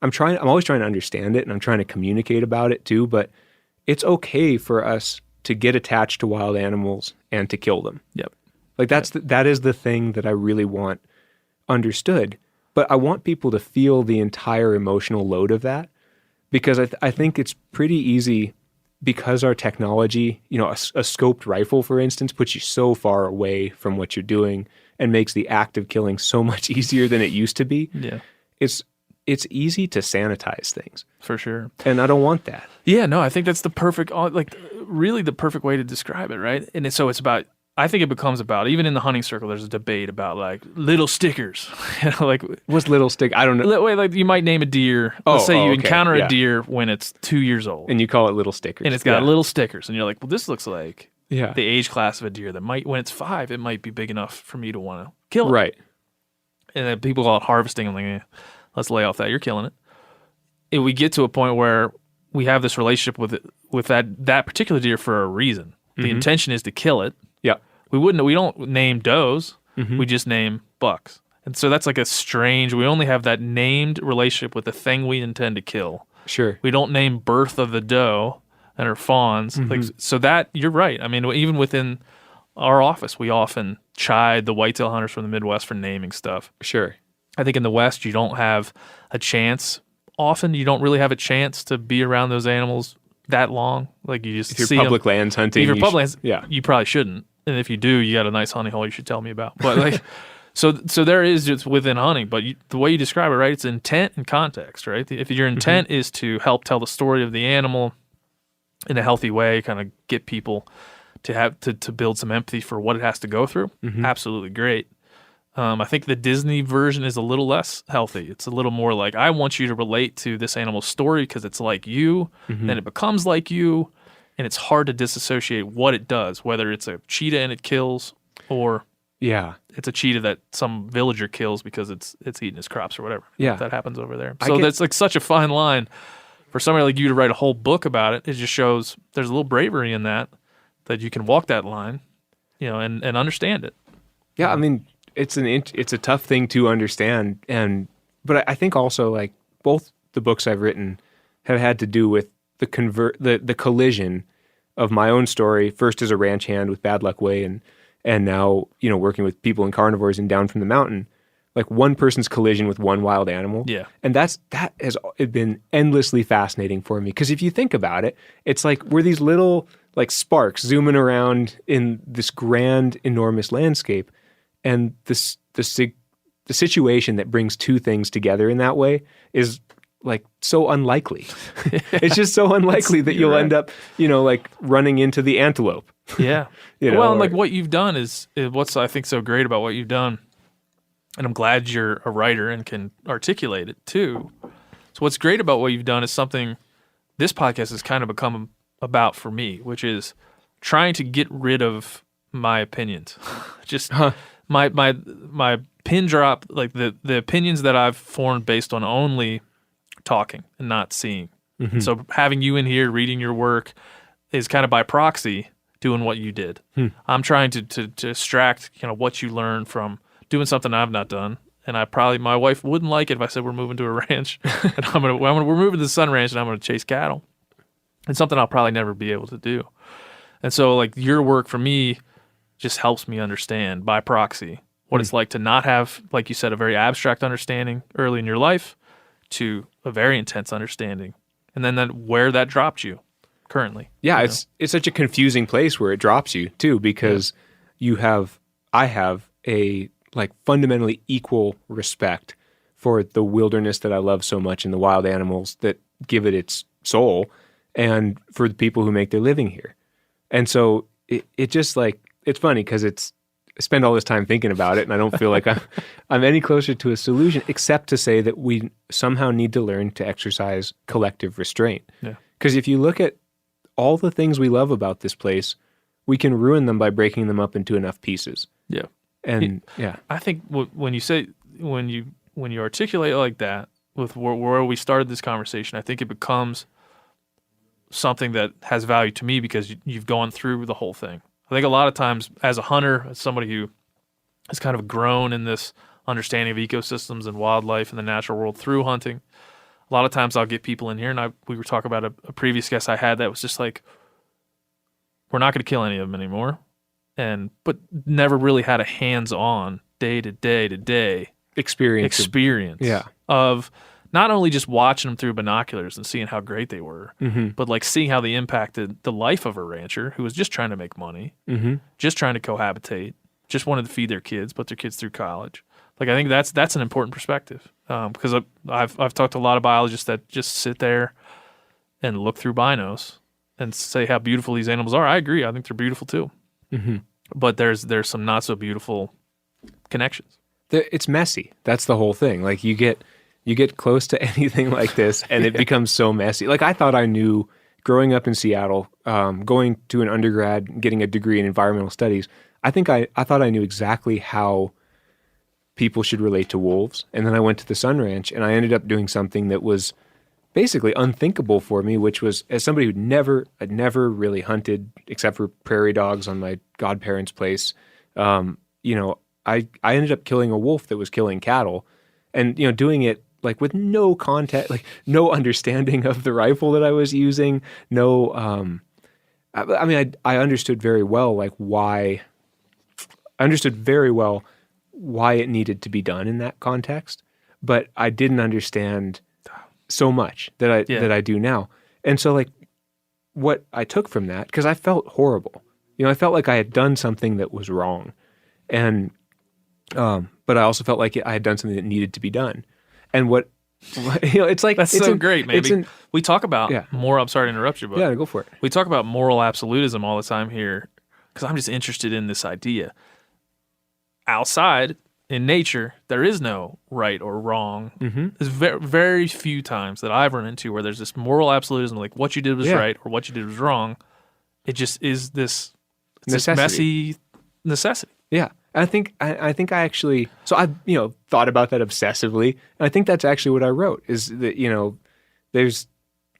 I'm always trying to understand it, and I'm trying to communicate about it too. But it's okay for us to get attached to wild animals and to kill them. Yep. Like that is the thing that I really want understood. But I want people to feel the entire emotional load of that, because I think it's pretty easy, because our technology, a scoped rifle, for instance, puts you so far away from what you're doing and makes the act of killing so much easier than it used to be. Yeah. It's easy to sanitize things. For sure. And I don't want that. Yeah, no, I think that's the perfect, really the perfect way to describe it, right? And so it's about, I think it becomes about, even in the hunting circle, there's a debate about like little stickers. What's little stick? I don't know. Like you might name a deer. Let's say you okay. encounter a deer when it's 2 years old. And you call it little stickers. And it's got little stickers. And you're like, well, this looks like the age class of a deer that might, when it's 5, it might be big enough for me to want to kill it. Right. And then people call it harvesting. I'm like, let's lay off that. You're killing it. If we get to a point where we have this relationship with that particular deer for a reason. The intention is to kill it. Yeah. We don't name does. Mm-hmm. We just name bucks. And so that's like we only have that named relationship with the thing we intend to kill. Sure. We don't name birth of the doe and her fawns. So that, you're right. I mean, even within our office, we often chide the whitetail hunters from the Midwest for naming stuff. Sure. I think in the West, you don't have a chance. Often, you don't really have a chance to be around those animals that long. Like you just if see you're public them. lands hunting. If you're public lands, yeah. you probably shouldn't. And if you do, you got a nice hunting hole you should tell me about. But like, so there is just within hunting. But the way you describe it, right? It's intent and context, right? If your intent is to help tell the story of the animal in a healthy way, kind of get people to have to build some empathy for what it has to go through, absolutely great. I think the Disney version is a little less healthy. It's a little more like, I want you to relate to this animal's story because it's like you, then it becomes like you, and it's hard to disassociate what it does, whether it's a cheetah and it kills, or it's a cheetah that some villager kills because it's eating his crops or whatever. Yeah. That happens over there. So that's like such a fine line. For somebody like you to write a whole book about it, it just shows there's a little bravery in that you can walk that line, and understand it. Yeah, I mean, it's a tough thing to understand, but I think also like both the books I've written have had to do with the collision of my own story, first as a ranch hand with Bad Luck Way, and now working with people and carnivores and Down from the Mountain, like one person's collision with one wild animal. Yeah, and that has been endlessly fascinating for me, because if you think about it, it's like we're these little like sparks zooming around in this grand, enormous landscape. And the situation that brings two things together in that way is like so unlikely. It's just so unlikely that you'll end up, like running into the antelope. Yeah. And like what you've done is what's I think so great about what you've done. And I'm glad you're a writer and can articulate it too. So what's great about what you've done is something this podcast has kind of become about for me, which is trying to get rid of my opinions. Just my pin drop, like the opinions that I've formed based on only talking and not seeing. So having you in here reading your work is kind of by proxy doing what you did. I'm trying to extract what you learned from doing something I've not done. And my wife wouldn't like it if I said we're moving to a ranch and we're moving to the Sun Ranch and I'm going to chase cattle. It's something I'll probably never be able to do. And so like your work for me just helps me understand by proxy what it's like to not have, like you said, a very abstract understanding early in your life to a very intense understanding. And then where that dropped you currently. Yeah, it's such a confusing place where it drops you too, because I have a like fundamentally equal respect for the wilderness that I love so much and the wild animals that give it its soul, and for the people who make their living here. And so it just like, it's funny because I spend all this time thinking about it, and I don't feel like I'm any closer to a solution, except to say that we somehow need to learn to exercise collective restraint. Yeah. Because if you look at all the things we love about this place, we can ruin them by breaking them up into enough pieces. Yeah. And yeah, I think when you articulate it like that, with where we started this conversation, I think it becomes something that has value to me because you've gone through the whole thing. I think a lot of times as a hunter, as somebody who has kind of grown in this understanding of ecosystems and wildlife and the natural world through hunting, a lot of times I'll get people in here, and we were talking about a previous guest I had that was just like, we're not going to kill any of them anymore, but never really had a hands-on, day-to-day experience yeah, of not only just watching them through binoculars and seeing how great they were, but like seeing how they impacted the life of a rancher who was just trying to make money, just trying to cohabitate, just wanted to feed their kids, put their kids through college. Like I think that's an important perspective because I've talked to a lot of biologists that just sit there and look through binos and say how beautiful these animals are. I agree. I think they're beautiful too. But there's some not so beautiful connections. It's messy. That's the whole thing. Like you get close to anything like this, and it becomes so messy. Like I thought I knew growing up in Seattle, going to an undergrad, getting a degree in environmental studies. I thought I knew exactly how people should relate to wolves. And then I went to the Sun Ranch, and I ended up doing something that was basically unthinkable for me, which was, as somebody I'd never really hunted except for prairie dogs on my godparents' place. I ended up killing a wolf that was killing cattle, and doing it like with no context, like no understanding of the rifle that I was using. No, I understood very well why it needed to be done in that context, but I didn't understand so much that I do now. And so like what I took from that, because I felt horrible. I felt like I had done something that was wrong. And but I also felt like I had done something that needed to be done. And it's like that's so great, maybe. We talk about moral. I'm sorry to interrupt you, but yeah, go for it. We talk about moral absolutism all the time here because I'm just interested in this idea. Outside in nature, there is no right or wrong. There's very, very few times that I've run into where there's this moral absolutism, like what you did was right or what you did was wrong. It just is this messy necessity. Yeah. I think I actually, so I thought about that obsessively, and I think that's actually what I wrote, is that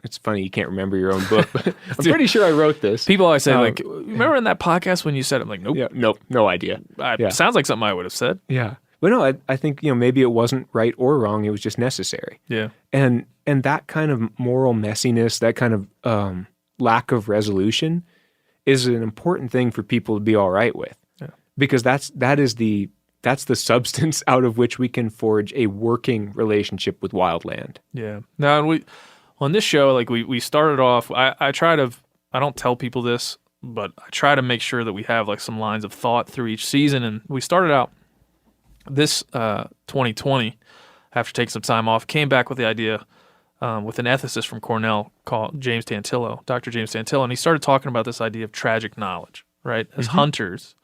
it's funny you can't remember your own book, but I'm pretty sure I wrote this. People always say remember in that podcast when you said it? I'm like, nope. Yeah, nope, no idea. Sounds like something I would have said. Yeah. But no, I think maybe it wasn't right or wrong, it was just necessary. Yeah. And that kind of moral messiness, that kind of lack of resolution is an important thing for people to be all right with. Because that's the substance out of which we can forge a working relationship with wildland. Yeah. Now, and on this show, like we started off, I don't tell people this, but I try to make sure that we have like some lines of thought through each season. And we started out this 2020, after taking some time off, came back with the idea with an ethicist from Cornell called Dr. James Tantillo, and he started talking about this idea of tragic knowledge, right? As hunters,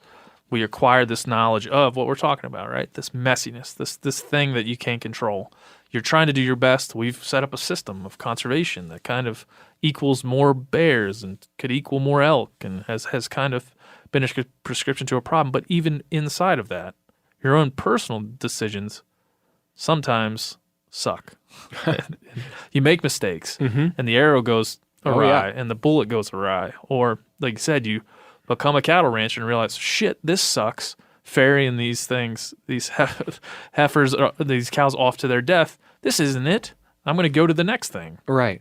we acquire this knowledge of what we're talking about, right? This messiness, this thing that you can't control. You're trying to do your best. We've set up a system of conservation that kind of equals more bears and could equal more elk and has kind of been a prescription to a problem. But even inside of that, your own personal decisions sometimes suck. You make mistakes, and the arrow goes awry, and the bullet goes awry. Or, like you said, you become a cattle rancher and realize, shit, this sucks. Ferrying these things, these heifers, these cows off to their death. This isn't it. I'm going to go to the next thing. Right.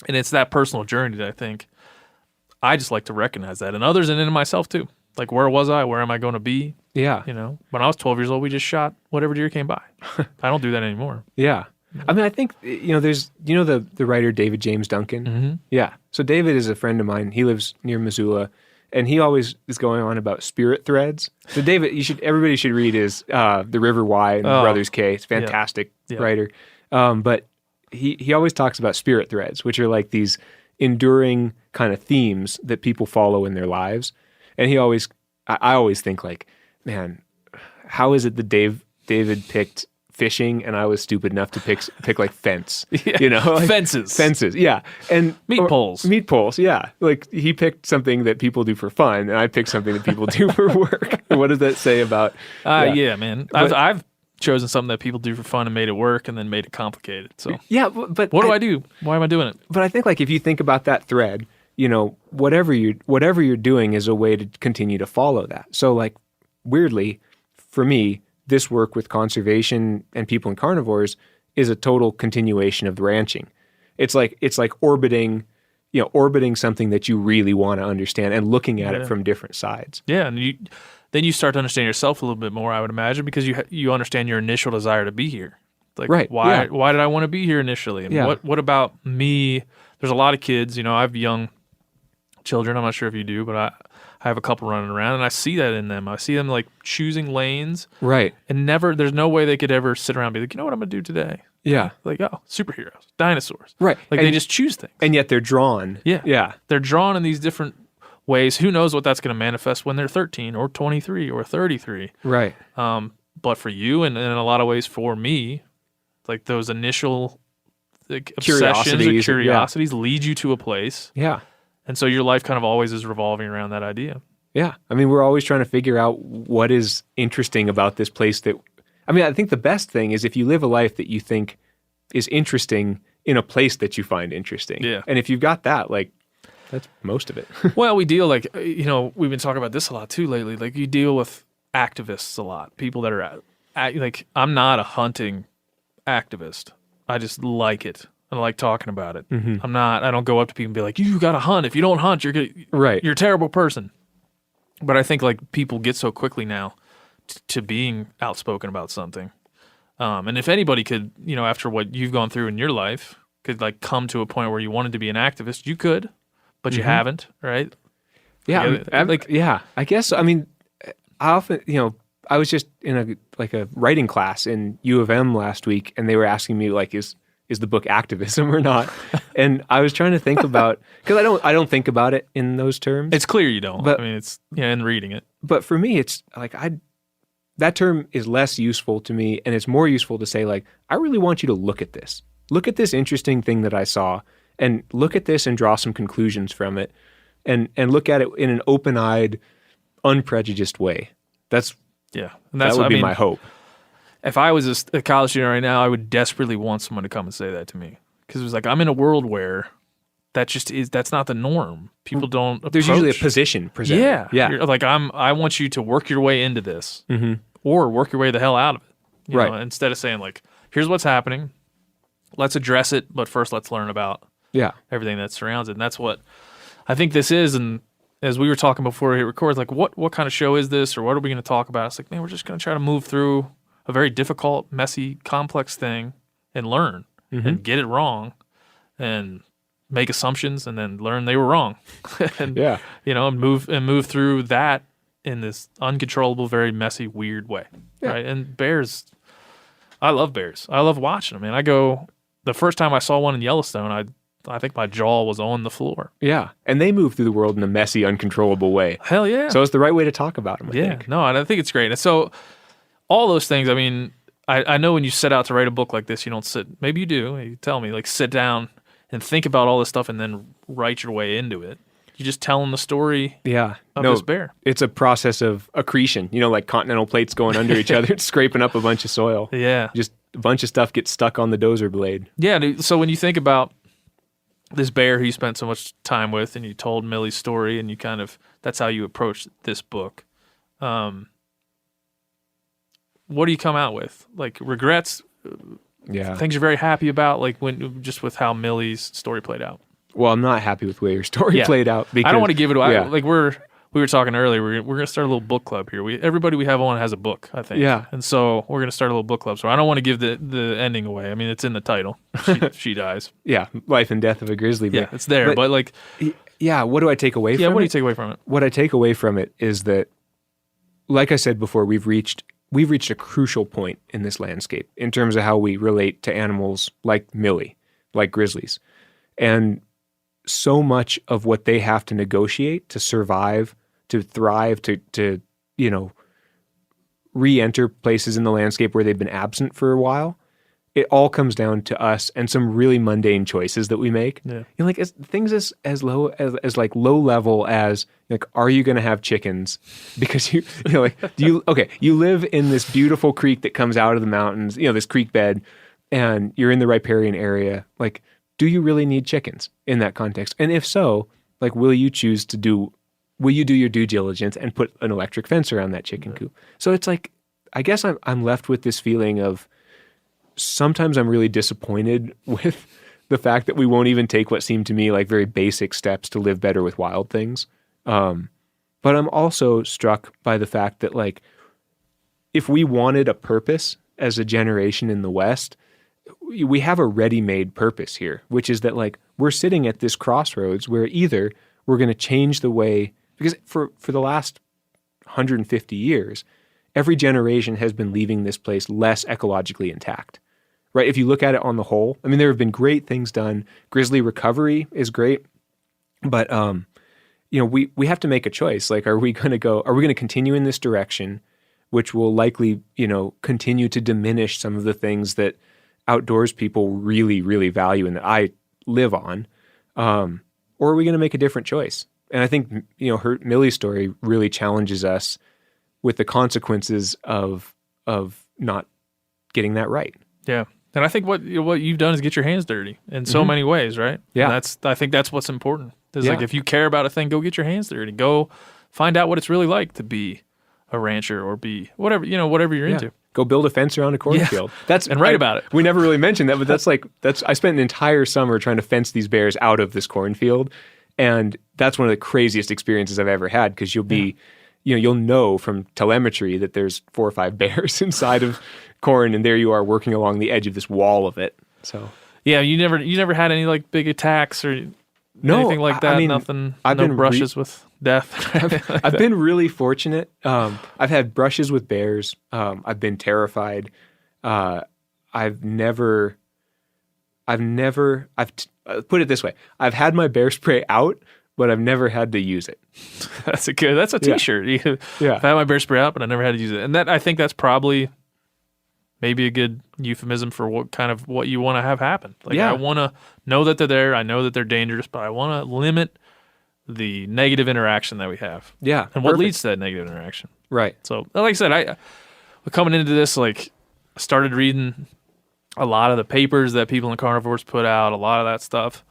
And it's that personal journey that I think I just like to recognize that. And others, and in myself too. Like, where was I? Where am I going to be? Yeah. When I was 12 years old, we just shot whatever deer came by. I don't do that anymore. Yeah. I mean, I think, there's, the writer David James Duncan? Yeah. So David is a friend of mine. He lives near Missoula. And he always is going on about spirit threads. So David, everybody should read his The River Why and Brothers K. It's a fantastic writer. But he always talks about spirit threads, which are like these enduring kind of themes that people follow in their lives. And I always think like, man, how is it that David picked fishing, and I was stupid enough to pick like fence, Yeah. like Fences, yeah, and meat poles, yeah. Like he picked something that people do for fun, and I picked something that people do for work. What does that say about? Yeah, man. I've chosen something that people do for fun and made it work, and then made it complicated. So yeah, but what do I do? Why am I doing it? But I think like if you think about that thread, whatever you're doing is a way to continue to follow that. So like weirdly, for me, this work with conservation and people and carnivores is a total continuation of the ranching. It's like orbiting something that you really want to understand and looking at it from different sides. Yeah, and then you start to understand yourself a little bit more, I would imagine, because you understand your initial desire to be here. Like, right. Why did I want to be here initially? And what about me? There's a lot of kids, I have young children. I'm not sure if you do, but I have a couple running around, and I see that in them. I see them like choosing lanes. Right. And there's no way they could ever sit around and be like, you know what I'm going to do today? Yeah. Like, oh, superheroes, dinosaurs. Right. Like they just choose things. And yet they're drawn. Yeah. Yeah. They're drawn in these different ways. Who knows what that's going to manifest when they're 13 or 23 or 33. Right. But for you, and in a lot of ways for me, like those initial obsessions or curiosities lead you to a place. Yeah. And so your life kind of always is revolving around that idea. Yeah. I mean, we're always trying to figure out what is interesting about this place I think the best thing is if you live a life that you think is interesting in a place that you find interesting. Yeah. And if you've got that, like, that's most of it. Well, we deal we've been talking about this a lot too lately. Like you deal with activists a lot, people that are like, I'm not a hunting activist. I just like it. I like talking about it. Mm-hmm. I don't go up to people and be like, you got to hunt. If you don't hunt, you're a terrible person. But I think like people get so quickly now to being outspoken about something. And if anybody could, after what you've gone through in your life, could like come to a point where you wanted to be an activist, you could, but you haven't, right? Yeah. I guess, I mean, I often, I was just in a writing class in U of M last week, and they were asking me like, is the book activism or not? And I was trying to think about, because I don't think about it in those terms. It's clear you don't. But, I mean, it's in reading it. But for me, it's like that term is less useful to me, and it's more useful to say like, I really want you to look at this. Look at this interesting thing that I saw, and look at this and draw some conclusions from it, and look at it in an open-eyed, unprejudiced way. That would be my hope. If I was a college student right now, I would desperately want someone to come and say that to me. Because it was like, I'm in a world where that's not the norm. People don't There's usually a position presented. Yeah. Yeah. You're like, I want you to work your way into this or work your way the hell out of it. You know, instead of saying like, here's what's happening. Let's address it. But first let's learn about everything that surrounds it. And that's what I think this is. And as we were talking before we hit record, like what kind of show is this? Or what are we going to talk about? It's like, man, we're just going to try to move through a very difficult, messy, complex thing and learn and get it wrong and make assumptions and then learn they were wrong. And and move through that in this uncontrollable, very messy, weird way. Right. And bears, I love bears. I love watching them. And the first time I saw one in Yellowstone, I think my jaw was on the floor. Yeah. And they move through the world in a messy, uncontrollable way. Hell yeah. So it's the right way to talk about them, I think. No, and I think it's great. And so all those things, I mean, I know when you set out to write a book like this, you don't maybe you do, you tell me, like sit down and think about all this stuff and then write your way into it. You just tell them the story of this bear. It's a process of accretion, like continental plates going under each other, scraping up a bunch of soil. Yeah. Just a bunch of stuff gets stuck on the dozer blade. Yeah, dude, so when you think about this bear who you spent so much time with and you told Millie's story and you that's how you approached this book. What do you come out with? Like regrets? Things you're very happy about, like just with how Millie's story played out? Well, I'm not happy with the way your story played out. Because, I don't want to give it away. Like we were talking earlier, we're going to start a little book club here. Everybody we have on has a book, I think. Yeah. And so we're going to start a little book club. So I don't want to give the ending away. I mean, it's in the title. She dies. Yeah. Life and Death of a Grizzly Bear. Yeah, it's there. But like... Yeah, what do I take away from it? Yeah, what do you take away from it? What I take away from it is that, like I said before, we've reached a crucial point in this landscape in terms of how we relate to animals like Millie, like grizzlies. And so much of what they have to negotiate to survive, to thrive, to re-enter places in the landscape where they've been absent for a while, it all comes down to us and some really mundane choices that we make. Yeah. You know, like things as low as like low level as like, are you going to have chickens? Because you know, like, you live in this beautiful creek that comes out of the mountains, you know, this creek bed, and you're in the riparian area. Like, do you really need chickens in that context? And if so, like, will you do your due diligence and put an electric fence around that chicken coop? So it's like, I guess I'm left with this feeling of, sometimes I'm really disappointed with the fact that we won't even take what seem to me like very basic steps to live better with wild things. But I'm also struck by the fact that, like, if we wanted a purpose as a generation in the West, we have a ready-made purpose here, which is that, like, we're sitting at this crossroads where either we're going to change the way, because for the last 150 years, every generation has been leaving this place less ecologically intact, right? If you look at it on the whole, I mean, there have been great things done. Grizzly recovery is great, but you know, we have to make a choice. Like, are we going to continue in this direction, which will likely, you know, continue to diminish some of the things that outdoors people really, really value and that I live on, or are we going to make a different choice? And I think, you know, Millie's story really challenges us with the consequences of not getting that right. Yeah. And I think what you've done is get your hands dirty in so many ways, right? Yeah. And I think that's what's important. Is like, if you care about a thing, go get your hands dirty. Go find out what it's really like to be a rancher or be whatever you're into. Go build a fence around a cornfield. And write about it. We never really mentioned that, but I spent an entire summer trying to fence these bears out of this cornfield. And that's one of the craziest experiences I've ever had, because you'll know from telemetry that there's 4 or 5 bears inside of corn, and there you are working along the edge of this wall of it. So yeah, you never had any like big attacks or anything like that. I mean, nothing. No brushes with death. I've been really fortunate. I've had brushes with bears. I've been terrified. I've put it this way. I've had my bear spray out, but I've never had to use it. That's a t-shirt. Yeah. I've had my bear spray out, but I never had to use it. And I think that's probably maybe a good euphemism for what you want to have happen. Like, I want to know that they're there. I know that they're dangerous, but I want to limit the negative interaction that we have. Yeah. And what leads to that negative interaction. Right. So, like I said, coming into this, like, I started reading a lot of the papers that people in carnivores put out, a lot of that stuff.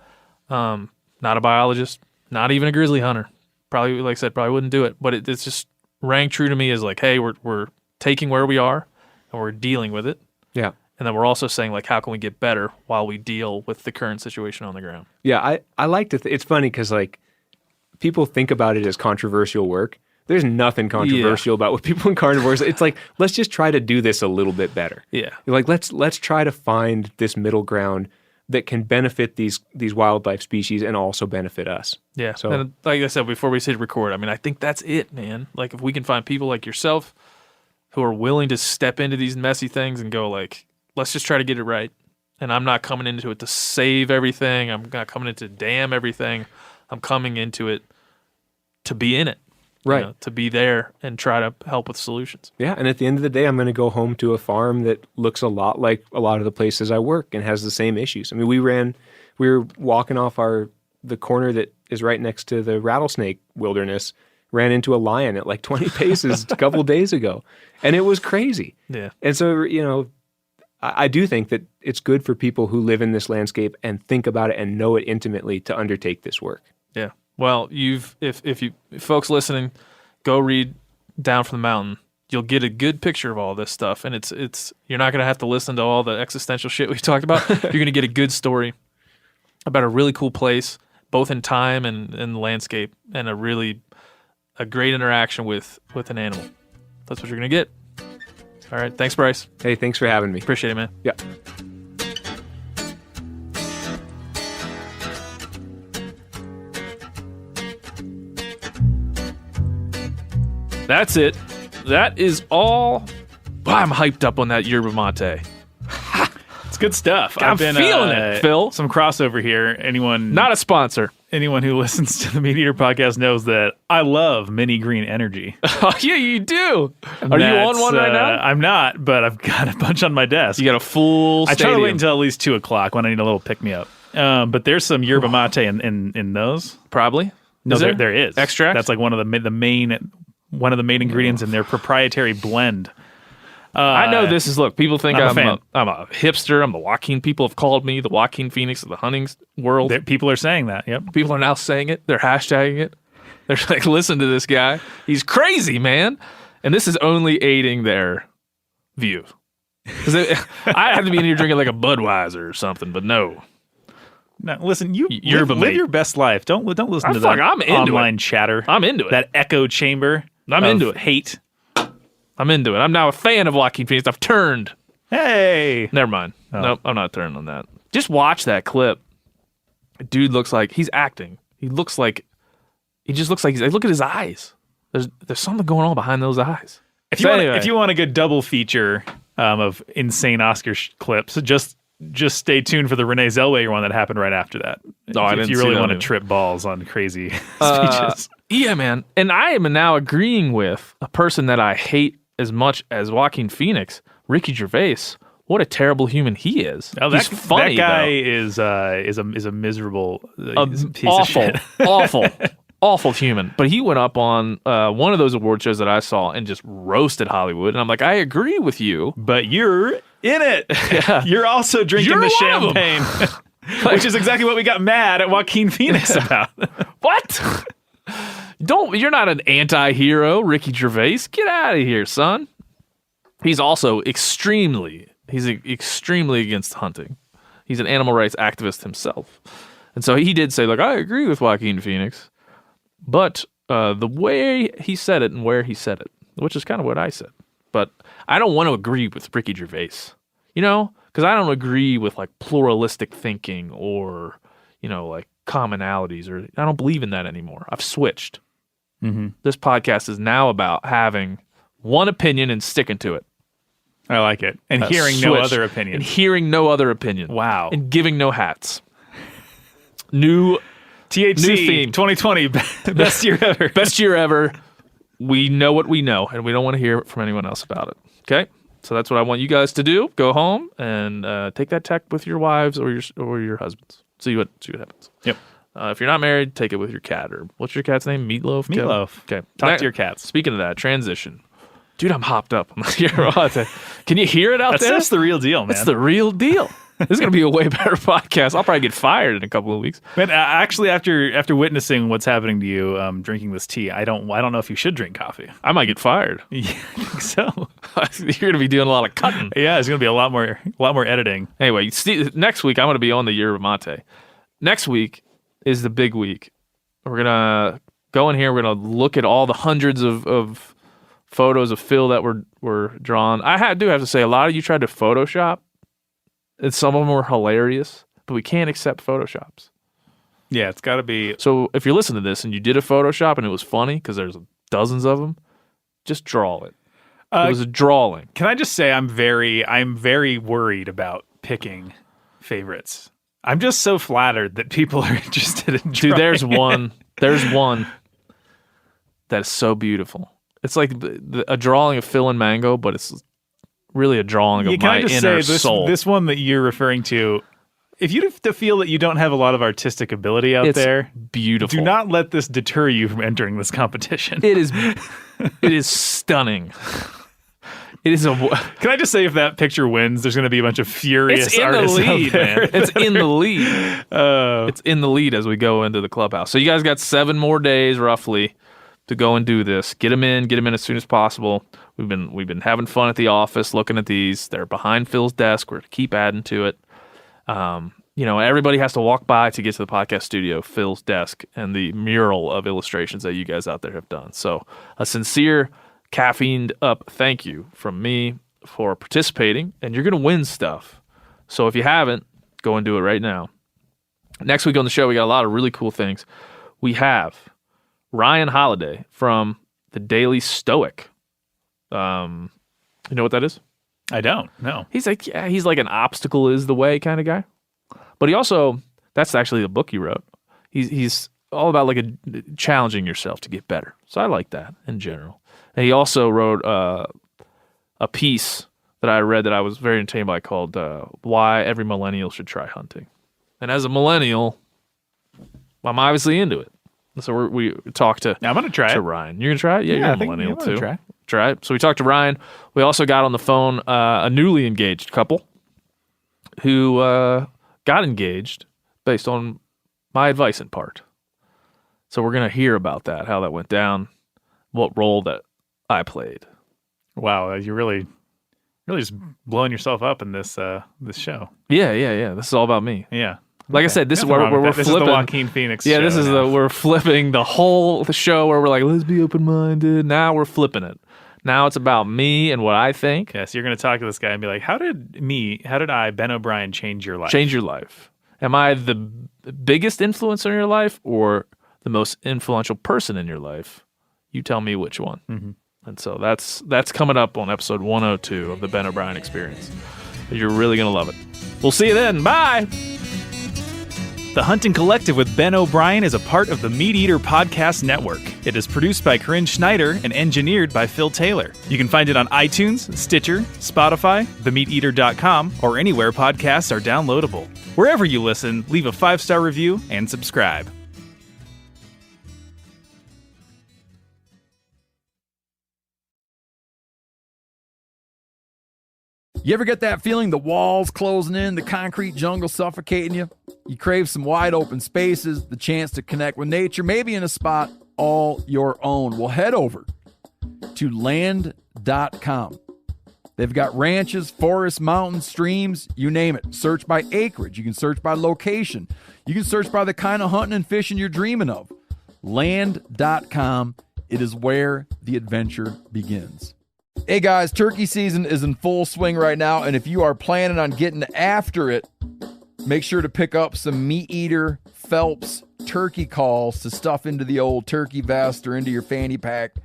Not a biologist, not even a grizzly hunter. Probably, like I said, probably wouldn't do it. But it's just rang true to me as like, hey, we're taking where we are and we're dealing with it. Yeah. And then we're also saying, like, how can we get better while we deal with the current situation on the ground? Yeah, I like to it's funny because, like, people think about it as controversial work. There's nothing controversial about what people in carnivores. It's like, let's just try to do this a little bit better. Yeah. Like, let's try to find this middle ground that can benefit these wildlife species and also benefit us. Yeah. So, and like I said before we hit record, I mean, I think that's it, man. Like, if we can find people like yourself who are willing to step into these messy things and go, like, let's just try to get it right. And I'm not coming into it to save everything. I'm not coming into damn everything. I'm coming into it to be in it. right. You know, to be there and try to help with solutions. Yeah, and at the end of the day, I'm going to go home to a farm that looks a lot like a lot of the places I work and has the same issues. I mean, we were walking off the corner that is right next to the rattlesnake wilderness, ran into a lion at like 20 paces a couple days ago, and it was crazy. Yeah. And so, you know, I do think that it's good for people who live in this landscape and think about it and know it intimately to undertake this work. Yeah. Well, if folks listening, go read Down from the Mountain. You'll get a good picture of all this stuff, and it's you're not going to have to listen to all the existential shit we talked about. You're going to get a good story about a really cool place, both in time and in the landscape, and a great interaction with an animal. That's what you're going to get. All right. Thanks, Bryce. Hey, thanks for having me. Appreciate it, man. Yeah. That's it. That is all. I'm hyped up on that yerba mate. It's good stuff. I'm feeling it, Phil. Some crossover here. Not a sponsor. Anyone who listens to the Meat Eater podcast knows that I love mini green energy. Oh, yeah, you do. Are you on one right now? I'm not, but I've got a bunch on my desk. You got a full I stadium. try to wait until at least 2 o'clock when I need a little pick-me-up. But there's some yerba mate in those. Probably. No, there is. Extract? That's like one of the main ingredients in their proprietary blend. I know this is, look, people think I'm a I'm a hipster. I'm the Joaquin. People have called me the Joaquin Phoenix of the hunting world. People are saying that, yep. People are now saying it. They're hashtagging it. They're like, listen to this guy. He's crazy, man. And this is only aiding their view. Because I have to be in here drinking like a Budweiser or something, but no. No, listen, you live your best life. Don't listen to that online chatter. I'm into it. That echo chamber. I'm into it. Hate. I'm into it. I'm now a fan of Joaquin Phoenix. I've turned. Hey. Never mind. Oh. Nope, I'm not turning on that. Just watch that clip. Dude looks like he's acting. He just looks like look at his eyes. There's something going on behind those eyes. If you want a good double feature of insane Oscar clips, just stay tuned for the Renee Zellweger one that happened right after that. If you really want to trip balls on crazy speeches. Yeah, man. And I am now agreeing with a person that I hate as much as Joaquin Phoenix, Ricky Gervais. What a terrible human he is. Oh, he's funny. That guy is a miserable piece awful, of shit. awful human. But he went up on one of those award shows that I saw and just roasted Hollywood. And I'm like, I agree with you, but you're in it. Yeah. You're also drinking the champagne, which is exactly what we got mad at Joaquin Phoenix about. What? You're not an anti-hero, Ricky Gervais. Get out of here, son. He's also extremely against hunting. He's an animal rights activist himself. And so he did say, like, I agree with Joaquin Phoenix, but the way he said it and where he said it, which is kind of what I said. But I don't want to agree with Ricky Gervais, because I don't agree with, like, pluralistic thinking or, like, commonalities, or I don't believe in that anymore. I've switched. Mm-hmm. This podcast is now about having one opinion and sticking to it. I like it. And hearing no other opinion. And hearing no other opinion. Wow. And giving no hats. New THC new theme. 2020. Best year ever. Best year ever. We know what we know, and we don't want to hear from anyone else about it. Okay? So that's what I want you guys to do. Go home and take that tech with your wives or your husbands. See what happens. Yep. If you're not married, take it with your cat. Or what's your cat's name? Meatloaf? Meatloaf. Okay. Talk to your cats. Speaking of that, transition. Dude, I'm hopped up. Can you hear it out there? That's the real deal, man. That's the real deal. This is going to be a way better podcast. I'll probably get fired in a couple of weeks. Man, actually, after witnessing what's happening to you drinking this tea, I don't know if you should drink coffee. I might get fired. Yeah, I think so. You're going to be doing a lot of cutting. Yeah, it's going to be a lot more editing. Anyway, next week I'm going to be on the yerba mate. Next week is the big week. We're going to go in here. We're going to look at all the hundreds of photos of Phil that were drawn. I do have to say, a lot of you tried to Photoshop, and some of them were hilarious, but we can't accept Photoshops. Yeah, it's got to be. So if you're listening to this and you did a Photoshop and it was funny, because there's dozens of them, just draw it. It was a drawing. Can I just say I'm very worried about picking favorites. I'm just so flattered that people are interested in Dude, there's one that is so beautiful. It's like a drawing of Phil and Mango, but it's really a drawing of my inner soul. This one that you're referring to, if you feel that you don't have a lot of artistic ability out there, beautiful. Do not let this deter you from entering this competition. It is stunning. It is Can I just say, if that picture wins, there's going to be a bunch of furious artists in the lead, out there. man. It's in the lead. It's in the lead as we go into the clubhouse. So you guys got 7 more days roughly to go and do this. Get them in as soon as possible. We've been having fun at the office looking at these. They're behind Phil's desk. We're going to keep adding to it. Everybody has to walk by to get to the podcast studio, Phil's desk, and the mural of illustrations that you guys out there have done. So a sincere caffeined up thank you from me for participating, and you're going to win stuff. So if you haven't, go and do it right now. Next week on the show, we got a lot of really cool things. We have Ryan Holiday from the Daily Stoic. You know what that is? I don't. No. He's like an obstacle is the way kind of guy. But he also, that's actually the book he wrote. He's all about like challenging yourself to get better. So I like that in general. And he also wrote a piece that I read that I was very entertained by called Why Every Millennial Should Try Hunting. And as a millennial, I'm obviously into it. So we talked to I'm going to try it. Ryan. You're going to try it? Yeah, you're I a think millennial I'm gonna too. try it. So we talked to Ryan. We also got on the phone a newly engaged couple who got engaged based on my advice in part. So we're going to hear about that, how that went down, what role that I played. Wow, you're really just blowing yourself up in this this show. Yeah. This is all about me. Yeah. Like I said, this is where we're This flipping. is the Joaquin Phoenix Yeah, show this is now. we're flipping the whole show where we're like, let's be open-minded. Now we're flipping it. Now it's about me and what I think. Yes, you're going to talk to this guy and be like, how did I, Ben O'Brien, change your life? Change your life. Am I the biggest influence in your life or the most influential person in your life? You tell me which one. Mm-hmm. And so that's coming up on episode 102 of the Ben O'Brien Experience. You're really going to love it. We'll see you then. Bye. The Hunting Collective with Ben O'Brien is a part of the Meat Eater Podcast Network. It is produced by Corinne Schneider and engineered by Phil Taylor. You can find it on iTunes, Stitcher, Spotify, themeateater.com, or anywhere podcasts are downloadable. Wherever you listen, leave a 5-star review and subscribe. You ever get that feeling the walls closing in, the concrete jungle suffocating you? You crave some wide open spaces, the chance to connect with nature, maybe in a spot all your own. Well, head over to land.com. They've got ranches, forests, mountains, streams, you name it. Search by acreage. You can search by location. You can search by the kind of hunting and fishing you're dreaming of. Land.com. It is where the adventure begins. Hey guys, turkey season is in full swing right now, and if you are planning on getting after it, make sure to pick up some Meat Eater Phelps turkey calls to stuff into the old turkey vest or into your fanny pack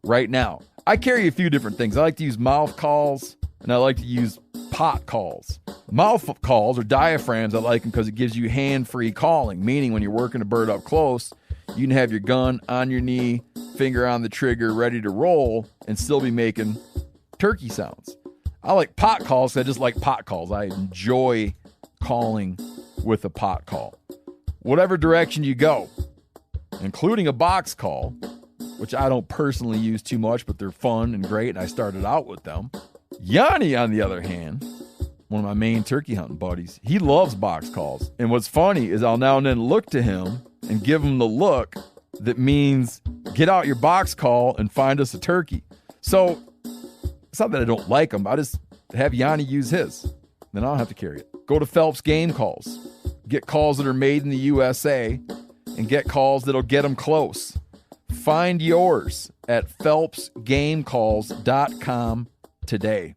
right now. I carry a few different things. I like to use mouth calls, and I like to use pot calls. Mouth calls or diaphragms, I like them because it gives you hand-free calling, meaning when you're working a bird up close, you can have your gun on your knee, finger on the trigger, ready to roll, and still be making turkey sounds. I like pot calls because I just like pot calls. I enjoy calling with a pot call. Whatever direction you go, including a box call, which I don't personally use too much, but they're fun and great, and I started out with them. Yanni, on the other hand, one of my main turkey hunting buddies, he loves box calls. And what's funny is I'll now and then look to him and give him the look that means get out your box call and find us a turkey. So it's not that I don't like him. I just have Yanni use his. Then I don't have to carry it. Go to Phelps Game Calls. Get calls that are made in the USA and get calls that'll get them close. Find yours at phelpsgamecalls.com today.